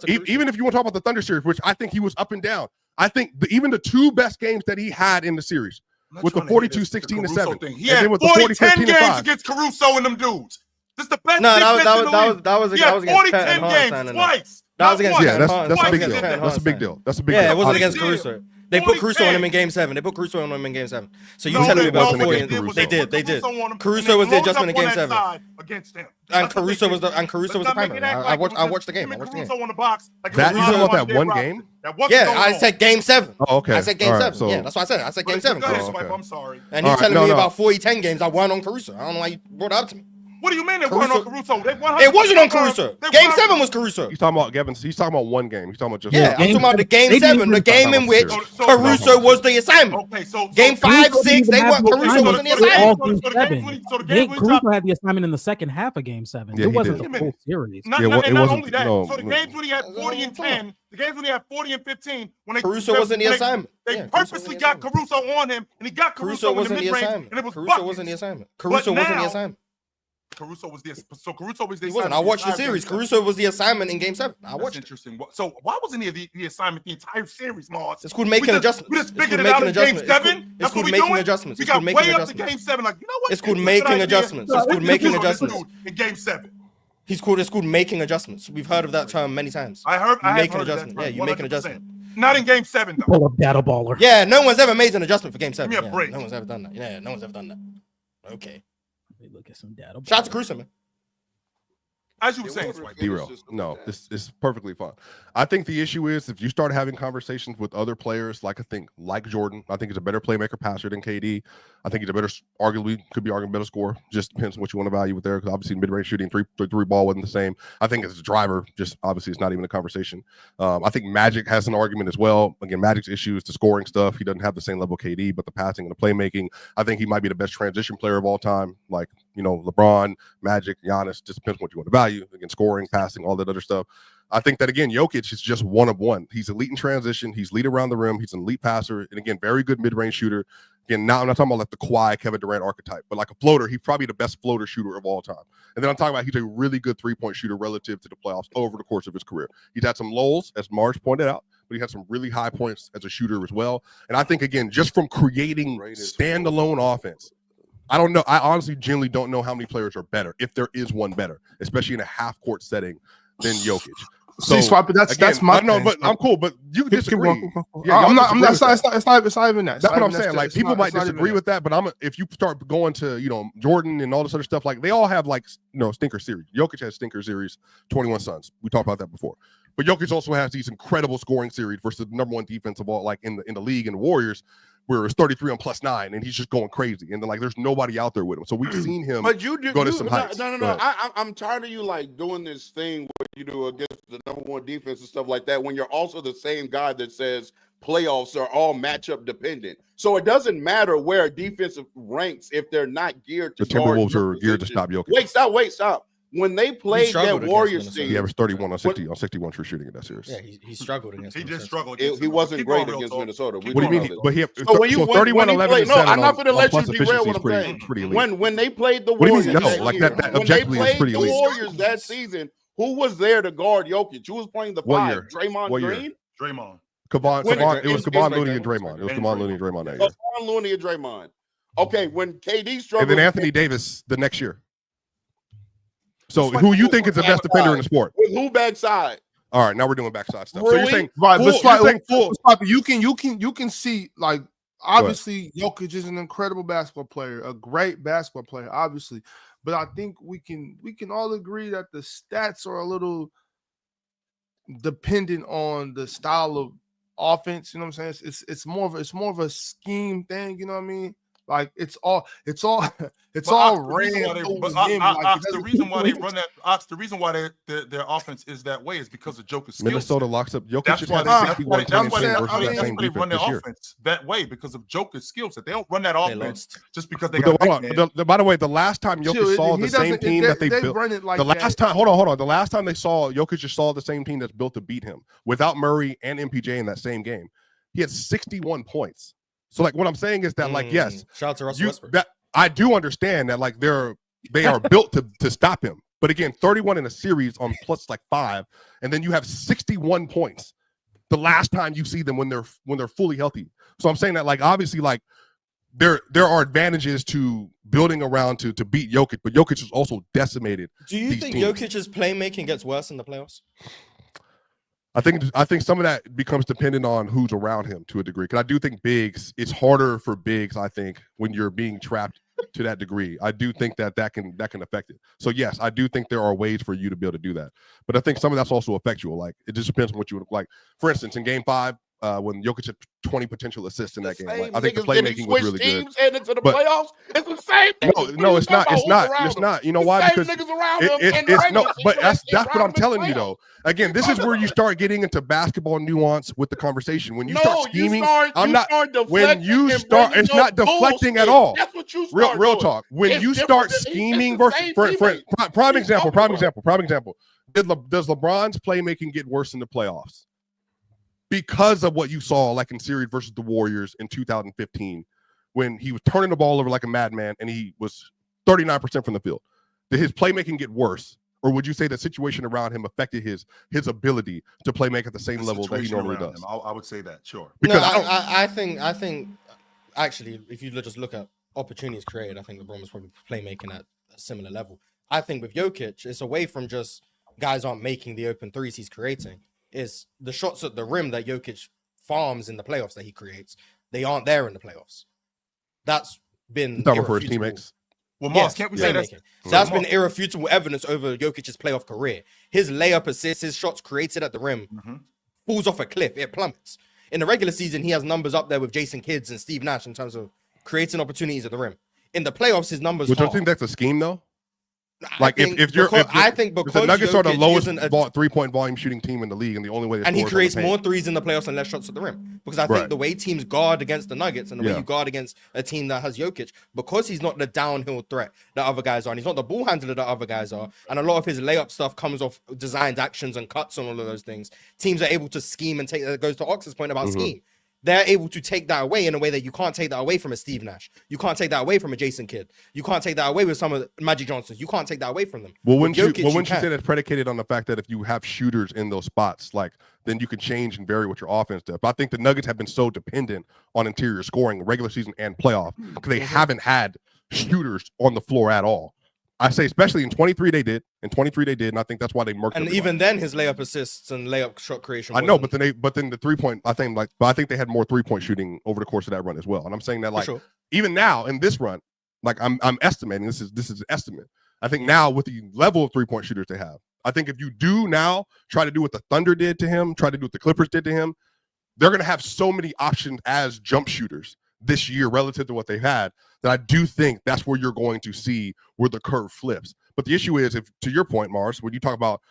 Even if you want to talk about the Thunder series, which I think he was up and down, I think even the two best games that he had in the series with the 42-16-7, he had 40-10 games against Caruso and them dudes. This is the best. No, that was against 40-10 games twice. That was against that's a big deal. That's a big deal. That's a big deal. Yeah, it wasn't against Caruso. They put Caruso on him in Game 7. They put Caruso on him in Game 7. So you telling me about 40? They did. Caruso was the adjustment in Game 7. Against him. And Caruso was the primary. I watched the game. Caruso on the box. That you talking about that one game? Yeah, I said Game 7. Oh, okay. I said Game 7. Yeah, that's what I said. I said Game 7. I'm sorry. And he's telling me about 40-10 games. I won on Caruso. I don't know why you brought it up to me. What do you mean they weren't on Caruso? It wasn't on Caruso. Game 7 was Caruso. He's talking about He's talking about one game. He's talking about just I'm talking about the Game 7, the game in which Caruso was the assignment. Okay, so Game 5, 6, Caruso wasn't the assignment. Caruso had the assignment in the second half of Game 7. Yeah, it wasn't the whole series. Not only that. So the games when he had 40 and 10, the games when he had 40 and 15, Caruso wasn't the assignment. They purposely got Caruso on him, and he got Caruso in the mid-range, and it was Caruso wasn't the assignment. Caruso wasn't the assignment. Caruso was the assignment. He wasn't. I watched the series. Caruso was the assignment in Game 7. I watched. That's interesting. So why wasn't he the assignment the entire series, Mars? It's called making adjustments. We just figured it out in Game 7. It's called making adjustments. We got way up to Game 7. Like, you know what? It's called making adjustments. It's called making adjustments. In Game 7. It's called making adjustments. We've heard of that term many times. I have making heard adjustment. Yeah, you make an adjustment. Not in Game 7 though. Pull up data baller. Yeah, no one's ever made an adjustment for Game 7. Give me a break. No one's ever done that. Yeah, no one's ever done that. Okay. Let me look at some data. Shout out to Caruso, man. As you were saying, D-Real. No, it's perfectly fine. I think the issue is if you start having conversations with other players, like Jordan, I think he's a better playmaker passer than KD. I think he's a better, could be better scorer. Just depends on what you want to value with there. Because obviously mid-range shooting, three ball wasn't the same. I think as a driver, just obviously it's not even a conversation. I think Magic has an argument as well. Again, Magic's issue is the scoring stuff. He doesn't have the same level of KD, but the passing and the playmaking. I think he might be the best transition player of all time. Like, LeBron, Magic, Giannis, just depends on what you want to value. Again, scoring, passing, all that other stuff. I think that, again, Jokic is just one of one. He's elite in transition. He's elite around the rim. He's an elite passer. And, again, very good mid-range shooter. Again, now I'm not talking about like the Kawhi, Kevin Durant archetype, but like a floater. He's probably the best floater shooter of all time. And then I'm talking about he's a really good three-point shooter relative to the playoffs over the course of his career. He's had some lulls, as Marge pointed out, but he had some really high points as a shooter as well. And I think, again, just from creating standalone offense, I don't know. I honestly genuinely don't know how many players are better, if there is one better, especially in a half-court setting, than Jokic. So that's my. No, but I'm cool. But you can disagree. Yeah, I'm not. It's not even that. That's what I'm saying. Like people might disagree with that, but if you start going to Jordan and all this other stuff, like they all have stinker series. Jokic has stinker series. 21 Suns. We talked about that before. But Jokic also has these incredible scoring series versus the number one defense of all, like in the league and the Warriors, where it's 33 on +9 and he's just going crazy. And then there's nobody out there with him. So we've seen him go to some heights. No. I'm tired of you doing this thing where you do against the number one defense and stuff like that when you're also the same guy that says playoffs are all matchup dependent. So it doesn't matter where defensive ranks if they're not geared to the Timberwolves are geared to stop Jokic. Wait, stop. When they played that Warriors series, he averaged 31 on 61 true shooting in that series. Yeah, he struggled against. He did struggle. He wasn't great against Minnesota. What do you mean? But he so when you 31, 11, no, I'm not going to let you derail what I'm saying. When they played the Warriors, that objectively is pretty elite. The Warriors that season, who was there to guard Jokic? Who was playing the five? Draymond Green. Draymond. It was Kevon Looney and Draymond. It was Kevon Looney and Draymond that year. Kevon Looney and Draymond. Okay, when KD struggled, and then Anthony Davis the next year. So who you think is the best defender in the sport? With who backside? All right, now we're doing backside stuff. Really? So you're saying you can see obviously Jokic is an incredible basketball player, a great basketball player, obviously. But I think we can all agree that the stats are a little dependent on the style of offense. You know what I'm saying? It's more of a scheme thing. You know what I mean? Like it's all But ran through him. The reason why they run that, the reason why their offense is that way is because of Joker's skill. Minnesota locks up Jokic. That's why they run their offense that way, because of Joker's skill set. They don't run that offense just because they got. By the way, the last time Jokic saw the same team that they built, the last time they saw Jokic just saw the same team that's built to beat him without Murray and MPJ in that same game. He had 61 points. So, like, what I'm saying is that, like, yes, shout out to Russell Westbrook. That I do understand that, like, they are built to stop him. But again, 31 in a series on plus like 5, and then you have 61 points the last time you see them when they're fully healthy. So I'm saying that, like, obviously, like, there are advantages to building around to beat Jokic, but Jokic is also decimated. Do you think Jokic's playmaking gets worse in the playoffs? I think some of that becomes dependent on who's around him to a degree. Because I do think bigs, it's harder for bigs, I think, when you're being trapped to that degree. I do think that can affect it. So yes, I do think there are ways for you to be able to do that. But I think some of that's also effectual. Like, it just depends on what you would like. For instance, in game 5, when Jokic had 20 potential assists in that game, like, I think the playmaking was really good. Into the playoffs, it's the same. No, it's not. It's not. You know why? Because it's no. But that's what I'm telling you, though. Again, this is where you start getting into basketball nuance with the conversation. When you start scheming, When you start, it's not deflecting at all. That's what you start. Real talk. When you start scheming, versus prime example. Does LeBron's playmaking get worse in the playoffs? Because of what you saw, like in series versus the Warriors in 2015, when he was turning the ball over like a madman and he was 39% from the field. Did his playmaking get worse? Or would you say the situation around him affected his ability to play make at the same level that he normally does? I would say that, sure. Because I think actually, if you just look at opportunities created, I think LeBron was probably playmaking at a similar level. I think with Jokic, it's away from just guys aren't making the open threes he's creating. Is the shots at the rim that Jokic farms in the playoffs that he creates, they aren't there in the playoffs. That's been for his teammates. Well, Mars, can't we say that's been irrefutable evidence over Jokic's playoff career. His layup assists, his shots created at the rim falls off a cliff. It plummets. In the regular season, he has numbers up there with Jason Kidd and Steve Nash in terms of creating opportunities at the rim. In the playoffs, his numbers. Which I think that's a scheme, though. Like, if I think because the Nuggets are the lowest 3-point volume shooting team in the league, and the only way he creates more threes in the playoffs and less shots at the rim. Because I think the way teams guard against the Nuggets and the way you guard against a team that has Jokic, because he's not the downhill threat that other guys are, and he's not the ball handler that other guys are, and a lot of his layup stuff comes off designed actions and cuts and all of those things. Teams are able to scheme and take. That goes to Ox's point about scheme. They're able to take that away in a way that you can't take that away from a Steve Nash. You can't take that away from a Jason Kidd. You can't take that away with some of the Magic Johnsons. You can't take that away from them. Well, wouldn't you say that's predicated on the fact that if you have shooters in those spots, like, then you can change and vary what your offense does. But I think the Nuggets have been so dependent on interior scoring, regular season and playoff, because they haven't had shooters on the floor at all. I say, especially in 23, they did. In 23, they did, and I think that's why they murked. And even then, his layup assists and layup shot creation. I know, but then the 3-point. I think they had more 3-point shooting over the course of that run as well. And I'm saying that, like, even now in this run, like, I'm estimating this is an estimate. I think now with the level of 3-point shooters they have, I think if you do now try to do what the Thunder did to him, try to do what the Clippers did to him, they're going to have so many options as jump shooters this year relative to what they've had, that I do think that's where you're going to see where the curve flips. But the issue is, if to your point, Mars, when you talk about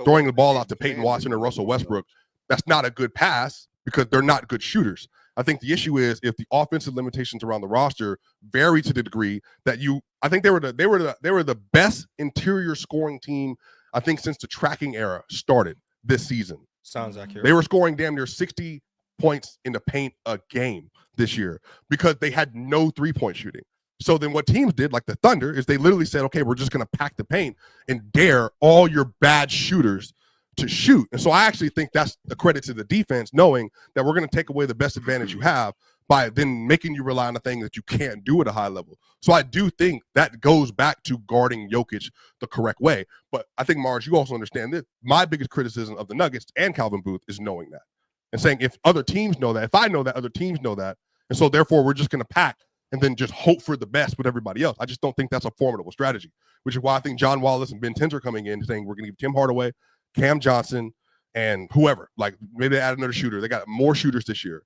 throwing the ball out to Peyton Watson or Russell Westbrook, that's not a good pass because they're not good shooters. I think the issue is if the offensive limitations around the roster vary to the degree that I think they were the best interior scoring team, I think, since the tracking era started this season. Sounds accurate. They were scoring damn near 60 points in the paint a game this year because they had no 3-point shooting. So then what teams did, like the Thunder, is they literally said, okay, we're just going to pack the paint and dare all your bad shooters to shoot. And so I actually think that's a credit to the defense, knowing that we're going to take away the best advantage you have by then making you rely on a thing that you can't do at a high level. So I do think that goes back to guarding Jokic the correct way. But I think, Mars, you also understand that my biggest criticism of the Nuggets and Calvin Booth is knowing that. And saying, if other teams know that, if I know that, other teams know that, and so therefore we're just going to pack and then just hope for the best with everybody else. I just don't think that's a formidable strategy, which is why I think John Wallace and Ben Tinney are coming in saying we're going to give Tim Hardaway, Cam Johnson, and whoever. Like, maybe they add another shooter. They got more shooters this year.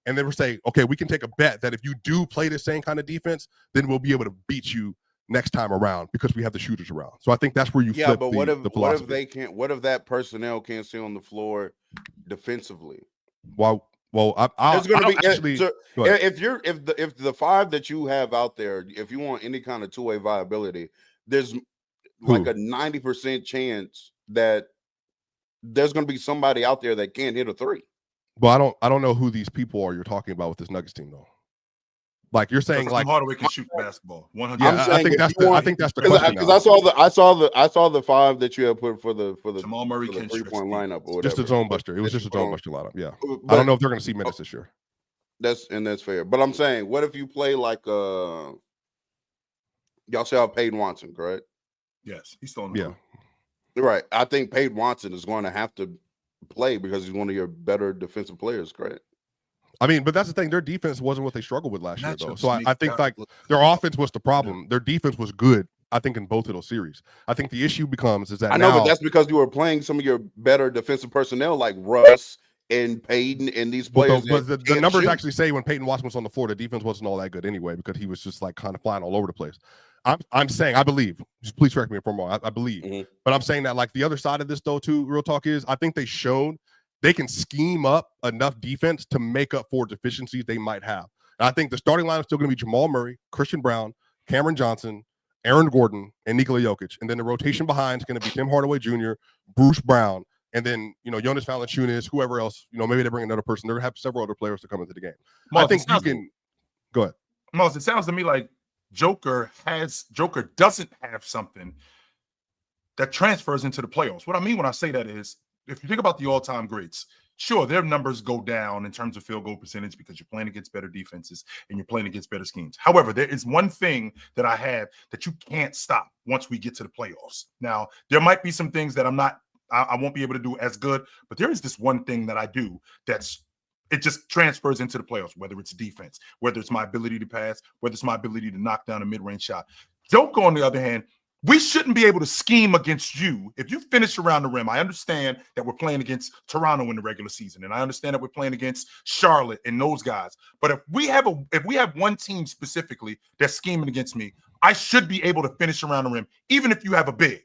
and then we're saying, okay, we can take a bet that if you do play the same kind of defense, then we'll be able to beat you next time around because we have the shooters around. So I think that's where you flip but the philosophy. what if they can't? What if that personnel can't stay on the floor defensively? Well, It's going to be actually. so if the five that you have out there, if you want any kind of two-way viability, there's like a 90% chance that there's going to be somebody out there that can't hit a three. Well, I don't know who these people are you're talking about with this Nuggets team though. Like you're saying, like Hardaway can shoot basketball. 100. Yeah, I think that's the question. Because I saw the five that you had put for the Jamal Murray can 3-point lineup or whatever. Just a zone buster. It was just a zone buster lineup. Yeah, I don't know if they're going to see minutes this year. That's fair. But I'm saying, what if you play like y'all still have Peyton Watson, correct? Yes, he's still on the right. I think Peyton Watson is going to have to play because he's one of your better defensive players, correct? I mean, but that's the thing. Their defense wasn't what they struggled with last year, though. So I think like their offense was the problem. Their defense was good, I think, in both of those series. I think the issue becomes is that but that's because you were playing some of your better defensive personnel like Russ and Peyton and these players. But the numbers actually say when Peyton Watson was on the floor, the defense wasn't all that good anyway because he was just like kind of flying all over the place. I'm saying, I believe, just please correct me if I'm wrong, I believe, but I'm saying that like the other side of this though too, real talk is, I think they showed they can scheme up enough defense to make up for deficiencies they might have. And I think the starting line is still going to be Jamal Murray, Christian Brown, Cameron Johnson, Aaron Gordon, and Nikola Jokic. And then the rotation behind is going to be Tim Hardaway Jr., Bruce Brown, and then, Jonas Valanciunas, whoever else, maybe they bring another person. They're going to have several other players to come into the game. Mars, I think you can go ahead. Mars, it sounds to me like Joker doesn't have something that transfers into the playoffs. What I mean when I say that is, if you think about the all-time greats, sure, their numbers go down in terms of field goal percentage because you're playing against better defenses and you're playing against better schemes. However, there is one thing that I have that you can't stop once we get to the playoffs. Now, there might be some things that I won't be able to do as good, but there is this one thing that I do it just transfers into the playoffs, whether it's defense, whether it's my ability to pass, whether it's my ability to knock down a mid-range shot. Joker, on the other hand, we shouldn't be able to scheme against you. If you finish around the rim, I understand that we're playing against Toronto in the regular season, and I understand that we're playing against Charlotte and those guys. But if we have one team specifically that's scheming against me, I should be able to finish around the rim, even if you have a big.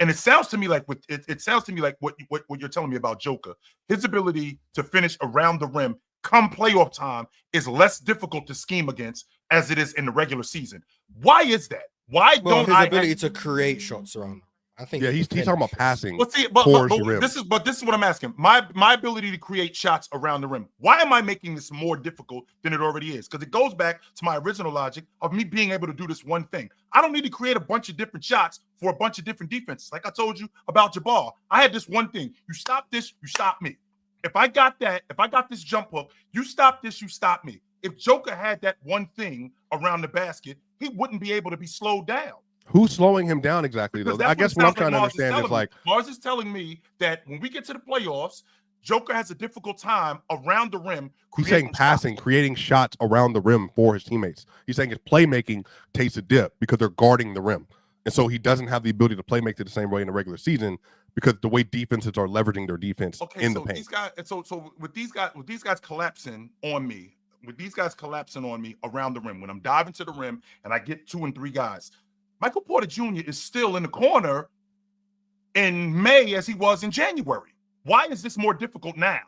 And it sounds to me like what you're telling me about Joker. His ability to finish around the rim come playoff time is less difficult to scheme against as it is in the regular season. Why is that? Why don't his ability to create shots around? I think. Yeah, he's talking about passing. But this is what I'm asking. My ability to create shots around the rim. Why am I making this more difficult than it already is? Because it goes back to my original logic of me being able to do this one thing. I don't need to create a bunch of different shots for a bunch of different defenses. Like I told you about Jabal, I had this one thing. You stop this, you stop me. If I got this jump hook, you stop this, you stop me. If Joker had that one thing around the basket, he wouldn't be able to be slowed down. Who's slowing him down exactly, though? I guess what I'm trying to understand is like Mars is telling me that when we get to the playoffs, Joker has a difficult time around the rim. He's saying passing, creating shots around the rim for his teammates. He's saying his playmaking takes a dip because they're guarding the rim. And so he doesn't have the ability to play make the same way in the regular season because the way defenses are leveraging their defense in the paint. With these guys collapsing on me, around the rim, when I'm diving to the rim and I get 2 and 3 guys, Michael Porter Jr. is still in the corner in May as he was in January. Why is this more difficult now?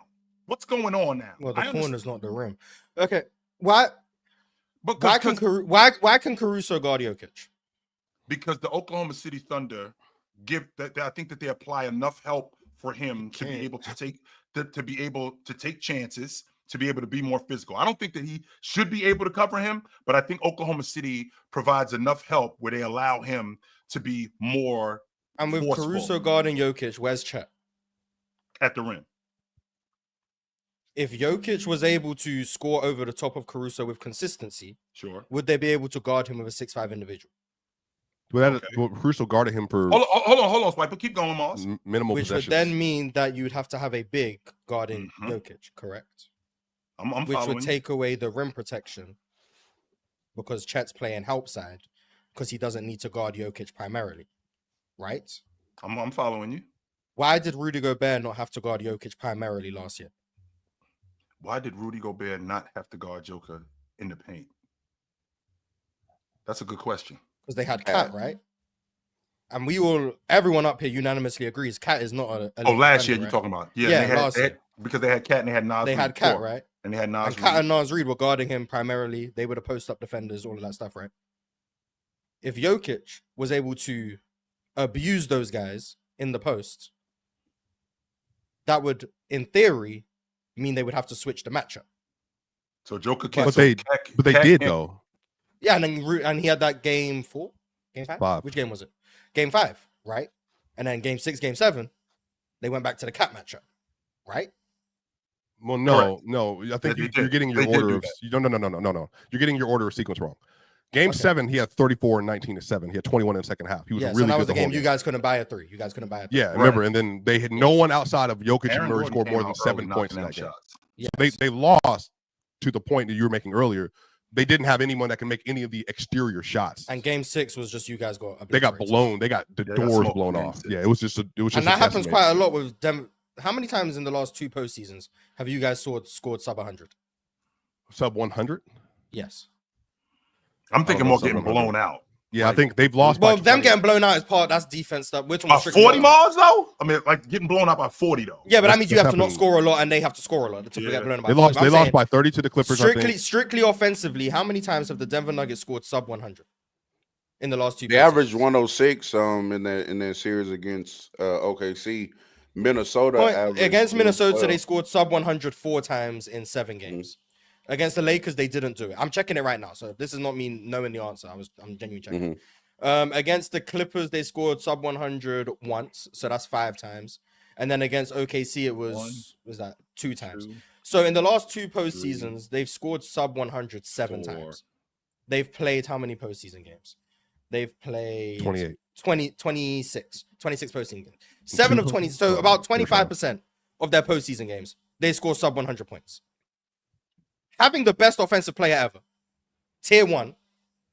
What's going on now? Well, the corner's not the rim. Okay, why can Caruso guard Jokic? Because the Oklahoma City Thunder I think that they apply enough help for him to be able to take chances, to be able to be more physical. I don't think that he should be able to cover him, but I think Oklahoma City provides enough help where they allow him to be more. And with forceful. Caruso guarding Jokic, where's Chet? At the rim. If Jokic was able to score over the top of Caruso with consistency, sure, would they be able to guard him with a 6'5" individual? Well, Caruso guarded him for. Hold on, Swipe. Keep going, Moss. Minimal which possessions. Would then mean that you'd have to have a big guarding Jokic, correct? Which would take away the rim protection because Chet's playing help side because he doesn't need to guard Jokic primarily, right? I'm following you. Why did Rudy Gobert not have to guard Jokic primarily last year? Why did Rudy Gobert not have to guard Joker in the paint? That's a good question. Because they had Cat, right? And everyone up here unanimously agrees Cat is not a last year defender, you're right? talking about. Yeah, last year. because they had Cat and they had Nas. They had Cat, right? And they had Nas. And Cat and Nas Reed were guarding him primarily. They were the post-up defenders, all of that stuff, right? If Jokic was able to abuse those guys in the post, that would, in theory, mean they would have to switch the matchup. So Joker can't. But they did though. Yeah, and he had that game 4, game 5. Which game was it? Game 5, right? And then game 6, game 7, they went back to the Cat matchup, right? Well, no. I think you're getting your order of no. You're getting your order of sequence wrong. Game 7, he had 34 and 19 to 7. He had 21 in the second half. He was really so that good. was the game you guys couldn't buy a 3. You guys couldn't buy a 3. Yeah, remember, and then they had no one outside of Jokic and Murray scored more than 7 points in that game. Yes. So they lost to the point that you were making earlier. They didn't have anyone that can make any of the exterior shots. And game 6 was just you guys they got blown. They got the doors blown off. Yeah, it was just and that happens quite a lot with them. How many times in the last 2 postseasons have you guys scored sub 100? Sub 100? Yes. I'm thinking more getting blown out. Yeah, I think they've lost. Well, them getting blown out is that's defense stuff. We're talking about 40 miles though. I mean, like getting blown out by 40 though. Yeah, but that means you have to not score a lot, and they have to score a lot to get blown out. They lost by 30 to the Clippers. Strictly offensively, how many times have the Denver Nuggets scored sub 100 in the last 2? They averaged 106 in their series against OKC. Minnesota against Minnesota, they scored sub 100 4 times in 7 games. Against the Lakers, they didn't do it. I'm checking it right now, so this is not me knowing the answer. I'm genuinely checking. Against the Clippers, they scored sub 100 once, so that's 5 times. And then against OKC, it was 2 times. So in the last 2 postseasons, they've scored sub 100 7 times. They've played how many postseason games? They've played 26 postseason games. 7 of 20, so about 25% of their postseason games, they score sub 100 points. Having the best offensive player ever, tier 1,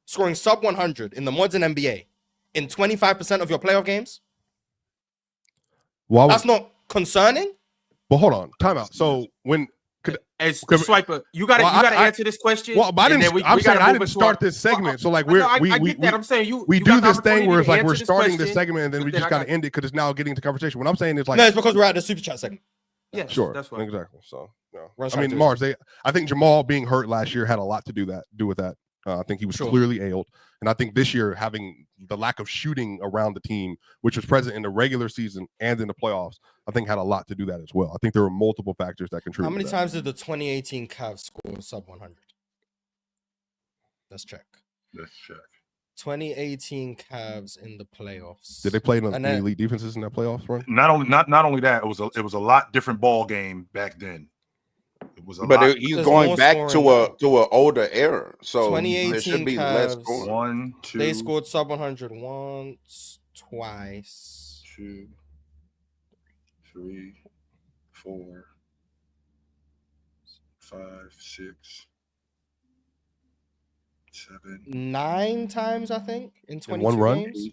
scoring sub 100 in the modern NBA in 25% of your playoff games, that's not concerning. But hold on, timeout. So Swiper, you gotta answer this question. Well, but I didn't start this segment. So like I'm saying we do this thing where it's like we're starting this segment and then we just gotta end it because it's now getting into conversation. What I'm saying is like, no, it's because we're at the super chat segment. Yeah, sure, that's what exactly. So I mean, Mars. I think Jamal being hurt last year had a lot to do with that. I think he was clearly ailed, and I think this year having the lack of shooting around the team, which was present in the regular season and in the playoffs, I think had a lot to do that as well. I think there were multiple factors that contributed. How many times did the 2018 Cavs score sub 100? Let's check. 2018 Cavs in the playoffs. Did they play in the elite defenses in that playoffs run? Not only that, it was a lot different ball game back then. It was he's going back to a older era, so 2018 there should be Cavs, less scoring. 1, 2. They scored sub 100 once, twice. 2, 3, 4, 5, 6, 7, 9 times, I think, in 22 one run? games.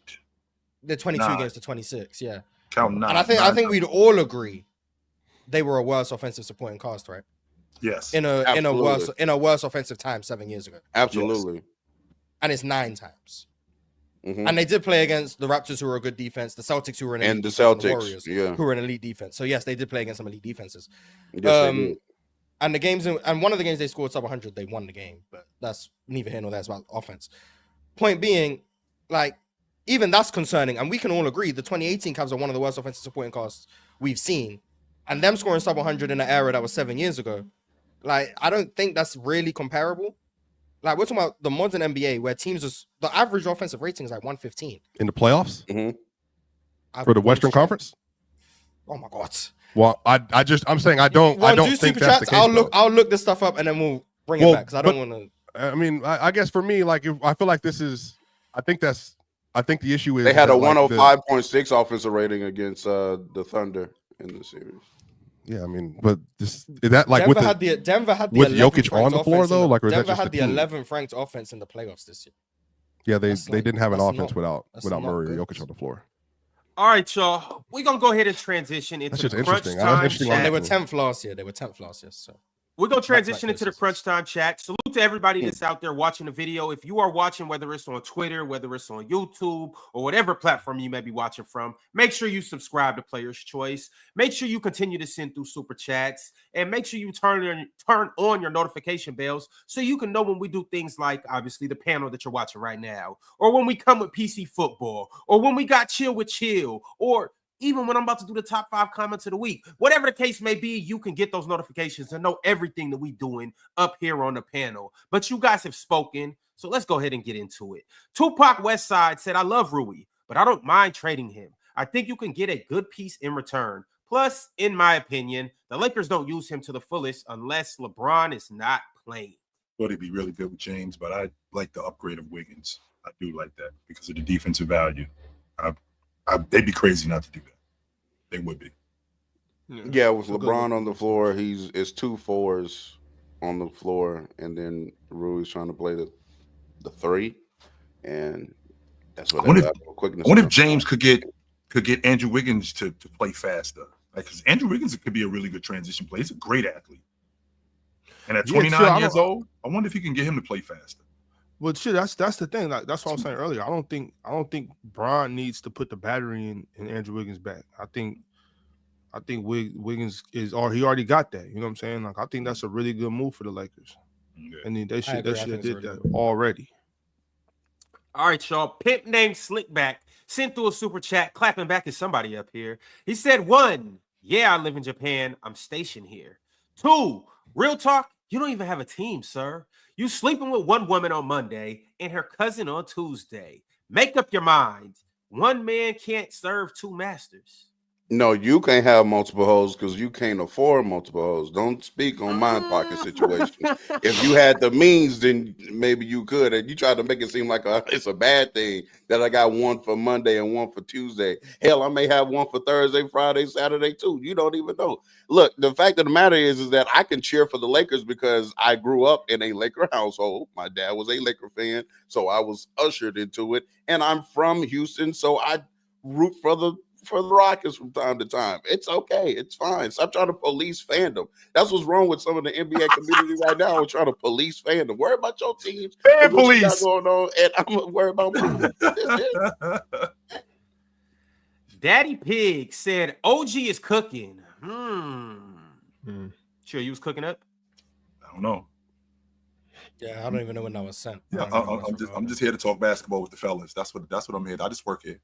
The 22 games to 26, yeah. Count 9. And I think we'd all agree they were a worse offensive supporting cast, right? Yes. In a worse offensive time 7 years ago. Absolutely. Yes. And it's 9 times. And they did play against the Raptors, who were a good defense, the Celtics, who were an elite defense, and the Warriors, who were an elite defense. So yes, they did play against some elite defenses. Yes, and the games, and one of the games they scored sub 100, they won the game. But that's neither here nor there. It's about offense. Point being, like, even that's concerning. And we can all agree the 2018 Cavs are one of the worst offensive supporting casts we've seen. And them scoring sub 100 in an era that was 7 years ago, like, I don't think that's really comparable. Like, we're talking about the modern NBA where teams the average offensive rating is like 115 in the playoffs for the Western Conference. Oh my God! Well, I'm saying I don't think that's the case. I'll look this stuff up and then we'll bring it back because I don't want to. I mean, I guess for me, like, I feel like this is. I think the issue is they had a 105.6 offensive rating against the Thunder in the series. Yeah, I mean, but is that like Denver had the with Jokic on the floor though? Like, or Denver had the 11th ranked offense in the playoffs this year. Yeah, they didn't have an offense without Murray or Jokic on the floor. All right, y'all. We're gonna go ahead and transition into That's just crunch interesting. time. Interesting. They were 10th last year. So We're going to transition into the places. crunch time chat. Salute to everybody that's out there watching the video. If you are watching, whether it's on Twitter, whether it's on YouTube, or whatever platform you may be watching from, make sure you subscribe to Player's Choice. Make sure you continue to send through super chats, and make sure you turn on your notification bells so you can know when we do things like, obviously, the panel that you're watching right now, or when we come with PC football, or when we got Chill with Chill, or even when I'm about to do the top 5 comments of the week. Whatever the case may be, you can get those notifications and know everything that we doing up here on the panel. But you guys have spoken, so let's go ahead and get into it. Tupac Westside said, I love Rui, but I don't mind trading him. I think you can get a good piece in return. Plus, in my opinion, the Lakers don't use him to the fullest unless LeBron is not playing. Thought he'd be really good with James, but I like the upgrade of Wiggins. I do like that because of the defensive value. They'd be crazy not to do that. They would be. Yeah, with LeBron on the floor, it's 2 4s on the floor, and then Rui's trying to play the 3, and that's what. I wonder if James could get Andrew Wiggins to play faster, like because Andrew Wiggins could be a really good transition player. He's a great athlete, and at 29 years old, I wonder if he can get him to play faster. Well, shit, that's the thing. Like that's what I was saying earlier. I don't think Bron needs to put the battery in Andrew Wiggins' back. I think Wiggins he already got that. You know what I'm saying? Like I think that's a really good move for the Lakers. Yeah. And they should have did that good. already. All right, y'all. Pimp named Slickback sent through a super chat, clapping back at somebody up here. He said, 1, yeah, I live in Japan. I'm stationed here. 2, real talk, you don't even have a team, sir. You sleeping with one woman on Monday and her cousin on Tuesday. Make up your mind. One man can't serve 2 masters. No, you can't have multiple hoes because you can't afford multiple hoes. Don't speak on my pocket situation. If you had the means, then maybe you could. And you tried to make it seem like it's a bad thing that I got one for Monday and one for Tuesday. Hell, I may have one for Thursday, Friday, Saturday too. You don't even know. Look, the fact of the matter is that I can cheer for the Lakers because I grew up in a Laker household. My dad was a Laker fan, so I was ushered into it. And I'm from Houston, so I root for the Rockets from time to time. It's okay. It's fine. Stop trying to police fandom. That's what's wrong with some of the NBA community right now. We're trying to police fandom. Worry about your teams. Fan police going on, and I'm worried about me. Daddy Pig said, OG is cooking. Sure, you was cooking up? I don't know. Yeah, I don't even know when that was sent. Yeah, I'm just here to talk basketball with the fellas. That's what I'm here. I just work here.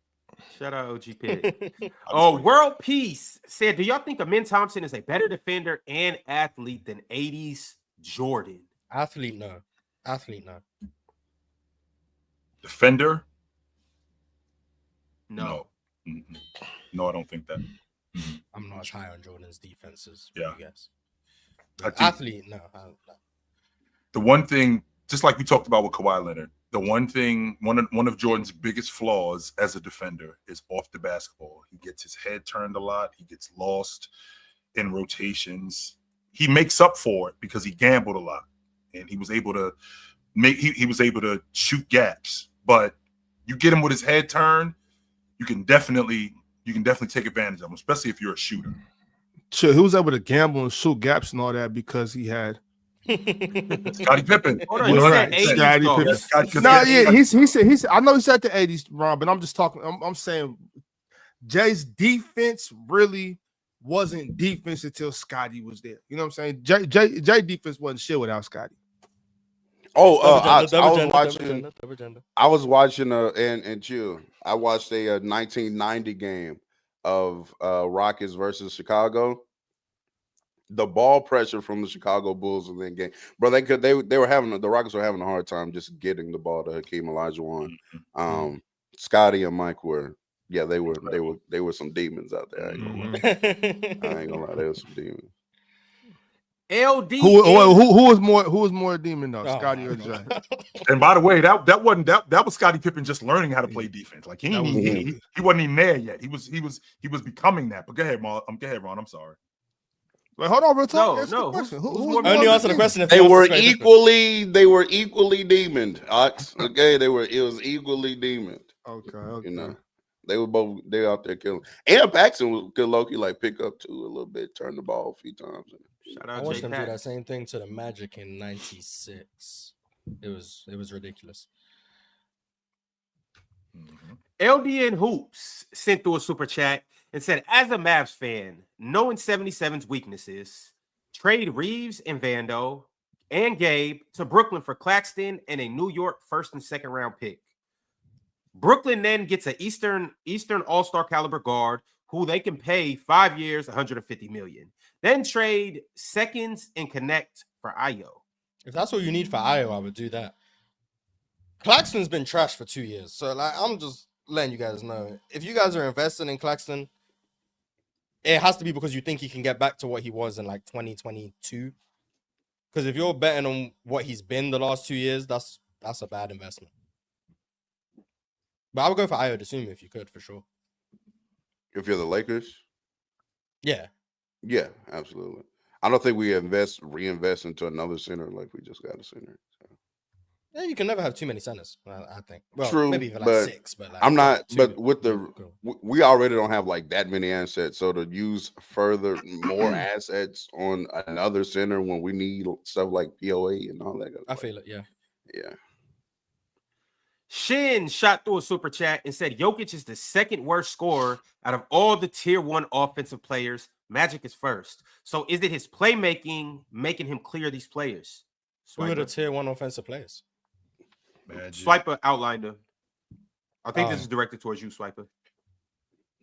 Shout out OG Pig. World Peace said, do y'all think Amin Thompson is a better defender and athlete than 80s Jordan? Athlete, no. Defender? No. Mm-mm. No, I don't think that. I'm not as high on Jordan's defenses. Yeah. Yes. Athlete, no. The one thing, just like we talked about with Kawhi Leonard, the one thing, one of Jordan's biggest flaws as a defender is off the basketball. He gets his head turned a lot. He gets lost in rotations. He makes up for it because he gambled a lot, and he was able to he was able to shoot gaps. But you get him with his head turned, you can definitely take advantage of him, especially if you're a shooter. Sure, he was able to gamble and shoot gaps and all that because he had Scottie Pippen. Hold on, you said 80s. Scottie Pippen. No, yeah, he said. I know he said the 80s, Ron, but I'm just talking. I'm saying Jay's defense really wasn't defense until Scottie was there. You know what I'm saying? Jay defense wasn't shit without Scottie. I was watching and chill. I watched a 1990 game of Rockets versus Chicago. The ball pressure from the Chicago Bulls in that game, bro. The Rockets were having a hard time just getting the ball to Hakeem Olajuwon. Scottie and Mike were some demons out there. I ain't gonna lie, they were some demons. LD. Who was more a demon though, Scottie or Jay? And by the way, that was Scottie Pippen just learning how to play defense. Like he wasn't even there yet. He was becoming that. But go ahead, Ron. I'm sorry. Wait, hold on, real talk. No. Only answer the question if they were equally demoned. Ox. Okay, it was equally demoned. Okay. You know, They out there killing. And Paxson could low-key like pick up too a little bit, turn the ball a few times. Shout I out watched Jay them do Pax. that same thing to the Magic in '96. It was ridiculous. LDN Hoops sent through a super chat and said, as a Mavs fan, knowing 77's weaknesses, trade Reeves and Vando and Gabe to Brooklyn for Claxton and a New York first and second round pick. Brooklyn then gets an Eastern All-Star caliber guard who they can pay 5 years, $150 million. Then trade seconds and connect for Ayo. If that's what you need for Ayo, I would do that. Claxton's been trashed for 2 years, so like I'm just letting you guys know. If you guys are investing in Claxton, it has to be because you think he can get back to what he was in like 2022. Because if you're betting on what he's been the last 2 years, that's a bad investment. But I would go for Ayo Dosunmu if you could, for sure. If you're the Lakers, yeah, absolutely. I don't think we reinvest into another center like we just got a center. So. Yeah, you can never have too many centers. I think. Well, True, maybe even like but 6. But like, I'm not. two, but with we already don't have like that many assets. So to use more assets on another center when we need stuff like POA and all that. I feel it. Yeah. Shin shot through a super chat and said Jokic is the second worst scorer out of all the tier 1 offensive players. Magic is first. So is it his playmaking making him clear these players? Who are the tier 1 offensive players? Swiper outlined them. I think this is directed towards you, Swiper.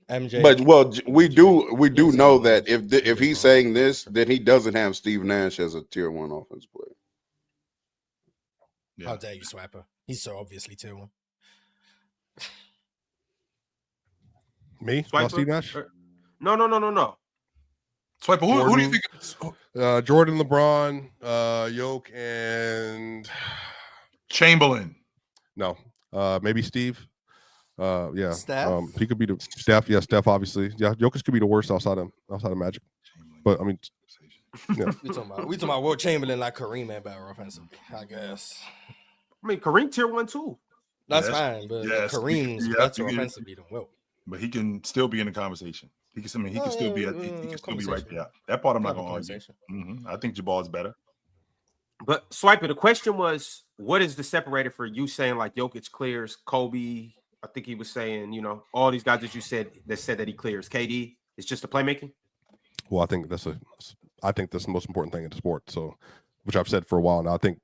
MJ. But we do know that if he's saying this, then he doesn't have Steve Nash as a tier 1 offensive player. How dare you, Swiper? He's so obviously tier 1. Me? Swiper? Steve Nash? No. Swiper, who do you think? Jordan, LeBron, Yoke, and Chamberlain. No, maybe Steve. Yeah, Steph? He could be the Steph. Yeah, Steph. Obviously, yeah. Jokic could be the worst outside of Magic. But I mean, yeah. we talking about Will Chamberlain like Kareem at better offensively, I guess. I mean, Kareem tier 1 too. That's fine, but Kareem's better offensively than Will. But he can still be in the conversation. He can still be right there. That part I'm not going to argue. I think Jabbar is better. But Swiper, the question was, what is the separator for you saying like Jokic clears Kobe? I think he was saying, all these guys that you said that he clears. KD, it's just the playmaking. Well, I think that's the most important thing in the sport. So, which I've said for a while now. I think,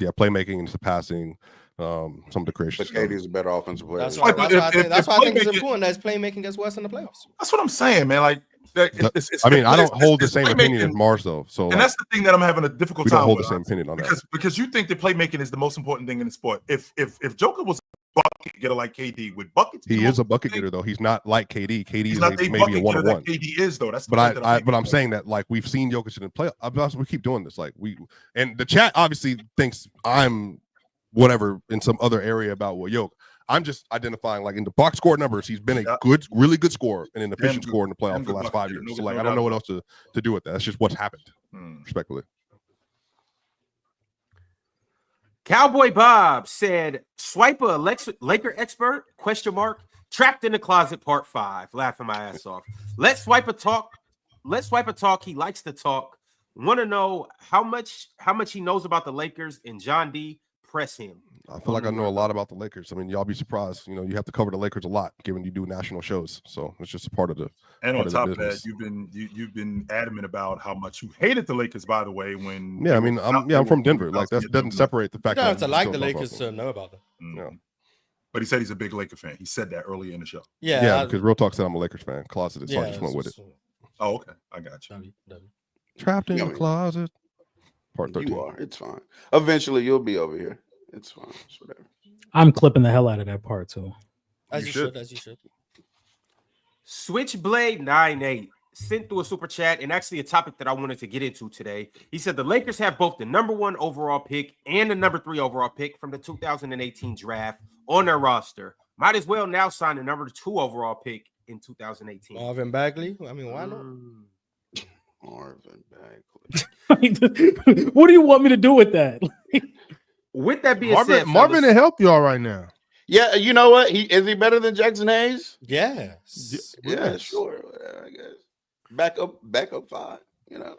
playmaking and the passing, some of the creation. But KD is a better offensive player. That's why I think it's important that his playmaking gets worse in the playoffs. That's what I'm saying, man. Like, I don't hold the same opinion as Mars though. So, and that's the thing that I'm having a difficult time. We don't hold with, the same opinion on that because you think that playmaking is the most important thing in the sport. If Joker was a bucket getter like KD with buckets, he is a bucket getter though. He's not like KD. KD is not maybe a 1-on-1. KD is though. That's but I'm saying that like we've seen Jokic in the playoffs. We keep doing this. Like and the chat obviously thinks I'm whatever in some other area about Yoke. I'm just identifying like in the box score numbers, he's been a really good scorer and an efficient scorer in the playoffs for the last 5 years. So like I don't know what else to do with that. That's just what's happened, respectfully. Cowboy Bob said, Swiper Laker expert, ? Trapped in the closet, part 5. Laughing my ass off. Let Swiper talk. He likes to talk. Want to know how much he knows about the Lakers and John D. Press him. I feel like I know a lot about the Lakers. I mean, y'all be surprised. You have to cover the Lakers a lot, given you do national shows. So it's just a part of the. And on top of that, you've been adamant about how much you hated the Lakers. By the way, I'm from Denver. Like that doesn't separate the fact you don't that have to like the Lakers to know about them. Yeah. But he said he's a big Laker fan. He said that earlier in the show. Yeah, because Real Talk said I'm a Lakers fan. Closeted, so I just went with it. Oh, okay, I got you. Trapped in the closet. Part 13. You are. It's fine. Eventually, you'll be over here. It's fine. It's whatever. I'm clipping the hell out of that part too. As you should. Switchblade 98 sent through a super chat and actually a topic that I wanted to get into today. He said the Lakers have both the number 1 overall pick and the number 3 overall pick from the 2018 draft on their roster. Might as well now sign the number 2 overall pick in 2018. Marvin Bagley. I mean, why not? Marvin Bagley. What do you want me to do with that? With that being said, Marvin to help y'all right now. Yeah, you know what? Is he better than Jackson Hayes? Yes. Yeah, sure. I guess. Backup 5, you know.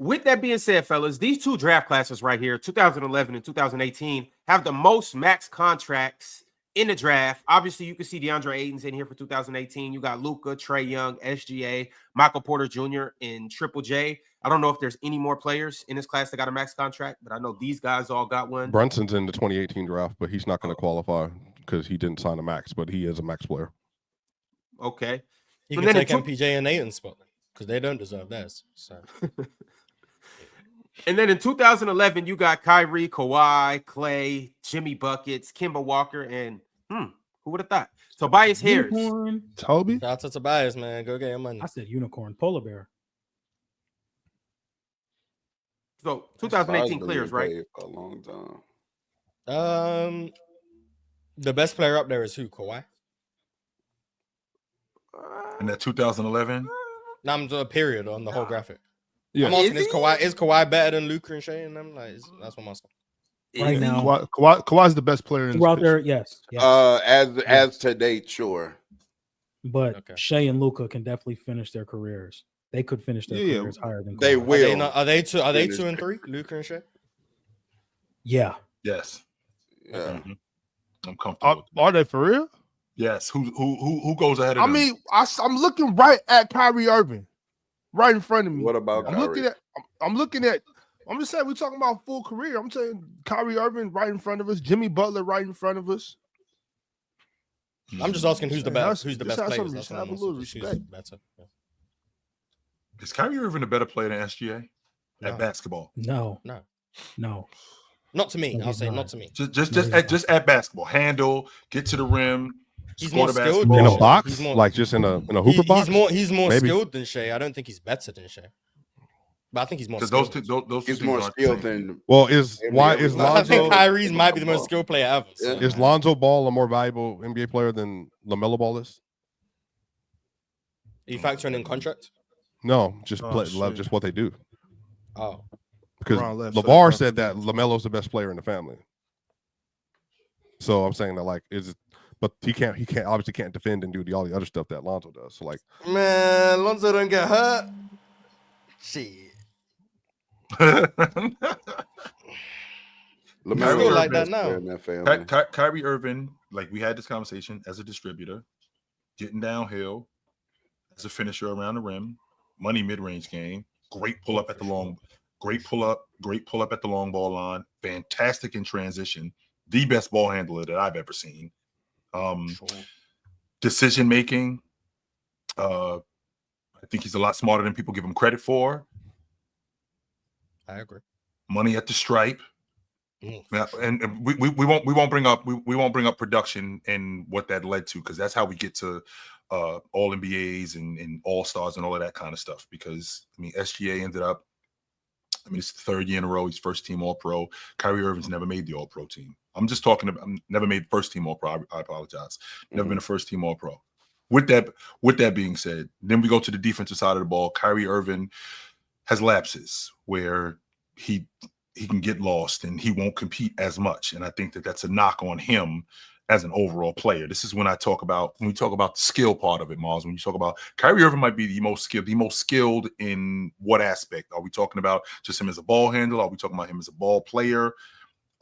With that being said, fellas, these two draft classes right here, 2011 and 2018, have the most max contracts in the draft. Obviously, you can see DeAndre Ayton's in here for 2018. You got Luka, Trae Young, SGA, Michael Porter Jr., and Triple J. I don't know if there's any more players in this class that got a max contract, but I know these guys all got one. Brunson's in the 2018 draft, but he's not going to qualify because he didn't sign a max, but he is a max player. Okay. You can take MPJ and Ayton's spot because they don't deserve theirs. So. And then in 2011, you got Kyrie, Kawhi, Clay, Jimmy Buckets, Kemba Walker, and who would have thought? Tobias Harris. Unicorn. Toby. Shout out to Tobias, man. Go get your money. I said unicorn, polar bear. So 2018 clears, right? For a long time. The best player up there is who? Kawhi. In that 2011. No, I'm doing a period on the whole graphic. Yeah. I'm asking, is Kawhi better than Luka and Shea and them? Like, that's what I'm asking. Right now, Kawhi's the best player in throughout there. Yes. As to date, sure. But Shea and Luka can definitely finish their careers. They could finish their careers higher than Kawhi. They will. Are they 2 and 3? Luka and Shea? Yeah. Yes. Yeah. Mm-hmm. I'm comfortable. Are they for real? Yes. Who goes ahead of them? I mean, I'm looking right at Kyrie Irving, right in front of me. What about Kyrie? I'm just saying we're talking about full career. I'm saying Kyrie Irving right in front of us, Jimmy Butler right in front of us. I'm just asking who's the best. Who's the best Have player? a little respect. Is Kyrie Irving a better player than SGA at basketball? No. Not to me. I'll say not to me. Just at basketball. Handle, get to the rim. He's more skilled in a box, like just in a hooper box. He's more skilled than Shea. I don't think he's better than Shea. But I think he's more skilled. He's more skilled than. Well, is Lonzo? I think Kyrie's might be the most skilled player ever. So. Yeah. Is Lonzo Ball a more valuable NBA player than LaMelo Ball is? Are you factoring in contract? No, just just what they do. Oh, because LeVar said that LaMelo's the best player in the family. So I'm saying that but he obviously can't defend and do all the other stuff that Lonzo does. So man, Lonzo don't get hurt. Shit. LaMelo like that now. Kyrie Irving, like we had this conversation as a distributor, getting downhill as a finisher around the rim, money mid-range game, great pull up at the long ball line, fantastic in transition, the best ball handler that I've ever seen. Decision making, I think he's a lot smarter than people give him credit for. I agree. Money at the stripe. Yeah, and we won't bring up production and what that led to, because that's how we get to all NBAs and all stars and all of that kind of stuff. Because I mean, SGA ended up, it's the third year in a row he's first team All Pro. Kyrie Irving's never made the All Pro team. I'm just talking about never made first team All Pro. I apologize. Never been a first team All Pro. With that being said, then we go to the defensive side of the ball. Kyrie Irving has lapses where he can get lost and he won't compete as much. And I think that that's a knock on him as an overall player. This is when we talk about the skill part of it, Mars. When you talk about Kyrie Irving might be the most skilled in what aspect? Are we talking about just him as a ball handler? Are we talking about him as a ball player,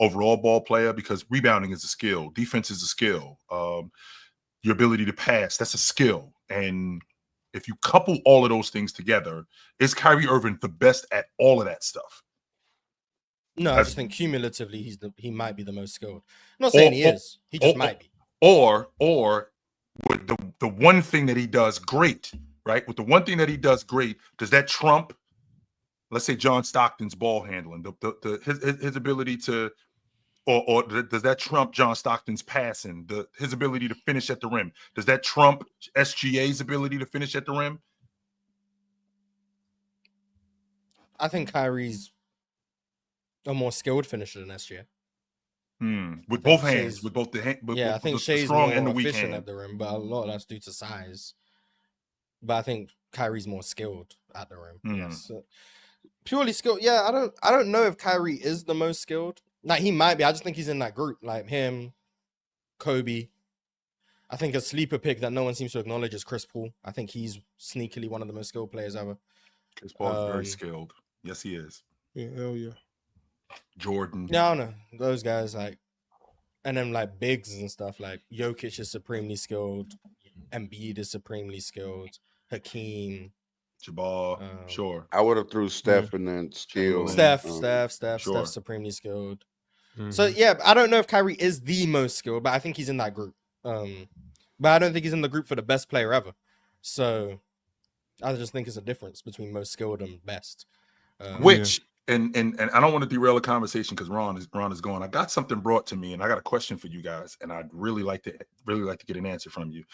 overall ball player? Because rebounding is a skill. Defense is a skill. Your ability to pass, that's a skill. And if you couple all of those things together, is Kyrie Irving the best at all of that stuff? No, I just think cumulatively he might be the most skilled. I'm not saying he is. He just might be. Or with the one thing that he does great, right? With the one thing that he does great, does that trump, let's say, John Stockton's ball handling, his ability to, or does that trump John Stockton's passing, his ability to finish at the rim? Does that trump SGA's ability to finish at the rim? I think Kyrie's a more skilled finisher than SGA. With both hands, with both the hand, I think Shea's more efficient at the rim, but a lot of that's due to size. But I think Kyrie's more skilled at the rim. Yes, purely skilled. Yeah, I don't know if Kyrie is the most skilled. Like, he might be. I just think he's in that group, like him, Kobe. I think a sleeper pick that no one seems to acknowledge is Chris Paul. I think he's sneakily one of the most skilled players ever. Chris Paul is very skilled. Yes, he is. Yeah, hell yeah. Jordan. Yeah, I don't know. Those guys, like, and then like bigs and stuff, like Jokic is supremely skilled. Embiid is supremely skilled. Hakeem. Jabbar, sure. I would have threw Steph and then skill. Steph, sure. supremely skilled. Mm-hmm. So yeah, I don't know if Kyrie is the most skilled, but I think he's in that group. But I don't think he's in the group for the best player ever. So I just think it's a difference between most skilled and best. Which and I don't want to derail the conversation because Ron is going. I got something brought to me, and I got a question for you guys, and I'd really like to get an answer from you.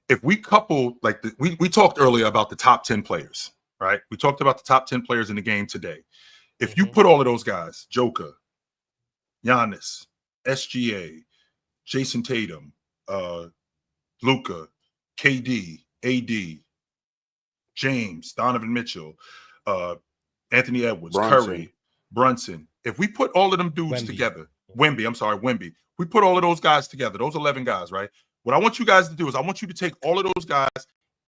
If we couple like we talked earlier about the top 10 players, right? We talked about the top 10 players in the game today. If you put all of those guys, Joker, Giannis, SGA, Jason Tatum, Luka, KD, AD, James, Donovan Mitchell, Anthony Edwards, Curry, Brunson. If we put all of them dudes together, Wemby. We put all of those guys together, those 11 guys, right? What I want you guys to do is I want you to take all of those guys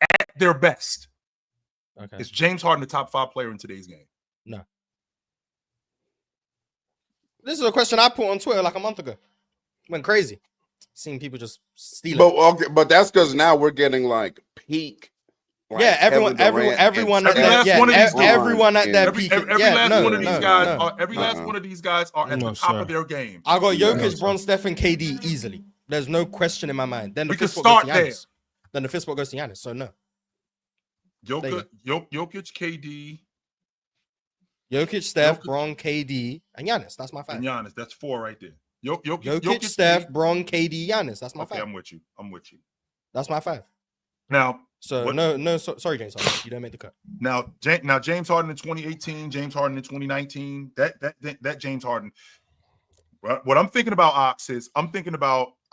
at their best. Okay. Is James Harden the top 5 player in today's game? No. This is a question I put on Twitter like a month ago. Went crazy. Seeing people just steal it. But that's because now we're getting like peak. Like everyone at their peak. Every last one of these guys every last one of these guys are at the top of their game. I got Jokic, Bron, Steph, and KD easily. There's no question in my mind. Then the we can fifth spot start goes to there. Giannis. Then the fifth spot goes to Giannis. So no. Jokic, KD, Jokic, Steph, Bron, KD, and Giannis. That's my 5. And Giannis, that's 4 right there. Jokic, Steph, Bron, KD, Giannis. That's my 5. I'm with you. That's my 5. Now, sorry, James Harden, you don't make the cut. Now James Harden in 2018, James Harden in 2019. That James Harden. What I'm thinking about, Ox, is I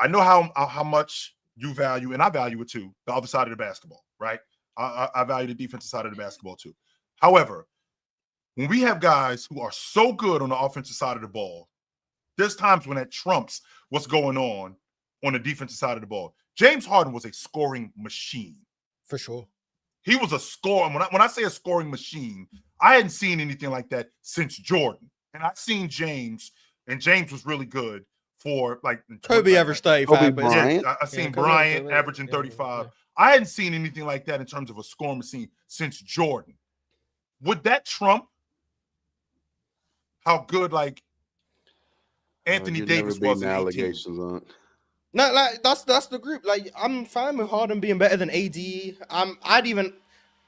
know how much you value, and I value it too, the other side of the basketball, right? I value the defensive side of the basketball too. However, when we have guys who are so good on the offensive side of the ball, there's times when that trumps what's going on the defensive side of the ball. James Harden was a scoring machine. For sure. He was a scorer. When I say a scoring machine, I hadn't seen anything like that since Jordan. And I've seen James, and James was really good for like Kobe averaged 35. I've seen Bryant averaging 35. I hadn't seen anything like that in terms of a scoring machine since Jordan. Would that trump how good like Anthony Davis was in allegations on? No, like that's the group. Like I'm fine with Harden being better than AD. I'd even.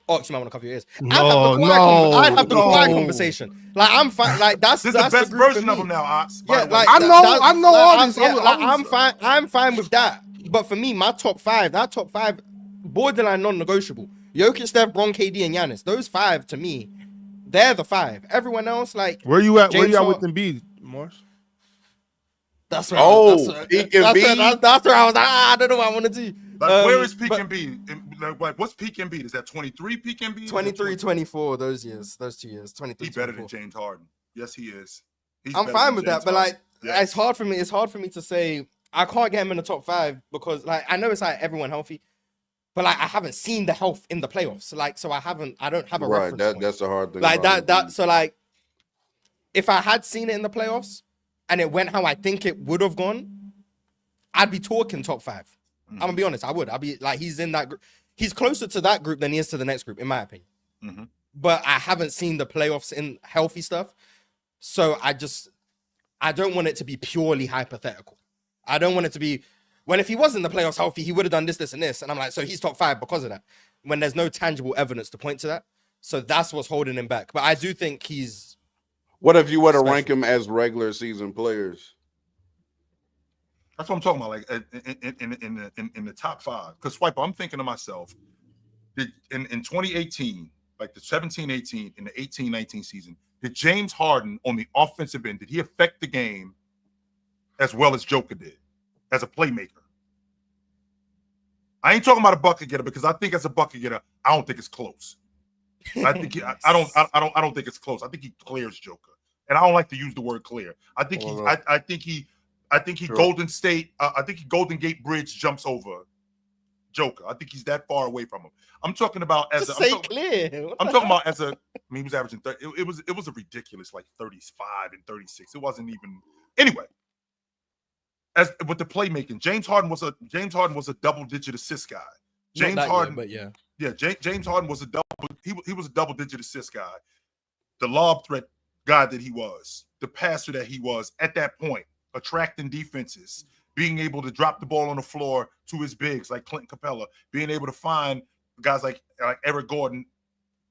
Oh, you might want to cover your ears. I'd have the Kawhi conversation. Like I'm fine. Like that's the best version of him now, Ox. Yeah, like I know all this. I'm fine. I'm fine with that. But for me, my top 5, borderline non-negotiable. Jokic, Steph, Bron, KD, and Giannis. Those 5 to me, they're the 5. Everyone else, like where you at? Where you at with Embiid, Morris? That's where I was like, I don't know what I want to do. Like, where is peak Embiid? Like, what's peak Embiid? Is that 23 peak Embiid? 23, 24, those 2 years. 23, he's better than James Harden. Yes, he is. I'm fine with that, but like, it's hard for me. It's hard for me to say I can't get him in the top 5 because, like, I know it's like everyone healthy, but like I haven't seen the health in the playoffs. Like, so I don't have a reference point. That's a hard thing. Like that. So like, if I had seen it in the playoffs and it went how I think it would have gone, I'd be talking top 5. I'm gonna be honest. I would. I'd be like, he's in that group. He's closer to that group than he is to the next group, in my opinion. Mm-hmm. But I haven't seen the playoffs in healthy stuff, so I don't want it to be purely hypothetical. I don't want it to be when if he was in the playoffs healthy, he would have done this, this, and this, and I'm like, so he's top 5 because of that. When there's no tangible evidence to point to that, so that's what's holding him back. But I do think he's. What if you were to rank him as regular season players? That's what I'm talking about. Like in the top 5, because Swiper, I'm thinking to myself, in 2018, like the 17-18 and the 18-19 season, did James Harden on the offensive end, did he affect the game as well as Joker did as a playmaker? I ain't talking about a bucket getter because I think as a bucket getter, I don't think it's close. I think I don't think it's close. I think he clears Joker, and I don't like to use the word clear. I think he I think he Golden Gate Bridge jumps over Joker. I think he's that far away from him. I'm talking about as Just say clear. I'm talking about as a. I mean, he was averaging 30. It was a ridiculous like 35 and 36. It wasn't even anyway. As with the playmaking, James Harden was a double-digit assist guy. James Harden, but yeah, James Harden was a he was a double-digit assist guy. The lob threat guy that he was, the passer that he was at that point, attracting defenses, being able to drop the ball on the floor to his bigs like Clinton Capella, being able to find guys like Eric Gordon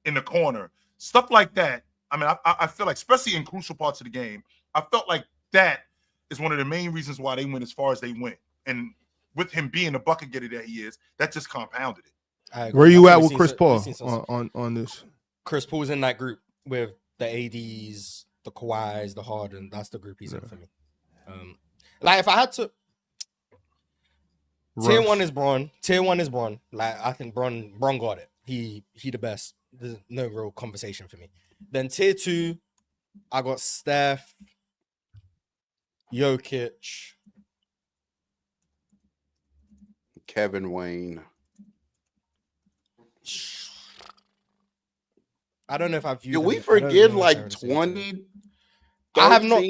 in the corner, stuff like that. I mean, I feel like, especially in crucial parts of the game, I felt like that is one of the main reasons why they went as far as they went. And with him being the bucket getter that he is, that just compounded it. Where you at with Chris Paul on this? Chris Paul's in that group with the ADs, the Kawhis, the Harden. That's the group he's in for me. Like if I had to, Tier 1 is Bron. Tier 1 is Bron. Like I think Bron got it. He the best. There's no real conversation for me. Then Tier 2, I got Steph, Jokic, Kevin Wayne. I don't know if I've viewed. Did we forget like 20? I have not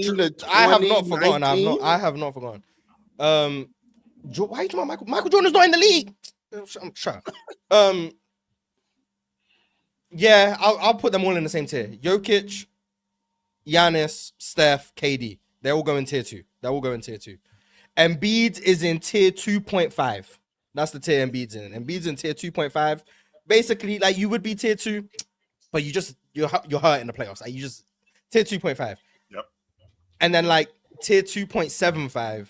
forgotten. I have not forgotten. Why are you talking about Michael Jordan's not in the league? I'm sure. Yeah, I'll put them all in the same tier. Jokic, Giannis, Steph, KD. They all go in tier 2. They all go in tier 2. Embiid is in tier 2.5. That's the tier Embiid's in. Embiid's in tier 2.5. Basically, like you would be tier 2, but you're hurt in the playoffs. Like you just tier 2.5. Yep. And then like tier 2.75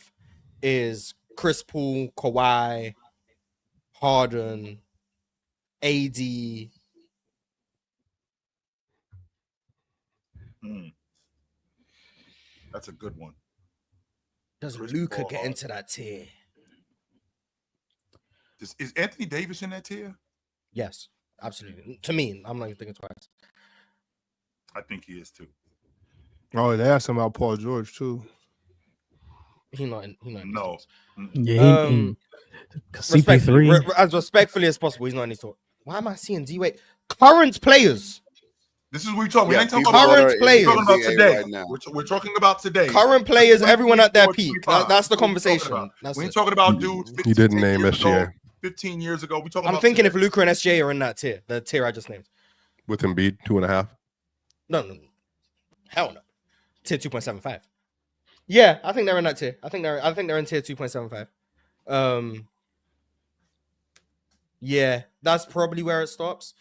is Chris Paul, Kawhi, Harden, AD. That's a good one. Does Luka get into that tier? Is Anthony Davis in that tier? Yes, absolutely. To me, I'm not even thinking twice. I think he is too. Oh, they asked him about Paul George too. He not in No. Yeah, CP3. As respectfully as possible, he's not in his talk. Why am I seeing D-Wade? Current players. This is what we're talking. We ain't talking about current players. We're talking about today. Right we're talking about today. Current players, everyone at their peak. That's the conversation. We ain't talking about dudes. You didn't name SGA. 15 years ago. We talking. I'm thinking if Luka and SGA are in that tier, the tier I just named. With Embiid, 2.5. No. Hell no. Tier 2.75. Yeah, I think they're in that tier. I think they're in tier 2.75. Yeah, that's probably where it stops.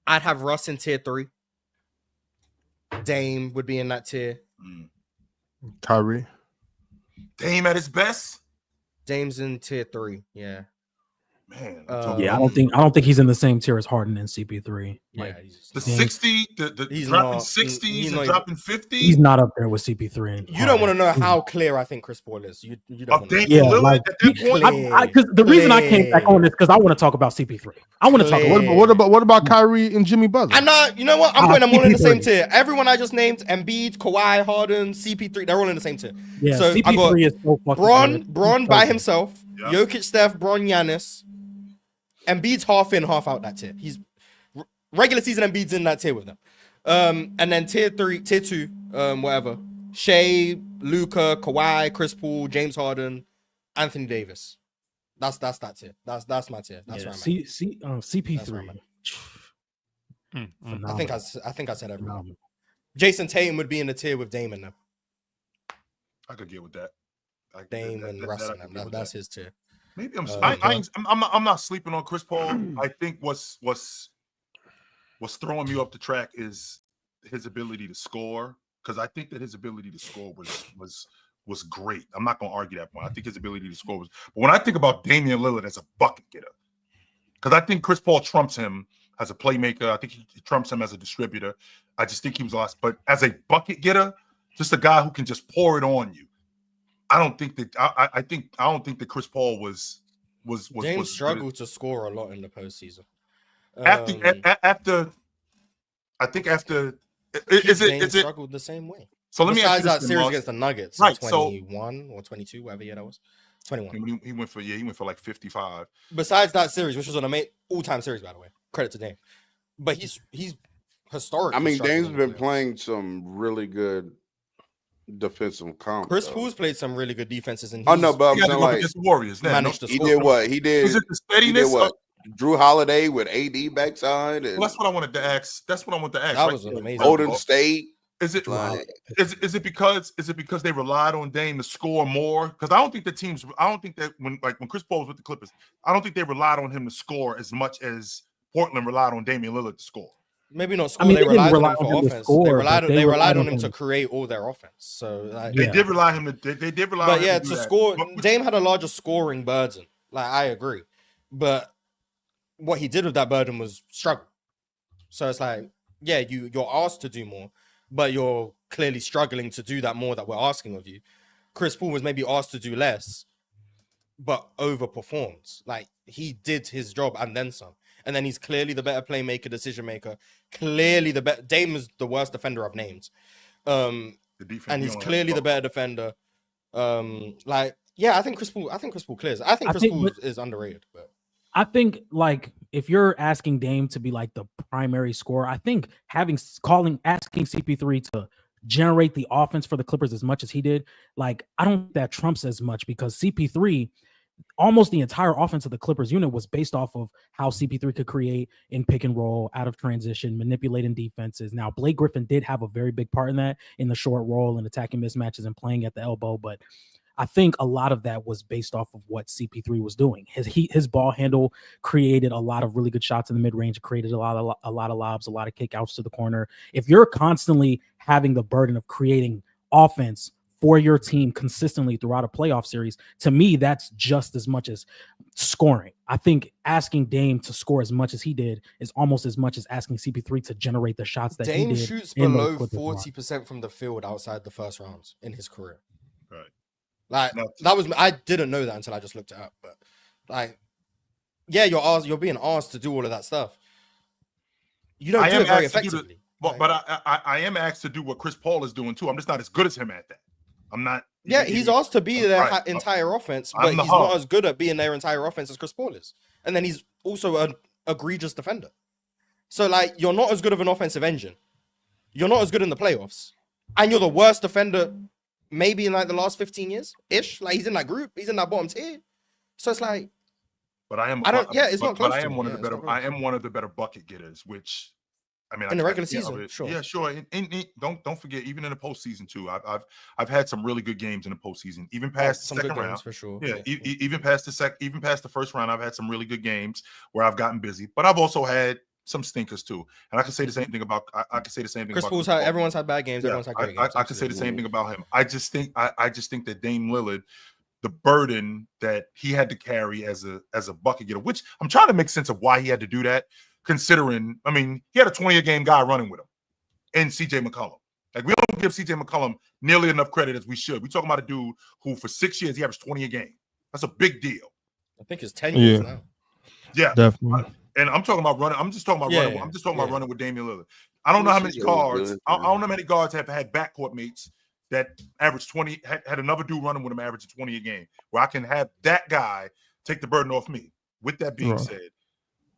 I'd have Russ in tier 3. Dame would be in that tier. Kyrie. Dame at his best. Dame's in tier 3. Yeah. Man. Yeah, I don't think he's in the same tier as Harden and CP3. Like, the 60, he's dropping 60s and dropping 50s. He's not up there with CP3. You don't want to know how clear I think Chris Paul is. You don't. Yeah, like, at that point, because the reason I came back on this because I want to talk about CP3. I want to talk about what about Kyrie and Jimmy Butler? I know. You know what? I'm putting them all in the same tier. Everyone I just named: Embiid, Kawhi, Harden, CP3. They're all in the same tier. Yeah, so CP3 I got is so fucking Bron by himself. Yeah. Jokic, Steph, Bron, Giannis. Embiid's half in, half out that tier. He's regular season Embiid's in that tier with them. And then tier 2, whatever. Shea, Luka, Kawhi, Chris Paul, James Harden, Anthony Davis. That's that tier. That's my tier. That's right. CP3. I think I said everything. Jason Tatum would be in the tier with Dame in them. I could get with that. Dame and Russ in them. That's his tier. Maybe I'm not sleeping on Chris Paul. I think what's throwing me off the track is his ability to score, because I think that his ability to score was great. I'm not going to argue that point. I think his ability to score was. But when I think about Damian Lillard as a bucket getter, because I think Chris Paul trumps him as a playmaker. I think he trumps him as a distributor. I just think he was lost. But as a bucket getter, just a guy who can just pour it on you. I don't think that Chris Paul was James struggled to score a lot in the postseason. After James struggled the same way. So let me ask Besides you that this, series Moss. against the Nuggets, Right, in so- 21 or 22, whatever year that was, 21. He went for like 55. Besides that series, which was an amazing all-time series, by the way, credit to Dame. But he's historically. I mean, struggling Dame's in the been playoffs. playing some really good defensive comp. Chris though. Paul's played some really good defenses, and Oh no, he's but I'm He had to saying go like against the Warriors. Now, managed to he score. did what he did. Is it the He did steadiness? what Drew Holiday with AD backside and Well, that's what I wanted to ask. That's what I want to ask. That right was an there. amazing Golden ball. State. Is it Like, is it because they relied on Dame to score more? Because I don't think that when Chris Paul was with the Clippers, I don't think they relied on him to score as much as Portland relied on Damian Lillard to score. Maybe not score. I mean, they they didn't relied on rely him for on him to offense. score, they but relied on him to create all their offense. So like, They Yeah. did rely on him. They did rely on but him yeah, to do to that. score, But- Dame had a larger scoring burden. Like I agree, but what he did with that burden was struggle. So it's like, yeah, you're asked to do more, but you're clearly struggling to do that more that we're asking of you. Chris Paul was maybe asked to do less, but overperformed. Like he did his job and then some. And then he's clearly the better playmaker, decision maker. Clearly the better. Dame is the worst defender I've named. The defense, And we he's don't have clearly to the talk better defender. Like, yeah, I think Chris Paul clears. I think Chris Paul is underrated. But I think like if you're asking Dame to be like the primary scorer, I think asking CP3 to generate the offense for the Clippers as much as he did, like I don't think that trumps as much because CP3, almost the entire offense of the Clippers unit was based off of how CP3 could create in pick and roll, out of transition, manipulating defenses. Now, Blake Griffin did have a very big part in that, in the short roll and attacking mismatches and playing at the elbow, but I think a lot of that was based off of what CP3 was doing. His ball handle created a lot of really good shots in the mid-range, created a lot of lobs, a lot of kickouts to the corner. If you're constantly having the burden of creating offense for your team consistently throughout a playoff series, to me, that's just as much as scoring. I think asking Dame to score as much as he did is almost as much as asking CP3 to generate the shots that Dame he did. shoots in those below Clippers runs. 40% from the field outside the first rounds in his career. Right. Like No. I didn't know that until I just looked it up. But like, yeah, you're being asked to do all of that stuff. You don't I do am it very asked to do effectively. But I am asked to do what Chris Paul is doing too. I'm just not as good as him at that. I'm not. Yeah, he's asked to be their Right. entire offense, I'm but the he's not hub. as good at being their entire offense as Chris Paul is. And then he's also an egregious defender. So like, you're not as good of an offensive engine. You're not as good in the playoffs, and you're the worst defender maybe in like the last 15 years ish. Like he's in that group, he's in that bottom tier. So it's like, But I am. I don't- yeah, it's not But close I to am me. one of Yeah, the it's better. not close. I am one of the better bucket getters. Which, I mean, In the I regular can't season, help it. sure. Yeah, sure. And don't forget, even in the postseason too. I've had some really good games in the postseason. Even past some the good second games round. for sure. Yeah, even past the first round, I've had some really good games where I've gotten busy. But I've also had some stinkers too. And I can say the same thing about. I can say the same thing Chris about Paul's Chris had Paul. everyone's had bad games. Yeah, Everyone's had great games. I can say the same absolutely. thing about him. I just think that Dame Lillard, the burden that he had to carry as a bucket getter, which I'm trying to make sense of why he had to do that, considering, I mean, he had a 20-a-game guy running with him, and CJ McCollum. Like, we don't give CJ McCollum nearly enough credit as we should. We're talking about a dude who for 6 years he averaged 20 a game. That's a big deal. I think it's 10 years Yeah. now. Yeah, Definitely. and I'm talking about running. I'm just talking about Yeah, running. yeah, I'm just talking about yeah. running with Damian Lillard. I don't know how many CJ was guards. good, I don't know how many guards have had backcourt mates that averaged 20. Had another dude running with him averaging 20 a game, where I can have that guy take the burden off me. With that being Right. said,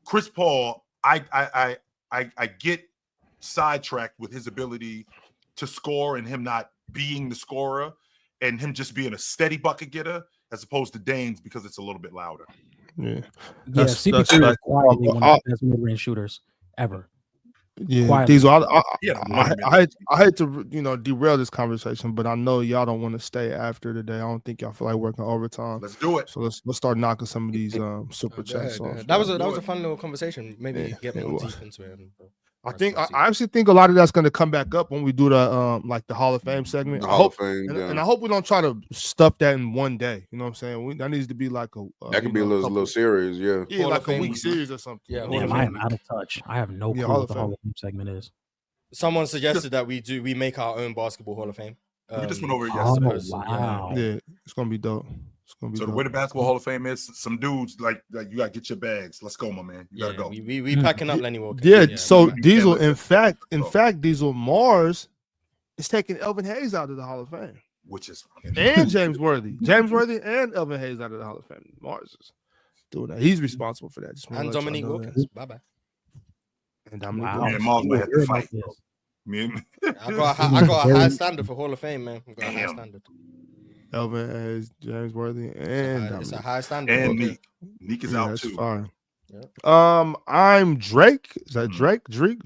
Chris Paul, I get sidetracked with his ability to score and him not being the scorer and him just being a steady bucket getter as opposed to Dame's because it's a little bit louder. Yeah, Yeah. That's CP3 is like- quietly one I- of the best mid-range shooters ever. Yeah, Quietly. Diesel. Yeah, I hate to derail this conversation, but I know y'all don't want to stay after today. I don't think y'all feel like working overtime. Let's do it. So let's start knocking some of these super Go ahead, chats go off. ahead. That was Do a it. fun little conversation. Maybe Yeah, get it more was. deep into it. I actually think a lot of that's going to come back up when we do the like the Hall of Fame segment. The I Hall hope, of Fame, and, yeah. and I hope we don't try to stuff that in one day. You know what I'm saying? That needs to be like a That could be a little series, yeah. yeah, Hall like of a Fame week week. series or something. Yeah, You know Damn, what I I'm am saying? out of touch. I have no Yeah, clue Hall what of the Fame. Hall of Fame segment is. Someone suggested that we make our own basketball Hall of Fame. We just went over it Oh, yesterday. wow. Yeah, it's gonna be dope. It's gonna be So the dope. way the Basketball Hall of Fame is, some dudes like you gotta get your bags. Let's go, my man. You gotta go. We packing up Lenny Walker. Yeah, so yeah, Diesel, yeah, in fact, Diesel Mars is taking Elvin Hayes out of the Hall of Fame. Which is And James Worthy. James Worthy and Elvin Hayes out of the Hall of Fame. Mars is doing that. He's responsible for that. Just And Dominique Wilkins. Bye-bye. And Dominique Wow. Wilkins. Man, Mars might have to fight. This. Bro. Man. I got a high standard for Hall of Fame, man. I got a high Damn. standard. Elvin Hayes, James Worthy, and It's a Dominique. high standard. And bro. Neek. Neek is Yeah, out that's too. fine. Yeah. I'm Drake. Is that Drake? Drake.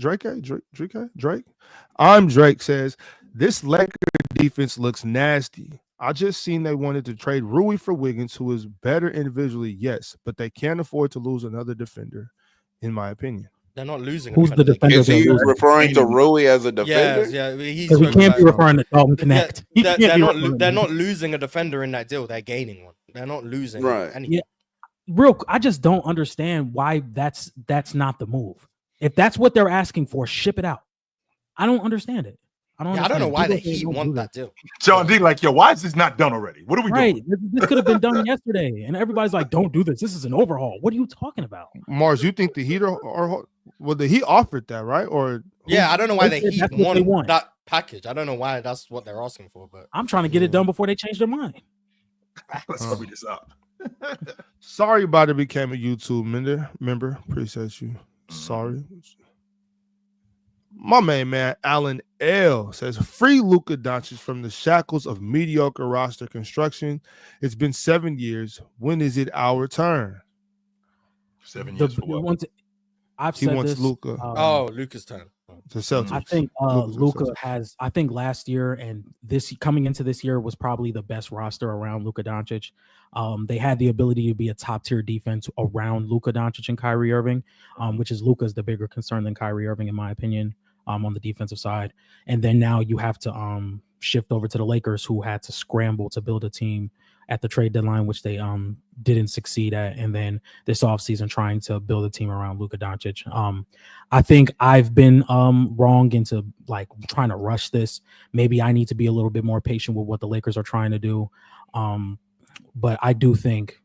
I'm Drake says this Laker defense looks nasty. I just seen they wanted to trade Rui for Wiggins, who is better individually, yes, but they can't afford to lose another defender, in my opinion. They're not losing. Who's the defender? Is he referring to Rui as a defender? Yeah, he's Because we can't be referring to Dalton Connect. They're not losing a defender in that deal. They're gaining one. They're not losing. Right. Anything. Yeah. I just don't understand why that's not the move. If that's what they're asking for, ship it out. I don't understand it. I don't know why the People Heat don't want do that deal. John D, like, yo, why is this not done already? What are we Right. doing? This could have been done yesterday. And everybody's like, don't do this. This is an overhaul. What are you talking about? Mars, you think the Heat the Heat offered that, right? Or Yeah, I don't know why the They said Heat that's what they want want. that package. I don't know why that's what they're asking for, but I'm trying to get it done before they change their mind. Let's hurry this up. sorry about it became a YouTube member. Appreciate you. Sorry. My main man, Alan L. says, free Luka Doncic from the shackles of mediocre roster construction. It's been 7 years. When is it our turn? 7 years for what? I've He said wants this. Luka. Luka's turn. The Celtics. I think Luka's the Luka Celtics. has. I think last year and this coming into this year was probably the best roster around Luka Doncic. They had the ability to be a top tier defense around Luka Doncic and Kyrie Irving, which is Luka's the bigger concern than Kyrie Irving in my opinion. On the defensive side, and then now you have to shift over to the Lakers, who had to scramble to build a team at the trade deadline, which they didn't succeed at, and then this offseason trying to build a team around Luka Doncic. I think I've been wrong into like trying to rush this. Maybe I need to be a little bit more patient with what the Lakers are trying to do, but I do think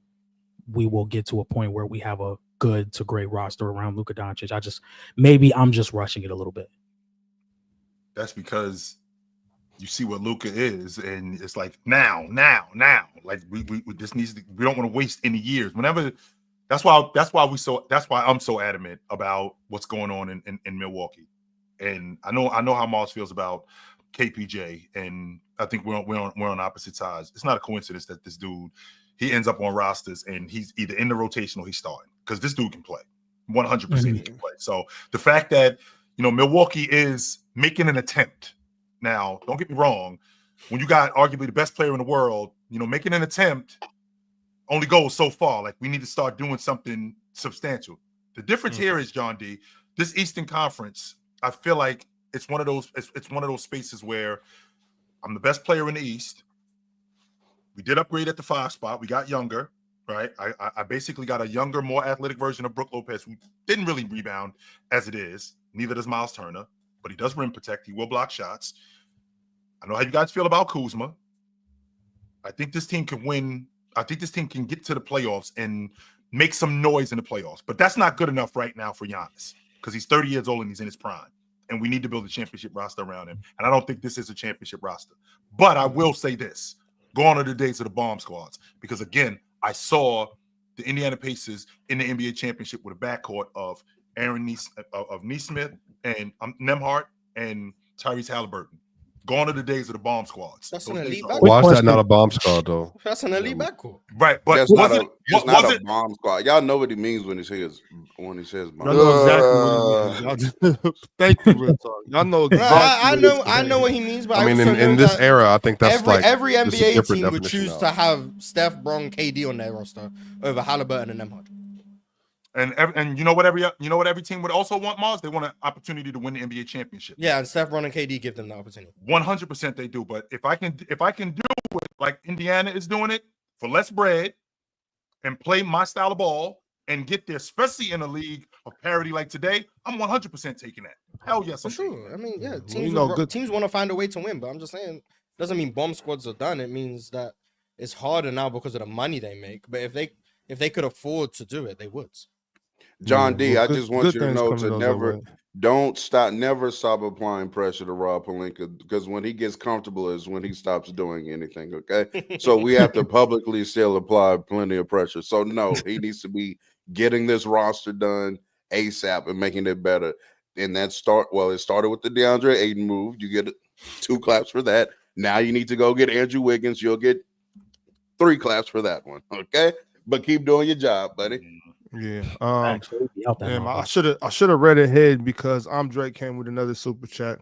we will get to a point where we have a good to great roster around Luka Doncic. Maybe I'm just rushing it a little bit. That's because you see what Luka is, and it's like now. Like we this needs to. We don't want to waste any years. Whenever that's why I'm so adamant about what's going on in Milwaukee. And I know how Mars feels about KPJ, and I think we're on opposite sides. It's not a coincidence that this dude he ends up on rosters and he's either in the rotation or he's starting because this dude can play 100%. He can play. So the fact that Milwaukee is making an attempt. Now, don't get me wrong. When you got arguably the best player in the world, making an attempt only goes so far. Like we need to start doing something substantial. The difference here is, John D, this Eastern Conference, I feel like it's one of those spaces where I'm the best player in the East. We did upgrade at the 5 spot. We got younger, right? I basically got a younger, more athletic version of Brook Lopez who didn't really rebound as it is. Neither does Miles Turner, but he does rim protect. He will block shots. I know how you guys feel about Kuzma. I think this team can win. I think this team can get to the playoffs and make some noise in the playoffs. But that's not good enough right now for Giannis because he's 30 years old and he's in his prime. And we need to build a championship roster around him. And I don't think this is a championship roster. But I will say this. Gone are the days of the bomb squads. Because, again, I saw the Indiana Pacers in the NBA championship with a backcourt of Nesmith and Nembhard and Tyrese Halliburton. Gone are the days of the bomb squads. That's Those an days elite are backcourt. over. Why is that not a bomb squad though? That's an elite backcourt. Right, but That's was not it a bomb squad. Y'all know what he means when he says bomb. Y'all know exactly what it means. Thank you, Real Talk. Y'all know exactly. I know what he means, but I mean, also know in this that era, I think that's every just a NBA different team would definition choose now. to have Steph, Bron, KD on their roster over Halliburton and Nembhard. And you know what every team would also want, Mars? They want an opportunity to win the NBA championship. Yeah, and Steph, Bron, and KD give them the opportunity. 100% they do. But if I can do it like Indiana is doing it for less bread and play my style of ball and get there, especially in a league of parity like today, I'm 100% taking that. Hell yes, For I'm sure. I mean, yeah, teams good. teams want to find a way to win, but I'm just saying doesn't mean bomb squads are done. It means that it's harder now because of the money they make. But if they could afford to do it, they would. John D, well, I just want you to things know coming to those way. never stop applying pressure to Rob Pelinka, because when he gets comfortable is when he stops doing anything. Okay, so we have to publicly still apply plenty of pressure. So no, he needs to be getting this roster done ASAP and making it better. And it started with the DeAndre Ayton move. You get 2 claps for that. Now you need to go get Andrew Wiggins. You'll get 3 claps for that one. Okay, but keep doing your job, buddy. Yeah. I should have read ahead because Andre came with another super chat.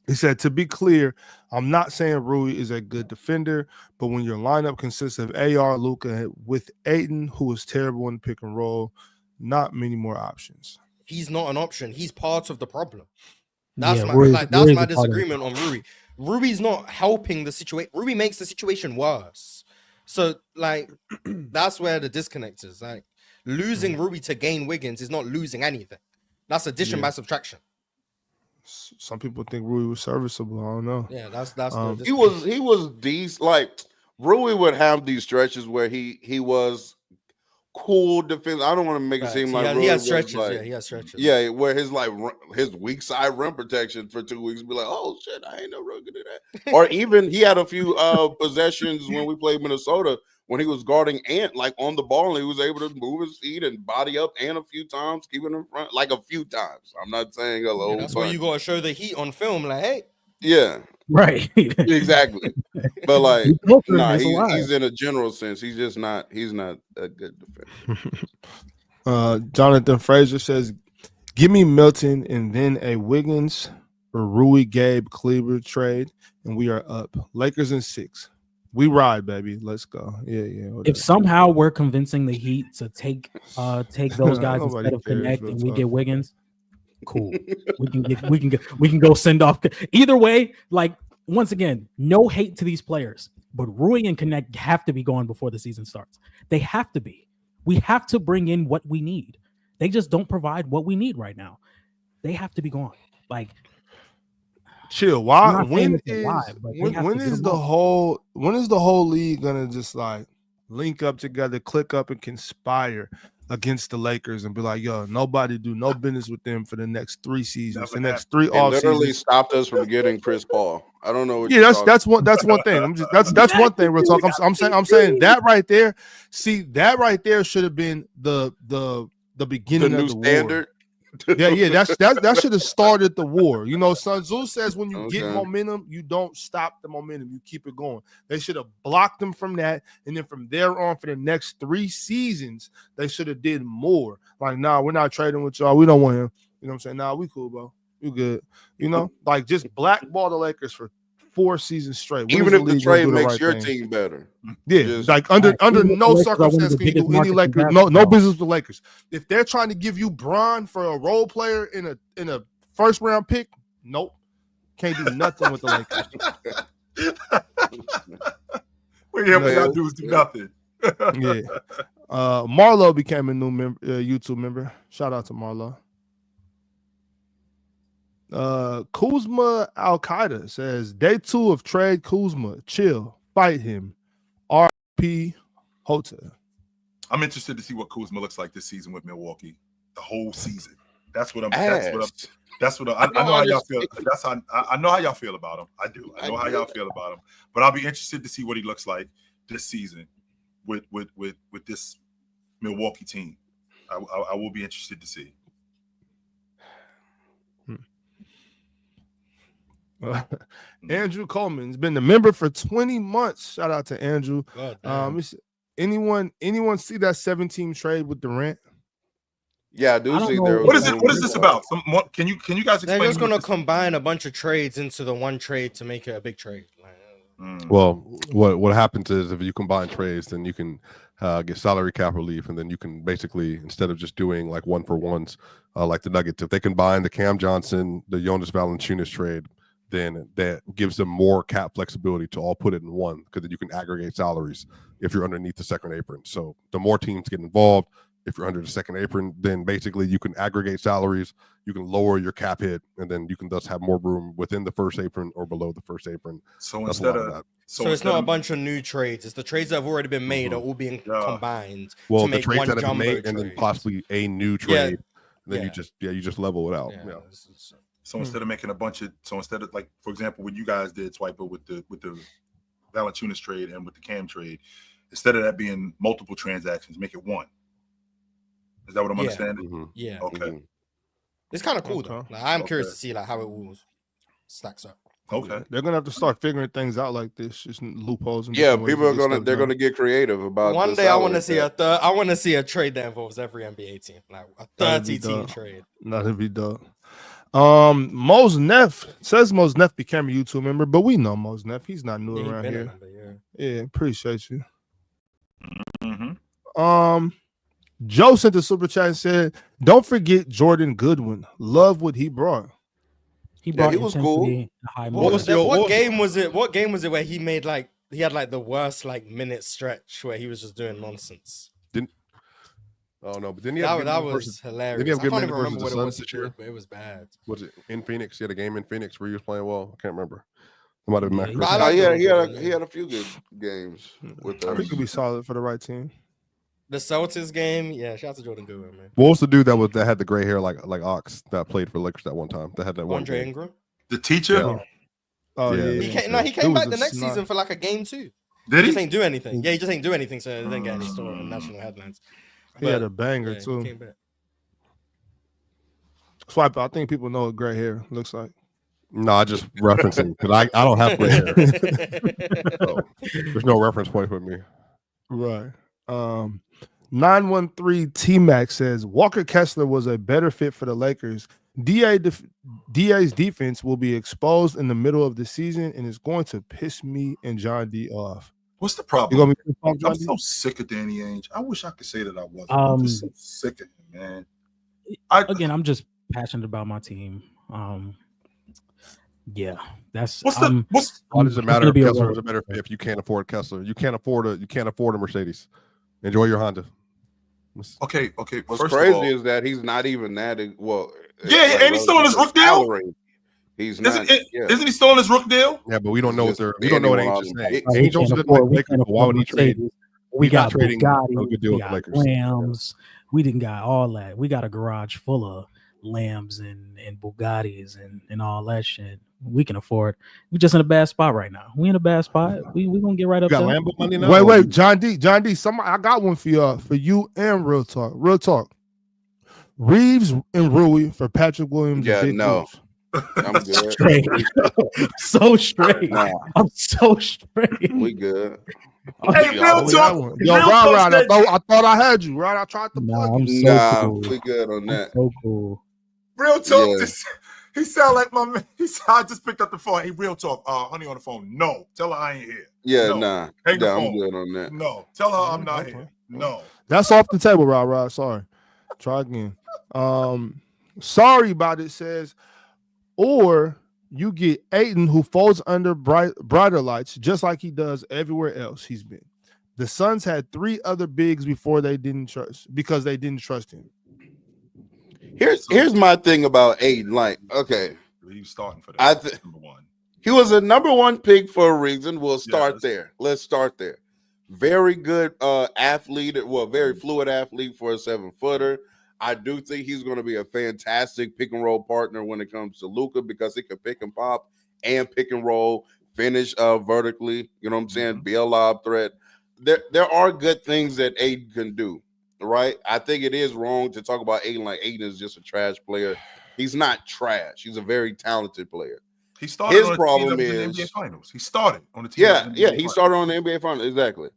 He said, to be clear, I'm not saying Rui is a good defender, but when your lineup consists of AR, Luka with Ayton, who is terrible in the pick and roll, not many more options. He's not an option. He's part of the problem. Yeah, That's my disagreement on Rui. Rui's not helping the situation. Rui makes the situation worse. So like that's where the disconnect is. Like losing Rui to gain Wiggins is not losing anything. That's addition by subtraction. Some people think Rui was serviceable. I don't know. Yeah, that's he was decent. Like Rui would have these stretches where he was cool defense. I don't want to make it seem like he has stretches. He has stretches. Yeah, where his weak side rim protection for 2 weeks be like, oh shit, I ain't no real good at that. Or even he had a few possessions when we played Minnesota when he was guarding Ant like on the ball and he was able to move his feet and body up Ant a few times, keeping him in front like a few times. I'm not saying hello. Yeah, that's where you gotta show the heat on film. Like, hey. Yeah. Right. Exactly. But like he's in a general sense. He's not a good defender. Jonathan Frazier says, give me Milton and then a Wiggins or Rui Gabe Kleber trade, and we are up. Lakers in 6. We ride, baby. Let's go. Yeah. Whatever. If somehow we're convincing the Heat to take those guys instead of Connect and we get Wiggins, cool. we can go send off. Either way, like once again, no hate to these players, but Rui and Connect have to be gone before the season starts. They have to be. We have to bring in what we need. They just don't provide what we need right now. They have to be gone. Like, chill. Why? When is the whole league gonna just like link up together, click up, and conspire against the Lakers and be like, yo, nobody do no business with them for the next 3 seasons, the next 3 off seasons. Literally stopped us from getting Chris Paul. I don't know. That's one thing. That's one thing. Real talk. I'm saying that right there. See, that right there should have been the beginning of the standard. War. Yeah, that should have started the war. You know, Sun Tzu says when you get momentum, you don't stop the momentum, you keep it going. They should have blocked them from that, and then from there on for the next 3 seasons, they should have did more. Like, nah, we're not trading with y'all. We don't want him. You know what I'm saying? Nah, we cool, bro. You good. You know, like just blackball the Lakers for 4 seasons straight. Even if the trade makes your team better. Yeah, like under no circumstance can you do any Lakers. No business with the Lakers. If they're trying to give you Bron for a role player in a first round pick, nope. Can't do nothing with the Lakers. We gotta do nothing. Yeah. Marlo became a new YouTube member. Shout out to Marlo. Kuzma Al Qaeda says day 2 of trade Kuzma. Chill, fight him. RP Hota. I'm interested to see what Kuzma looks like this season with Milwaukee. The whole season. That's what I know how y'all feel. I know how y'all feel about him. I do. I know how y'all feel about him. But I'll be interested to see what he looks like this season with this Milwaukee team. I will be interested to see. Andrew Coleman's been a member for 20 months. Shout out to Andrew. Anyone see that 7-team trade with Durant? Yeah, I do see there. What is this about? Can you guys explain? They're just gonna combine a bunch of trades into the one trade to make it a big trade. Well, what happens is if you combine trades, then you can get salary cap relief, and then you can basically, instead of just doing like 1-for-1s like the Nuggets, if they combine the Cam Johnson, the Jonas Valanciunas trade, then that gives them more cap flexibility to all put it in one, because then you can aggregate salaries if you're underneath the second apron. So the more teams get involved, if you're under the second apron, then basically you can aggregate salaries, you can lower your cap hit, and then you can thus have more room within the first apron or below the first apron. So That's instead a lot of that. So it's not a bunch of new trades. It's the trades that have already been made are all being combined Well, to the make trades one that have been jumbo made, trade. and then possibly a new trade. Then you just level it out. Yeah. So instead of making a bunch of, instead of like, for example, what you guys did, Swiper, with the Valanciunas trade and with the Cam trade, instead of that being multiple transactions, make it one. Is that what I'm understanding? Mm-hmm. Yeah. Okay. It's kind of cool though. Like, I'm curious to see like how it all stacks up. Okay. They're gonna have to start figuring things out like this, just loopholes. And people are they're gonna get creative about. One day I want to see I want to see a trade that involves every NBA team, like a 30-team trade. That'd be dope. Mos Neff says Mos Neff became a YouTube member, but we know Mos Neff. He's not new around here. Yeah, appreciate you. Mm-hmm. Joe sent a super chat and said, "Don't forget Jordan Goodwin. Love what he brought. He brought he was cool. What game was it? What game was it where he made like he had like the worst like minute stretch where he was just doing nonsense? Oh no, but then he that was hilarious. Did he have good I can't minutes even remember what it was this year? but it was bad. Was it in Phoenix? He had a game in Phoenix where he was playing well. I can't remember. It might have been he had a few good games with us. He could be solid for the right team. The Celtics game, shout out to Jordan Goodwin, man. What was the dude that had the gray hair like Ox that played for Lakers that one time? That had that one. Andre Ingram, the teacher. Yeah. Oh yeah. He came back the next season for like a game too. Did he? Just ain't do anything. Yeah, he just ain't do anything, so it didn't get any story on national headlines. He had a banger too. He came back. Swipe. I think people know what gray hair looks like. No, I just referencing because I don't have gray hair. So, there's no reference point for me. Right. 913 T-Mac says Walker Kessler was a better fit for the Lakers. DA's defense will be exposed in the middle of the season and is going to piss me and John D off. What's the problem? I'm so sick of Danny Ainge. I wish I could say that I wasn't. I'm just so sick of him, man. I'm just passionate about my team. That's why does it matter if Kessler was a better fit if you can't afford Kessler? You can't afford a Mercedes. Enjoy your Honda. Okay. What's crazy is that he's not even that. Well, ain't he still on his rook deal? He's not. Isn't he still on his rook deal? Yeah, but we don't know what Ainge is saying. Ainge also didn't like Lakers. Why would he trade? We got Bugatti, we got Lambs. We didn't got all that. We got a garage full of Lambs and Bugattis and all that shit. We can afford. We just in a bad spot right now. We in a bad spot. We gonna get right up there. Lambo money now? Wait, John D. I got one for you and Real Talk. Reeves and Rui for Patrick Williams. Yeah, no. I'm good. Straight. So straight. I'm so straight. We good. Hey, Real Talk. Rod, I thought I had you. Rod, I tried to plug you. Cool. We good on that. So cool. Real Talk. He sound like my man. I just picked up the phone. Hey, Real Talk. Honey on the phone. No. Tell her I ain't here. Yeah, no. nah. Hang the I'm phone. good on that. No. Tell her I'm not here. No. That's off the table, Rod. Sorry. Try again. Sorry about it says, or you get Ayton who folds under brighter lights just like he does everywhere else he's been. The Suns had 3 other bigs before they didn't trust him. Here's my thing about Ayton. Like, okay, he's starting for that. Number one. He was a number 1 pick for a reason. We'll start there. Let's start there. Very good athlete. Well, very fluid athlete for a 7-footer. I do think he's going to be a fantastic pick and roll partner when it comes to Luka because he can pick and pop and pick and roll, finish vertically. You know what I'm saying? Be a lob threat. There are good things that Ayton can do. Right, I think it is wrong to talk about Ayton like Ayton is just a trash player. He's not trash. He's a very talented player. He started. His problem is in the NBA Finals. He started on the team. He started on the NBA Finals exactly.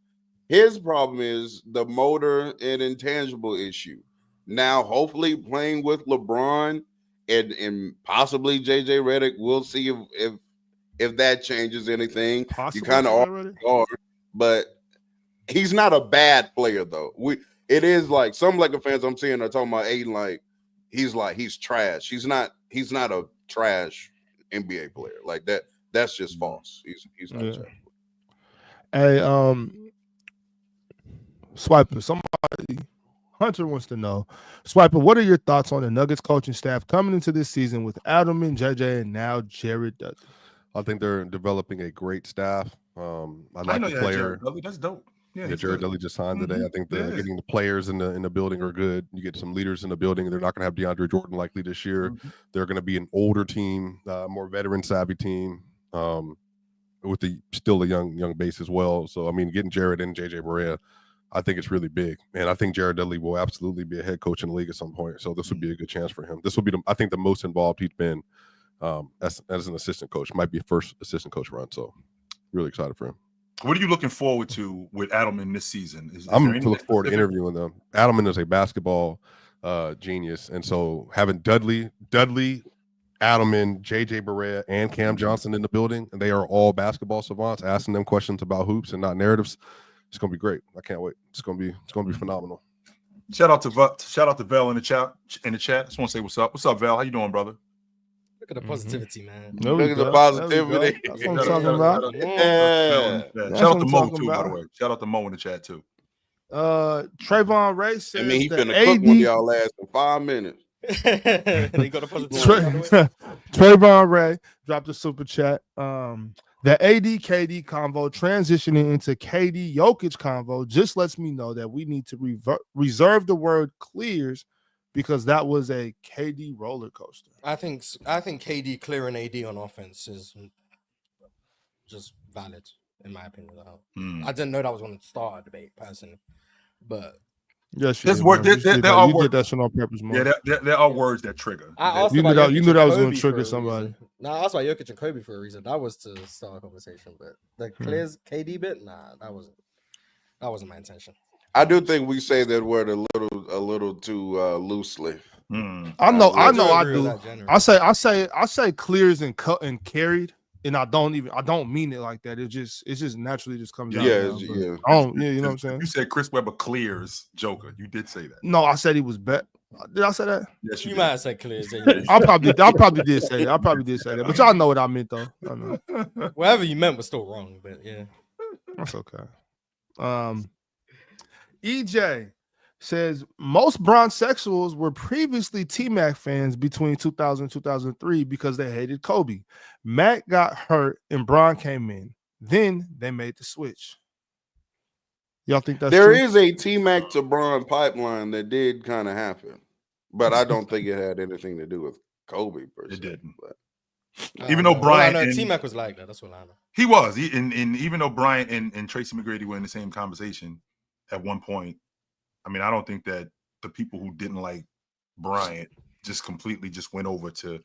His problem is the motor and intangible issue. Now, hopefully, playing with LeBron and possibly JJ Redick, we'll see if that changes anything. Possibly you kind of are, but he's not a bad player though. It is like some Laker fans I'm seeing are talking about Ayton like he's trash. He's not a trash NBA player like that. That's just false. He's not trash. Hey, Swiper, somebody Hunter wants to know, Swiper, what are your thoughts on the Nuggets coaching staff coming into this season with Adelman, JJ, and now Jared Dudley? I think they're developing a great staff. I like know the you had player. Jared Dudley. That's dope. Yeah, he's Jared good. Dudley just signed today. I think Yeah. getting the players in the building are good. You get some leaders in the building. They're not going to have DeAndre Jordan likely this year. They're going to be an older team, more veteran savvy team, with still a young base as well. So I mean, getting Jared and JJ Barea, I think it's really big, and I think Jared Dudley will absolutely be a head coach in the league at some point. So this would be a good chance for him. This will be I think the most involved he's been as an assistant coach. Might be first assistant coach run. So really excited for him. What are you looking forward to with Adelman this season? I'm looking forward to interviewing them. Adelman is a basketball genius, and so having Dudley, Adelman, JJ Barea, and Cam Johnson in the building, and they are all basketball savants, asking them questions about hoops and not narratives. It's gonna be great. I can't wait. It's gonna be phenomenal. Shout out to Val in the chat. I just want to say what's up. What's up, Val? How you doing, brother? Look at the positivity, man. Look at the positivity. That's what I'm talking about. Yeah. Shout out to Mo too, by the way. Shout out to Mo in the chat too. Trayvon Ray says He that finna cook when y'all last in 5 minutes. They got a positivity. Trayvon Ray dropped a super chat. The AD KD convo transitioning into KD Jokic convo just lets me know that we need to reserve the word clears because that was a KD roller coaster. I think KD clearing AD on offense is just valid in my opinion. I didn't know that was going to start a debate personally, but yes, there are words. You did that shit on purpose, man. Yeah, there are words that trigger. You knew that was going to trigger somebody. No, I asked about Jokic and Kobe for a reason. That was to start a conversation, but the clears KD bit, nah, that wasn't my intention. I do think we say that word a little too loosely. I know I do. I say clears and cut and carried, and I don't mean it like that. It just naturally just comes out. Yeah. You know what I'm saying? You said Chris Webber clears Joker. You did say that. No, I said he was bet. Did I say that? Yes, you might have said clears. I probably did say that. But y'all know what I meant though. I know. Whatever you meant was still wrong, but yeah. That's okay. EJ says most Bronsexuals were previously T-Mac fans between 2000 and 2003 because they hated Kobe. Mac got hurt and Bron came in. Then they made the switch. Y'all think that's There true? is a T-Mac to Bron pipeline that did kind of happen, but I don't think it had anything to do with Kobe per se. It didn't. But even though Bryant T-Mac was like that, that's what I know. He was. And even though Bryant and Tracy McGrady were in the same conversation at one point, I mean, I don't think that the people who didn't like Bryant just completely just went over to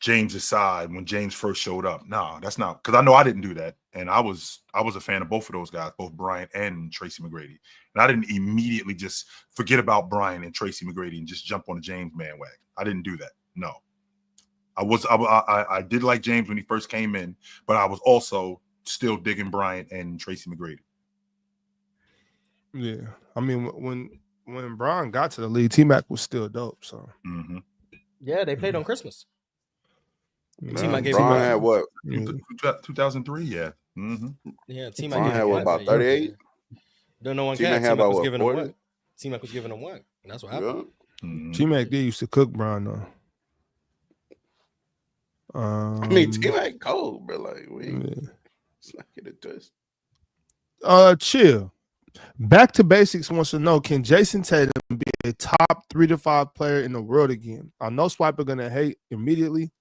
James's side when James first showed up. No, that's not, because I know I didn't do that. And I was a fan of both of those guys, both Bryant and Tracy McGrady. And I didn't immediately just forget about Bryant and Tracy McGrady and just jump on the James bandwagon. I didn't do that. No. I did like James when he first came in, but I was also still digging Bryant and Tracy McGrady. Yeah. I mean, when Bron got to the league, T-Mac was still dope. So yeah, they played on Christmas. T-Mac had what? 2003, yeah. Yeah, T-Mac had what, about 38? Don't no one care. T-Mac was giving him work. T-Mac was giving him work. And that's what happened. Yeah. T-Mac did used to cook Bron though. I mean, T-Mac cold, bro. Like, let's not get it twisted. Chill. Back to Basics wants to know, can Jason Tatum be a top 3 to 5 player in the world again? I know Swiper gonna hate immediately.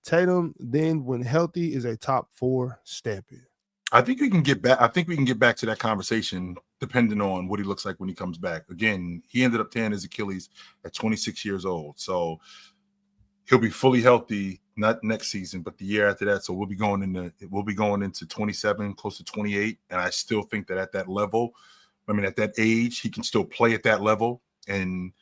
Tatum, then when healthy, is a top 4 stamp it. I think we can get back. I think we can get back to that conversation depending on what he looks like when he comes back. Again, he ended up tearing his Achilles at 26 years old. So he'll be fully healthy, not next season, but the year after that. So we'll be going into 27, close to 28. And I still think that at that level, I mean, at that age, he can still play at that level. And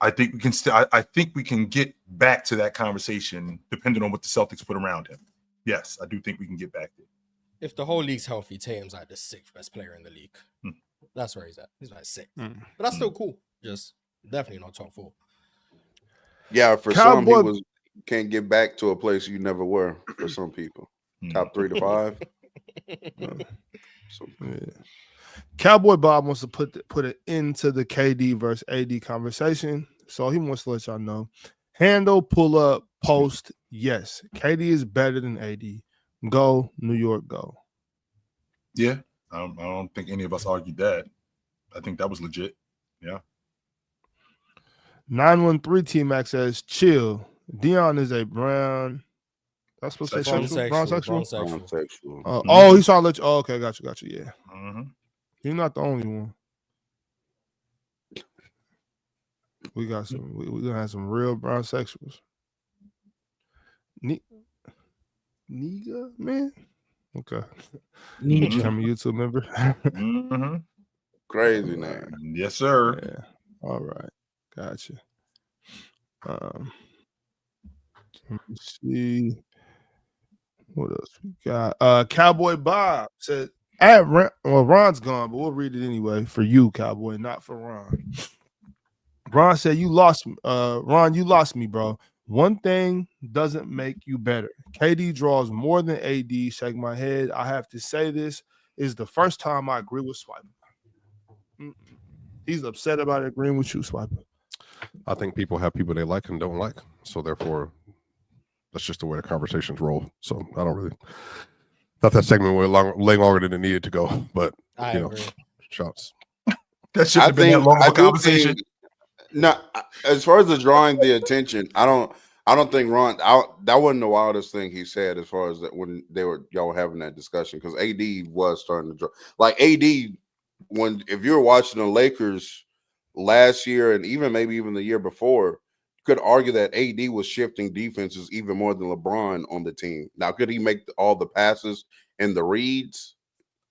I think we can I think we can get back to that conversation depending on what the Celtics put around him. Yes, I do think we can get back there. If the whole league's healthy, Tatum's like the 6th best player in the league. That's where he's at. He's like 6th. But that's still cool. Just definitely not top 4. Yeah, for some, he can't get back to a place you never were. For some people, top 3 to 5. So, Yeah. Cowboy Bob wants to put an end to the KD versus AD conversation. So he wants to let y'all know. Handle, pull up, post, yes. KD is better than AD. Go, New York, go. Yeah, I don't think any of us argued that. I think that was legit. Yeah. 913 T-Max says, chill. Dion is a brown. That's supposed to say sexual? Brown sexual? Sexual. Oh, he's trying to let you. Oh, okay, got you. Yeah. Mm-hmm. You're not the only one. We got some. We're gonna have some real brown sexuals. Nigga, man. Okay. Become a YouTube member. Mm-hmm. Crazy name. Yes, sir. Yeah. All right. Gotcha. Let me see. What else we got? Cowboy Bob said, Ron's gone, but we'll read it anyway for you, Cowboy, not for Ron. Ron said, you lost me. Ron, you lost me, bro. One thing doesn't make you better. KD draws more than AD. Shake my head. I have to say this is the first time I agree with Swiper. He's upset about agreeing with you, Swiper. I think people have people they like and don't like. So therefore, that's just the way the conversations roll. So I don't really thought that segment went way longer than it needed to go. But I agree. Shots. That should have been that long of a conversation. No, as far as the drawing the attention, I don't think Ron. That wasn't the wildest thing he said as far as that when y'all were having that discussion, because AD was starting to draw. Like AD, if you were watching the Lakers last year and maybe even the year before, you could argue that AD was shifting defenses even more than LeBron on the team. Now, could he make all the passes and the reads?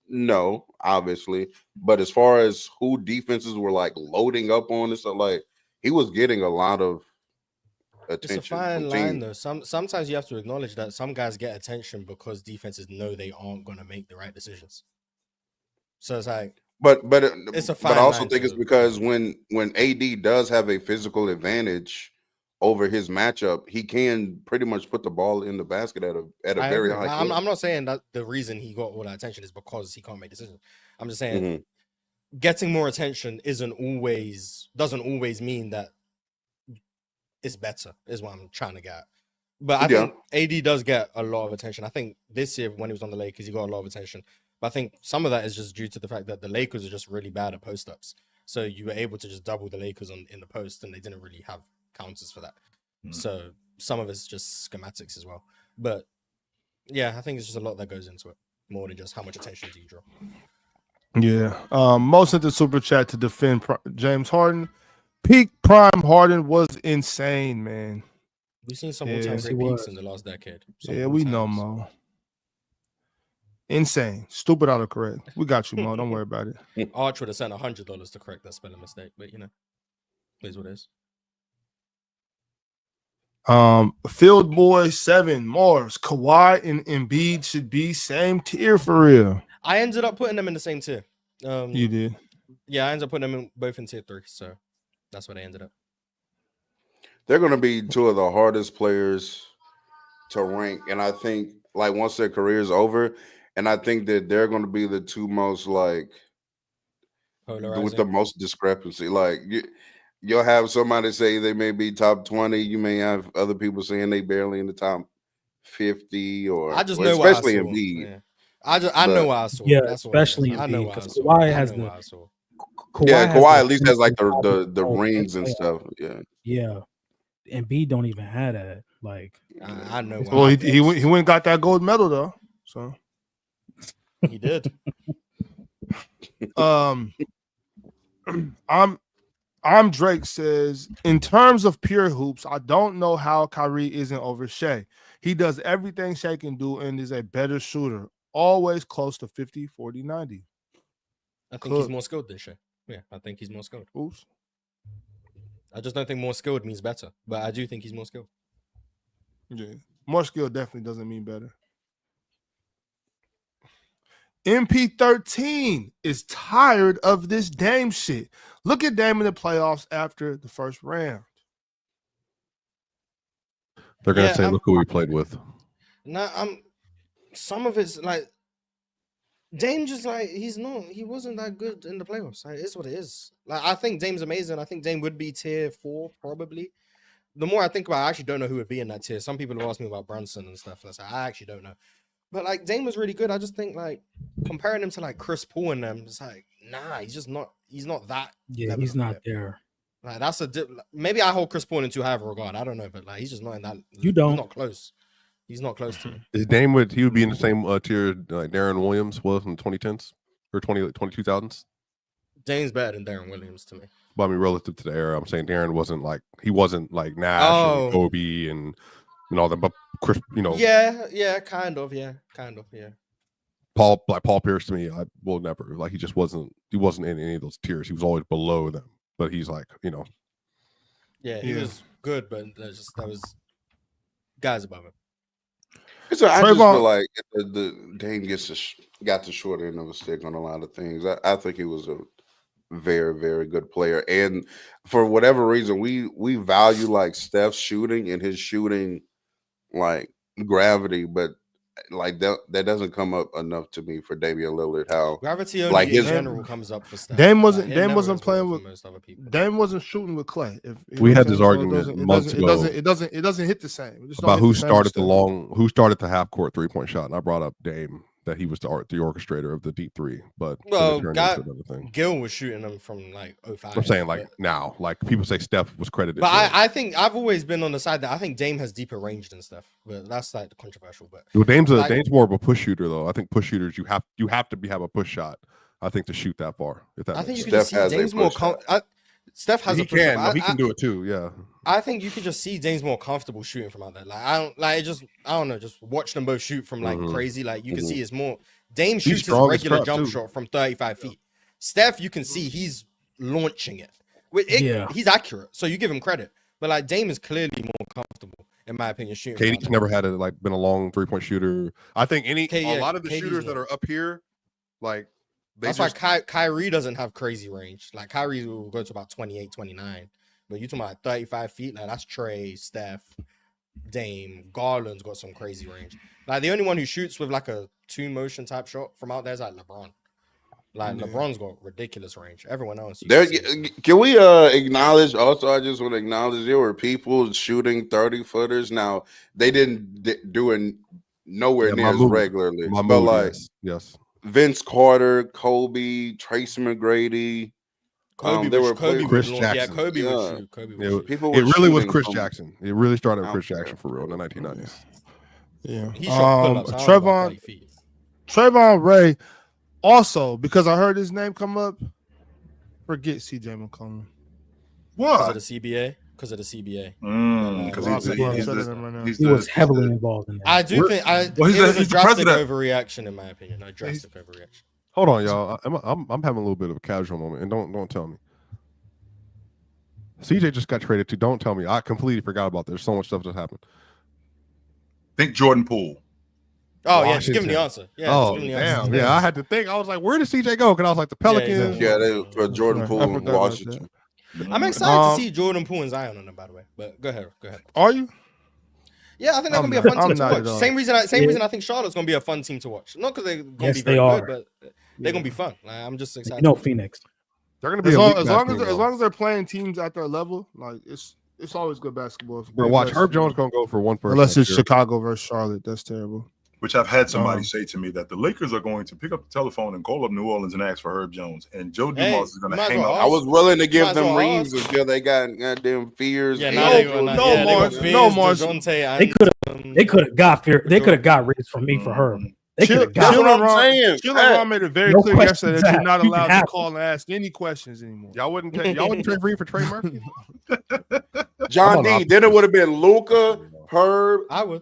No, obviously. But as far as who defenses were like loading up on and stuff, like he was getting a lot of attention. It's a fine line, though. Sometimes you have to acknowledge that some guys get attention because defenses know they aren't going to make the right decisions. So it's like, but it's a fine but I also line think it's because when AD does have a physical advantage over his matchup, he can pretty much put the ball in the basket at a very high clip. I'm not saying that the reason he got all that attention is because he can't make decisions. I'm just saying getting more attention doesn't always mean that it's better, is what I'm trying to get. But I think AD does get a lot of attention. I think this year when he was on the Lakers, he got a lot of attention. But I think some of that is just due to the fact that the Lakers are just really bad at post-ups. So you were able to just double the Lakers in the post, and they didn't really have counters for that. So some of it's just schematics as well. But yeah, I think it's just a lot that goes into it, more than just how much attention do you draw. Yeah. Most of the super chat to defend James Harden. Peak prime Harden was insane, man. We've seen some all-time great peaks in the last decade. Yeah, we know, Mo. Insane. Stupid autocorrect. We got you, Mo. Don't worry about it. Arch would have sent $100 to correct that spelling mistake, but it is what it is. Field Boy 7 Mars. Kawhi and Embiid should be same tier for real. I ended up putting them in the same tier. You did? Yeah, I ended up putting them both in tier 3, so that's where they ended up. They're going to be two of the hardest players to rank, and I think like once their career is over, and I think that they're going to be the two most like with the most discrepancy. Like you'll have somebody say they may be top 20. You may have other people saying they barely in the top 50, or I just know especially Embiid. Yeah. I know what I saw. Yeah, that's especially Embiid because Kawhi has the. Kawhi at least has like the rings and stuff. Yeah. Embiid don't even have that. Like I know. Well, he went and got that gold medal though. So he did. I'm Drake says, in terms of pure hoops, I don't know how Kyrie isn't over Shea. He does everything Shea can do and is a better shooter. Always close to 50, 40, 90. I think he's more skilled than Shea. Yeah, I think he's more skilled. Oops. I just don't think more skilled means better, but I do think he's more skilled. Yeah, more skilled definitely doesn't mean better. MP13 is tired of this Dame shit. Look at Dame in the playoffs after the first round. They're gonna say, "Look who we played with." No, some of it's like Dame just like he wasn't that good in the playoffs. Like, it's what it is. Like I think Dame's amazing. I think Dame would be tier 4 probably. The more I think about it, I actually don't know who would be in that tier. Some people have asked me about Brunson and stuff. And I say, I actually don't know. But like Dame was really good. I just think like comparing him to like Chris Paul and them, it's like, nah, he's not that. Yeah, he's not there. Like that's maybe I hold Chris Paul in too high of a regard. I don't know, but like he's just not in that. You don't. He's not close. He's not close to me. His name he would be in the same tier like Darren Williams was in the 2010s or 2000s. Dame's better than Darren Williams to me. But I mean, relative to the era, I'm saying Darren wasn't like Nash and Kobe and all that. But Chris, Yeah, kind of. Paul Pierce to me, I will never like. He wasn't in any of those tiers. He was always below them. But he's like, Yeah, he was good, but that was guys above him. So I just feel like the Dame got the short end of a stick on a lot of things. I think he was a very, very good player, and for whatever reason, we value like Steph's shooting and his shooting like gravity, but like that doesn't come up enough to me for Damian Lillard. How gravity only like in general comes up for Steph. Dame wasn't playing with most other people. Dame wasn't shooting with Clay. We had this argument months ago. It doesn't hit the same. About who started the half court 3-point shot, and I brought up Dame that he was the orchestrator of the deep three. But Gil was shooting them from like 05. I'm saying like now, like people say Steph was credited. But I think I've always been on the side that I think Dame has deeper range than Steph. But that's like controversial. But Dame's more of a push shooter though. I think push shooters you have to have a push shot. I think to shoot that far. If that I think you can just see Dame's more. Steph has he can do it too. Yeah, I think you can just see Dame's more comfortable shooting from out there. Like I don't know. Just watch them both shoot from like crazy. Like you can see it's more. Dame shoots his regular jump shot from 35 feet. Steph, you can see he's launching it. He's accurate, so you give him credit. But like Dame is clearly more comfortable, in my opinion, shooting. KD's never had been a long 3-point shooter. I think a lot of the shooters that are up here, like. That's why Kyrie doesn't have crazy range. Like Kyrie will go to about 28, 29. But you talking about 35 feet, like that's Trey, Steph, Dame, Garland's got some crazy range. Like the only one who shoots with like a 2-motion type shot from out there is like LeBron. Like LeBron's got ridiculous range. Everyone else. Can we acknowledge also? I just want to acknowledge there were people shooting 30-footers. Now they didn't do it nowhere near as regularly. But like yes. Vince Carter, Kobe, Tracy McGrady. Chris Jackson. Yeah, Kobe would shoot. It really was Chris Jackson. It really started with Chris Jackson for real in the 1990s. Yeah. Trayvon Ray. Also, because I heard his name come up, forget CJ McCollum. What? Because of the CBA? Because of the CBA. Because he was heavily involved in that. I do think it was a drastic overreaction, in my opinion. A drastic overreaction. Hold on, y'all. I'm having a little bit of a casual moment, and don't tell me. CJ just got traded to. Don't tell me. I completely forgot about this. There's so much stuff that happened. Think Jordan Poole. Oh, yeah, just give him the answer. Yeah, damn. Yeah, I had to think. I was like, where did CJ go? Because I was like, the Pelicans. Yeah, Jordan Poole in Washington. I'm excited to see Jordan Poole and Zion on them, by the way. But go ahead. Are you? Yeah, I think that's gonna be a fun team to watch. Same reason I think Charlotte's gonna be a fun team to watch. Not because they're gonna be very good, but they're gonna be fun. Like, I'm just excited. Phoenix. They're gonna be as long as they're playing teams at their level. Like it's always good basketball. Bro, watch Herb Jones gonna go for one person. Unless it's Chicago versus Charlotte, that's terrible. Which I've had somebody say to me that the Lakers are going to pick up the telephone and call up New Orleans and ask for Herb Jones, and Joe Dumars is going to hang up. I was willing to give them rings until they got goddamn fears. Yeah, no more. They could have got rings from me for Herb. They could have got. That's what I'm saying. Chillerman made it very clear yesterday that you're not allowed to call and ask any questions anymore. Y'all wouldn't trade free for Trey Murphy. John D. Then it would have been Luka, Herb,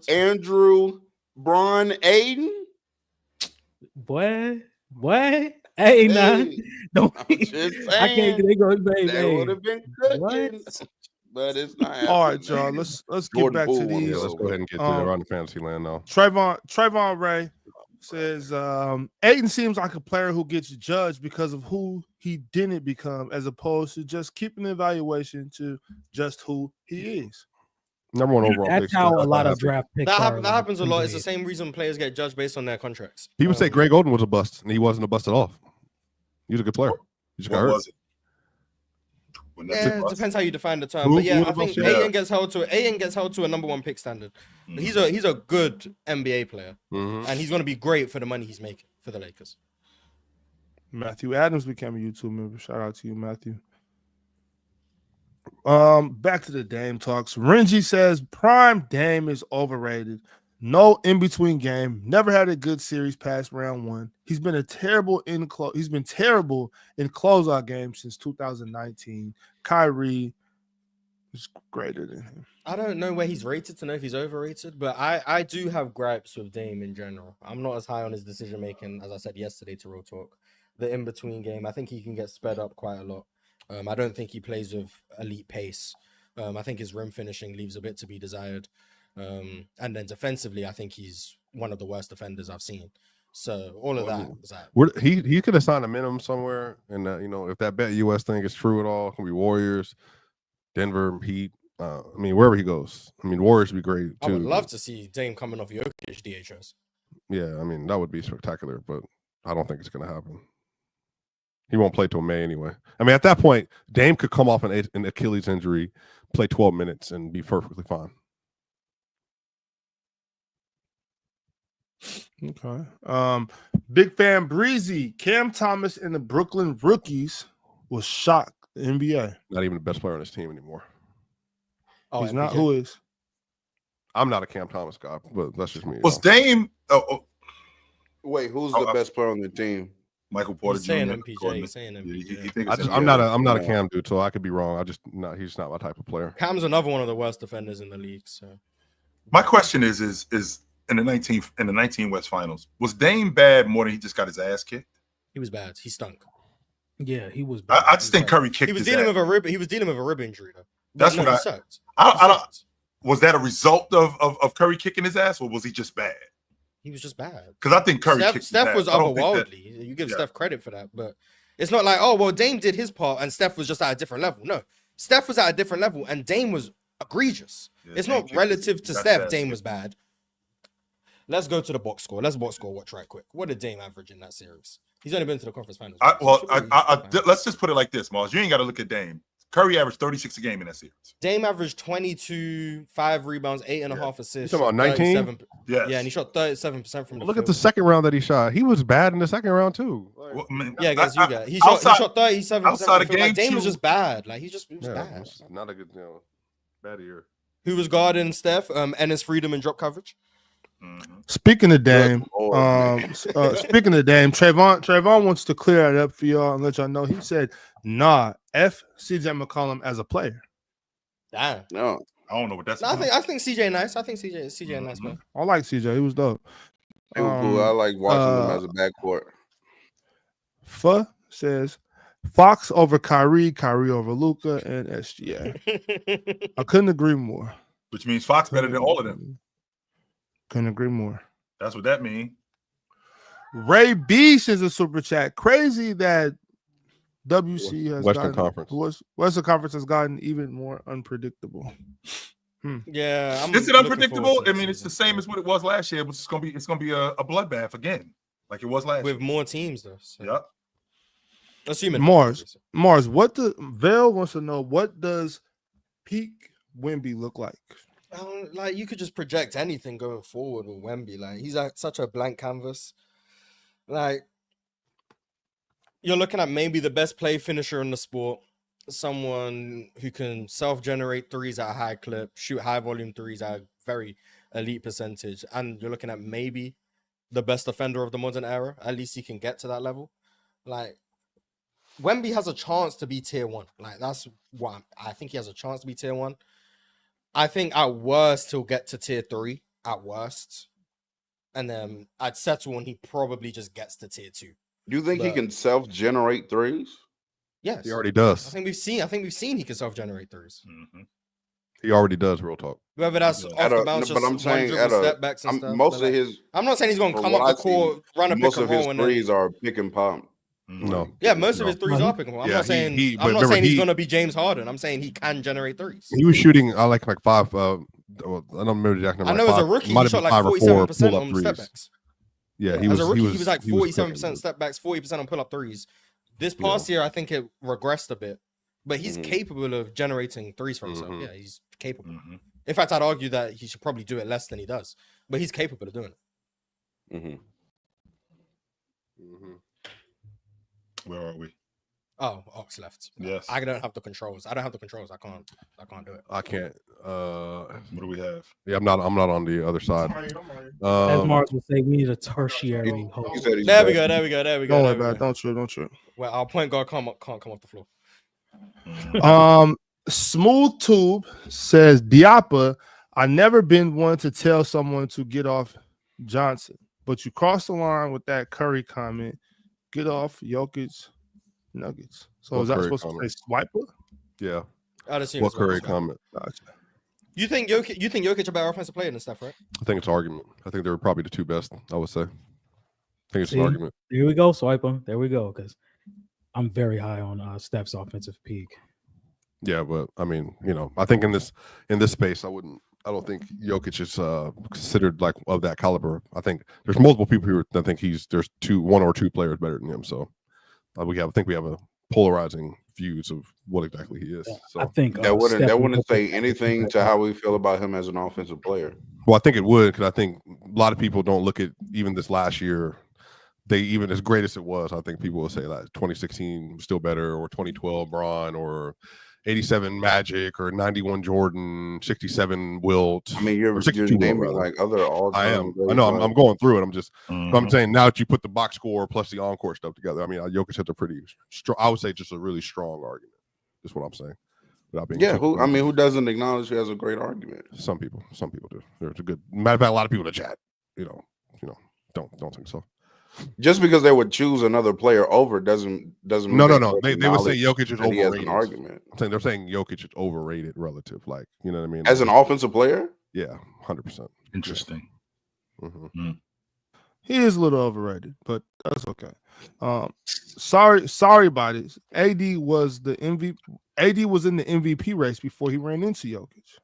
Andrew, Bron, Ayton. Boy. Hey, nah. Don't. I can't. They go. They would have been cooking. But it's not. All right, y'all. Let's get back to these. Yeah, let's go ahead and get to around the fantasy land now. Trayvon Ray says Ayton seems like a player who gets judged because of who he didn't become, as opposed to just keeping the evaluation to just who he is. Number one overall pick. That's how a lot of draft picks that happens a lot. It's the same reason players get judged based on their contracts. People say Greg Oden was a bust, and he wasn't a bust at all. He was a good player. He just got hurt. Was it? Yeah, it depends how you define the term. But yeah, I think Ayton gets held to a number one pick standard. He's a good NBA player, and he's going to be great for the money he's making for the Lakers. Matthew Adams became a YouTube member. Shout out to you, Matthew. Back to the Dame talks. Renji says prime Dame is overrated. No in-between game. Never had a good series past round one. He's been terrible in closeout games since 2019. Kyrie is greater than him. I don't know where he's rated to know if he's overrated, but I do have gripes with Dame in general. I'm not as high on his decision making as I said yesterday to Real Talk. The in-between game, I think he can get sped up quite a lot. I don't think he plays with elite pace. I think his rim finishing leaves a bit to be desired. And then defensively, I think he's one of the worst defenders I've seen. So all of that was that. He could have signed a minimum somewhere, and if that Bet US thing is true at all, it can be Warriors, Denver, Heat. Wherever he goes. Warriors would be great too. I would love to see Dame coming off Jokic DHS. Yeah, that would be spectacular, but I don't think it's going to happen. He won't play till May anyway. At that point, Dame could come off an Achilles injury, play 12 minutes, and be perfectly fine. Okay. Big fan Breezy. Cam Thomas and the Brooklyn Rookies will shock the NBA. Not even the best player on his team anymore. Oh, he's not. Who is? I'm not a Cam Thomas guy, but that's just me. Was Dame? Wait, who's the best player on the team? Michael Porter Jr. He's saying MPJ. I'm not a Cam dude, so I could be wrong. He's not my type of player. Cam's another one of the worst defenders in the league. So my question is in the 19 West Finals, was Dame bad more than he just got his ass kicked? He was bad. He stunk. Yeah, he was bad. I just think Curry kicked. He was dealing with a rib. He was dealing with a rib injury though. That's what I don't. Was that a result of Curry kicking his ass, or was he just bad? He was just bad. Because I think Curry kicked Steph was otherworldly. You give Steph credit for that, but it's not like, oh, well, Dame did his part and Steph was just at a different level. No, Steph was at a different level and Dame was egregious. Yeah, it's not relative to Steph. Dame was bad. Let's go to the box score. Let's box score watch right quick. What did Dame average in that series? He's only been to the conference finals. Let's just put it like this, Mars. You ain't got to look at Dame. Curry averaged 36 a game in that series. Dame averaged 22, 5 rebounds, 8.5 assists. You talking about 19? Yes. Yeah, and he shot 37% from the Look at the second round that he shot. He was bad in the second round too. Yeah, guys, you got. He shot 37% outside of game. Dame was just bad. Like he was bad. Not a good, bad year. Who was guarding Steph? Ennis Freedom and drop coverage. Speaking of Dame, Trayvon wants to clear that up for y'all and let y'all know. He said, "Nah, F CJ McCollum as a player." Damn. No, I don't know what that's. No, I think CJ nice. I think CJ nice, man. I like CJ. He was dope. He was cool. I like watching him as a backcourt. Fuh says Fox over Kyrie over Luka and SGA. I couldn't agree more. Which means Fox better than all of them. Couldn't agree more. That's what that means. Ray B sends a super chat. Crazy that WC has Western Conference has gotten even more unpredictable. Yeah, is it unpredictable? It's the same as what it was last year, but it's gonna be a bloodbath again, like it was last year. With more teams though. So. Yep. Assuming Mars, Vale wants to know, what does peak Wemby look like? Like you could just project anything going forward with Wemby. Like he's at such a blank canvas. Like you're looking at maybe the best play finisher in the sport, someone who can self-generate threes at a high clip, shoot high volume threes at a very elite percentage, and you're looking at maybe the best defender of the modern era. At least he can get to that level. Like Wemby has a chance to be tier 1. Like that's what I think he has a chance to be tier 1. I think at worst he'll get to tier 3 at worst, and then I'd settle when he probably just gets to tier 2. Do you think he can self-generate threes? Yes, he already does. I think we've seen he can self-generate threes. Mm-hmm. He already does. Real talk. Whether that's off the bounce, but I'm saying step backs and stuff. Most of his. I'm not saying he's going to come up the court, run a pick and roll. Most of his threes are pick and pump. No. Yeah, most of his threes are pick and roll. I'm not saying he's going to be James Harden. I'm saying he can generate threes. He was shooting like 5 Well, I don't remember the exact number. I know as a rookie, he shot like 47% on step backs. Yeah, as a rookie, he was like 47% cooking. step backs, 40% on pull up threes. This past year, I think it regressed a bit, but he's capable of generating threes for himself. Yeah, he's capable. In fact, I'd argue that he should probably do it less than he does, but he's capable of doing it. Where are we? Oh, Ox left. Yes. I don't have the controls. I can't do it. I can't. What do we have? Yeah, I'm not on the other side. As Mars would say, we need a tertiary host. There we go. Don't worry about it. Don't trip. Well, our point guard can't come off the floor. Smooth Tube says Diapa, I never been one to tell someone to get off Johnson, but you crossed the line with that Curry comment. Get off Jokic Nuggets. So is that supposed to say swiper? Yeah. I'd assume what Curry comment? Gotcha. You think Jokic a better offensive player than Steph, right? I think it's an argument. I think they're probably the two best, I would say. I think it's an argument. Here we go, swipe them. There we go, because I'm very high on Steph's offensive peak. Yeah, but I mean, I think in this space, I don't think Jokic is considered like of that caliber. I think there's multiple people here that think there's one or two players better than him. So we have a polarizing views of what exactly he is. So I think that wouldn't say anything to how we feel about him as an offensive player. Well, I think it would, because I think a lot of people don't look at even this last year. Even as great as it was, I think people will say that 2016 was still better, or 2012 Bron, or 87 Magic, or 91 Jordan, 67 Wilt. I mean, you're naming like other all-time. I am. I know. I'm going through it. I'm just. I'm saying now that you put the box score plus the encore stuff together. I mean, Jokic has a pretty strong. I would say just a really strong argument. Is what I'm saying. Without being who doesn't acknowledge he has a great argument? Some people do. There's a good matter of fact. A lot of people in the chat. Don't think so. Just because they would choose another player over doesn't mean no. They would say Jokic is overrated. He has an argument. I'm saying they're saying Jokic is overrated relative, like, you know what I mean? As an offensive player? Yeah, 100%. Interesting. He is a little overrated, but that's okay. Sorry about it. AD was in the MVP race before he ran into Jokic.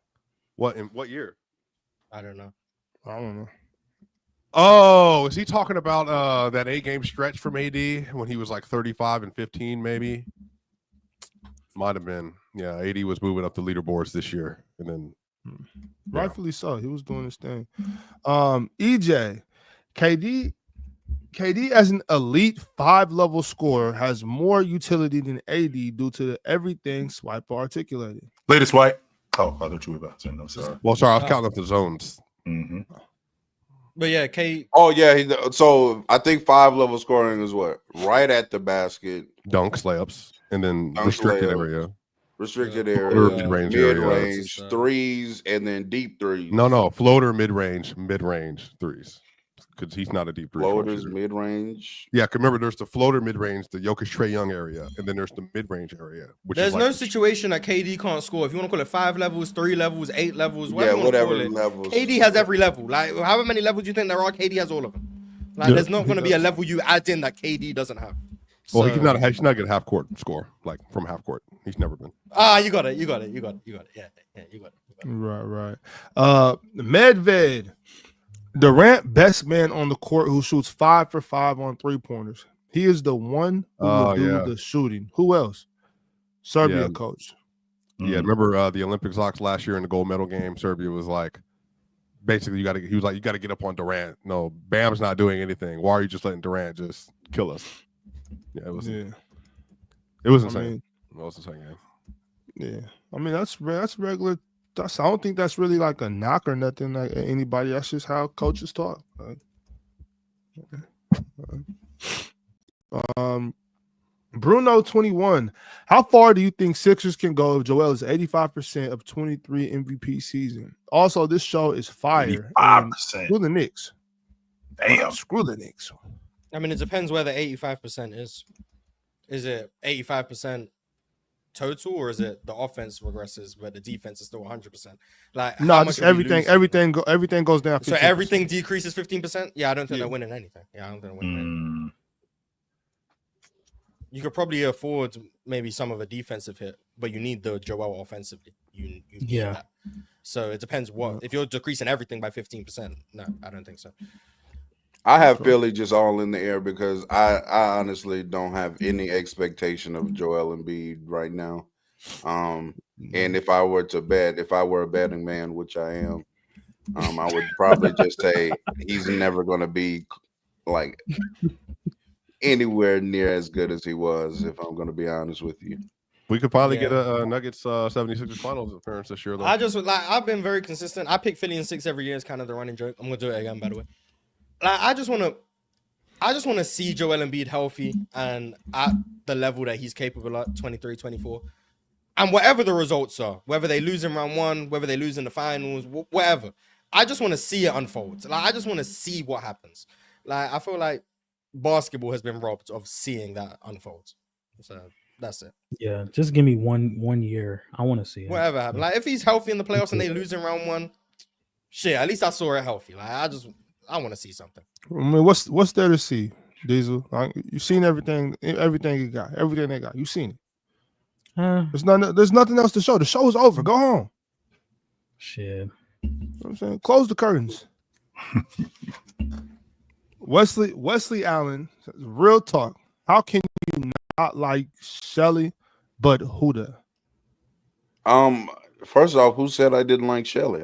What year? I don't know. Oh, is he talking about that 8-game stretch from AD when he was like 35 and 15, maybe? Might have been. Yeah, AD was moving up the leaderboards this year, and then rightfully so. He was doing his thing. EJ, KD as an elite 5-level scorer has more utility than AD due to everything Swiper articulated. Latest White. Oh, I thought you were about to say no. Sorry. Well, sorry, I was counting up the zones. But yeah, K. Oh yeah, so I think 5-level scoring is what? Right at the basket, dunks, layups, and then restricted area, mid-range, threes, and then deep threes. No, floater, mid-range threes. Because he's not a deep three. Floaters, mid-range. Yeah, remember there's the floater mid-range, the Jokic Trae Young area, and then there's the mid-range area. There's no situation that KD can't score. If you want to call it 5 levels, 3 levels, 8 levels, whatever levels. KD has every level. Like, however many levels you think there are, KD has all of them. Like, there's not going to be a level you add in that KD doesn't have. Well, he's not good at half court score, like from half court. He's never been. You got it. Yeah, you got it. Right. Medved. Durant, best man on the court who shoots 5 for 5 on 3-pointers. He is the one who will do the shooting. Who else? Serbia coach. Yeah, remember the Olympics last year in the gold medal game? Serbia was like, basically, you got to get up on Durant. No, Bam's not doing anything. Why are you just letting Durant just kill us? Yeah, it was. Yeah, it was insane. It was insane game. Yeah, I mean that's regular. I don't think that's really like a knock or nothing like anybody. That's just how coaches talk. Bruno 21. How far do you think Sixers can go if Joel is 85% of 23 MVP season? Also, this show is fire. 85%. Screw the Knicks. Damn. Screw the Knicks. I mean, it depends where the 85% is. Is it 85% total, or is it the offense regresses but the defense is still 100%? Like, no, just everything goes down 15%. So everything decreases 15%. Yeah, I don't think they're winning anything. You could probably afford maybe some of a defensive hit, but you need the Joel offensively. you need Yeah. that. So it depends what if you're decreasing everything by 15%. No, I don't think so. I have Philly just all in the air because I honestly don't have any expectation of Joel Embiid right now. And if I were a betting man, which I am, I would probably just say he's never going to be like anywhere near as good as he was, if I'm going to be honest with you. We could probably get a Nuggets 76ers finals appearance this year, though. I've been very consistent. I pick Philly in 6 every year. It's kind of the running joke. I'm gonna do it again, by the way. I just want to see Joel Embiid healthy and at the level that he's capable at 23, 24. And whatever the results are, whether they lose in round 1, whether they lose in the finals, whatever, I just want to see it unfold. I just want to see what happens. I feel like basketball has been robbed of seeing that unfold. So that's it. Yeah, just give me one year. I want to see it. Whatever happens. If he's healthy in the playoffs and they lose in round 1, shit, at least I saw it healthy. I want to see something. I mean, what's there to see, Diesel? You've seen everything you got, everything they got. You've seen it. There's nothing else to show. The show is over. Go home. Shit. You know what I'm saying? Close the curtains. Wesley Allen, real talk. How can you not like Shelly, but Huda? First off, who said I didn't like Shelly?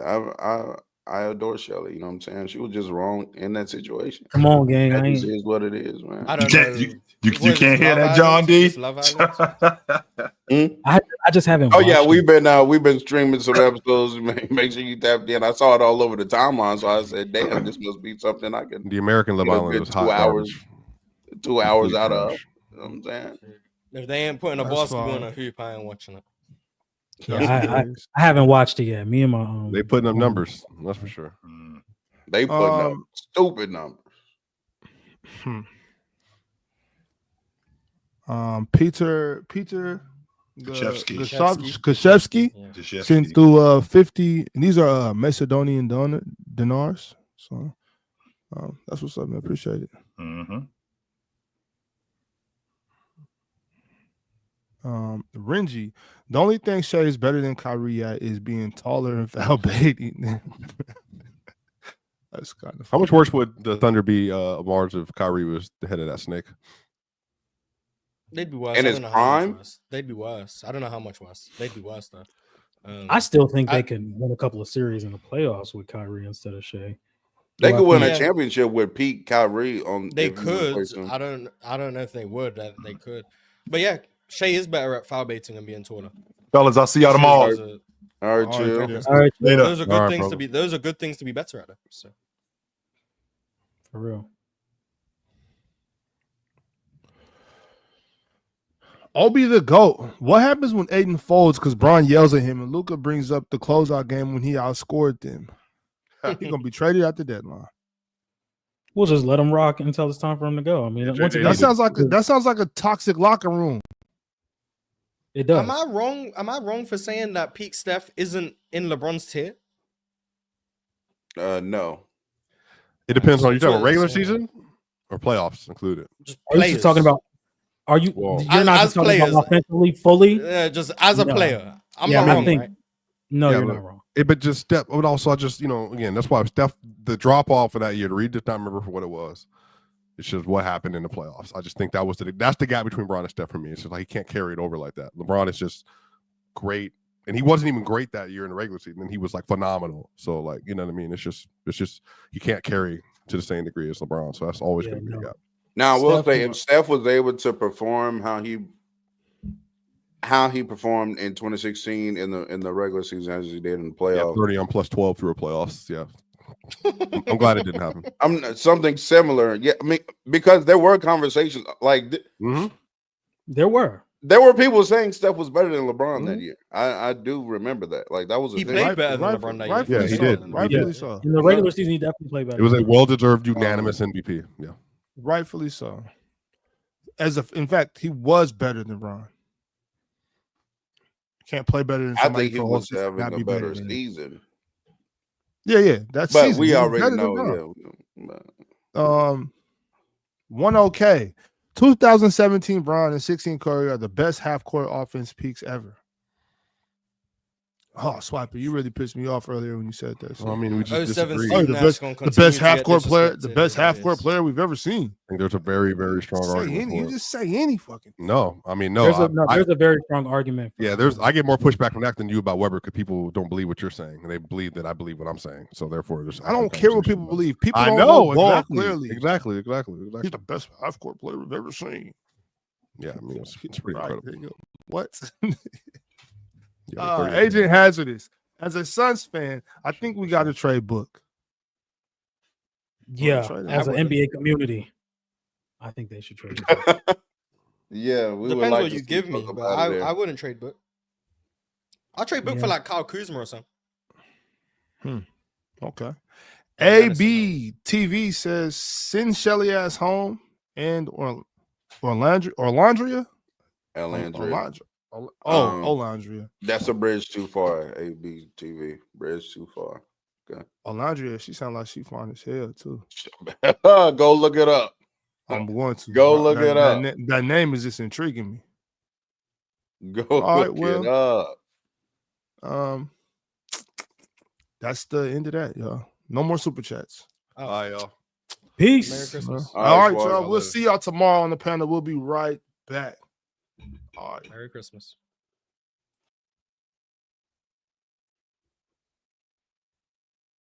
I adore Shelly. You know what I'm saying? She was just wrong in that situation. Come on, gang. That just is what it is, man. I don't know. You can't hear that, John D. I just haven't. Oh yeah, we've been streaming some episodes. Make sure you tapped in. I saw it all over the timeline, so I said, "Damn, this must be something I can." The American Love Island was hot. 2 hours out of. You know what I'm saying? If they ain't putting a basketball in a hoop, I ain't watching it. Yeah, I haven't watched it yet. Me and my they putting up numbers. That's for sure. They putting up stupid numbers. Peter Kashevsky sent through 50, and these are Macedonian dinars. So that's what's up, man. Appreciate it. Renji, the only thing Shea is better than Kyrie at is being taller and foul baiting. That's kind of funny. How much worse would the Thunder be Mars if Kyrie was the head of that snake? They'd be worse. In his prime? They'd be worse. I don't know how much worse. They'd be worse though. I still think they could win a couple of series in the playoffs with Kyrie instead of Shea. They could win a championship with Pete Kyrie on. They could. I don't know if they would. They could. But yeah, Shea is better at foul baiting and being taller. Fellas, I'll see y'all tomorrow. All right, chill. All right, later. Those are good things to be. Those are good things to be better at. So. For real. Obi the GOAT. What happens when Ayton folds because Bron yells at him and Luka brings up the closeout game when he outscored them? He's gonna be traded at the deadline. We'll just let him rock until it's time for him to go. I mean, once again, that sounds like a toxic locker room. It does. Am I wrong? Am I wrong for saying that peak Steph isn't in LeBron's tier? No. It depends on you talking about regular season or playoffs included. Are you just talking about? Are you? Whoa. You're not just talking about offensively fully. Just as a player, I'm not wrong, right? No, you're not wrong. But just Steph. But also, I just again, that's why Steph. The drop off of that year, Reed does not remember for what it was. It's just what happened in the playoffs. I just think that's the gap between Bron and Steph for me. It's just like he can't carry it over like that. LeBron is just great, and he wasn't even great that year in the regular season. And he was like phenomenal. So like you know what I mean. It's just you can't carry to the same degree as LeBron. So that's always going to be the gap. Now I will say if Steph was able to perform how he performed in 2016 in the regular season as he did in the playoffs, 30 on plus 12 through the playoffs. Yeah. I'm glad it didn't happen. I'm something similar. Yeah, I mean, because there were conversations like there were people saying Steph was better than LeBron that year. I do remember that. Like that was a he thing. played better than LeBron that year. Yeah, he did. Rightfully so. In the regular season, he definitely played better. It was a well-deserved unanimous MVP. Yeah, rightfully so. In fact, he was better than Bron. Can't play better than somebody. I think he was having a better season. Yeah, that's. But season. We already know. Yeah. 1OK. 2017 Bron and 16 Curry are the best half-court offense peaks ever. Oh, Swiper, you really pissed me off earlier when you said that. Well, I mean, we just 07 disagree. Oh, Steve the Nash best, gonna the continue best to get half court player, the disrespected. best It half court is. player we've ever seen. I think there's a very, very strong Say argument any, for you it. just say any fucking. No, I mean, no. There's a very strong argument. Yeah, I get more pushback from that than you about Weber because people don't believe what you're saying, and they believe that I believe what I'm saying. So therefore, I don't care what people believe. People I don't know ball exactly, clearly. exactly. He's the best half court player we've ever seen. Yeah, I mean, it's pretty Right, incredible. there you go. What? Yeah, Agent Hazardous. As a Suns fan, I think we got to trade Book. Yeah, trade him. as an NBA community, I think they should trade him. Yeah, we would Depends like what to you see give me, Book but up out of I there. wouldn't trade Book. I'll trade Book for like Kyle Kuzma or something. Okay. Yeah, AB TV says send Shelly ass home and Orlandria. Alandria. Olandria. That's a bridge too far. AB TV. Bridge too far. Okay. Olandria, she sounds like she fine as hell too. Go look it up. I'm going to Go look it up. That name is just intriguing me. Go All right, look it up. That's the end of that, y'all. No more super chats. All right, y'all. Peace. Merry Christmas. All right, squad. y'all. We'll see y'all tomorrow on the panel. We'll be right back. All right. Merry Christmas.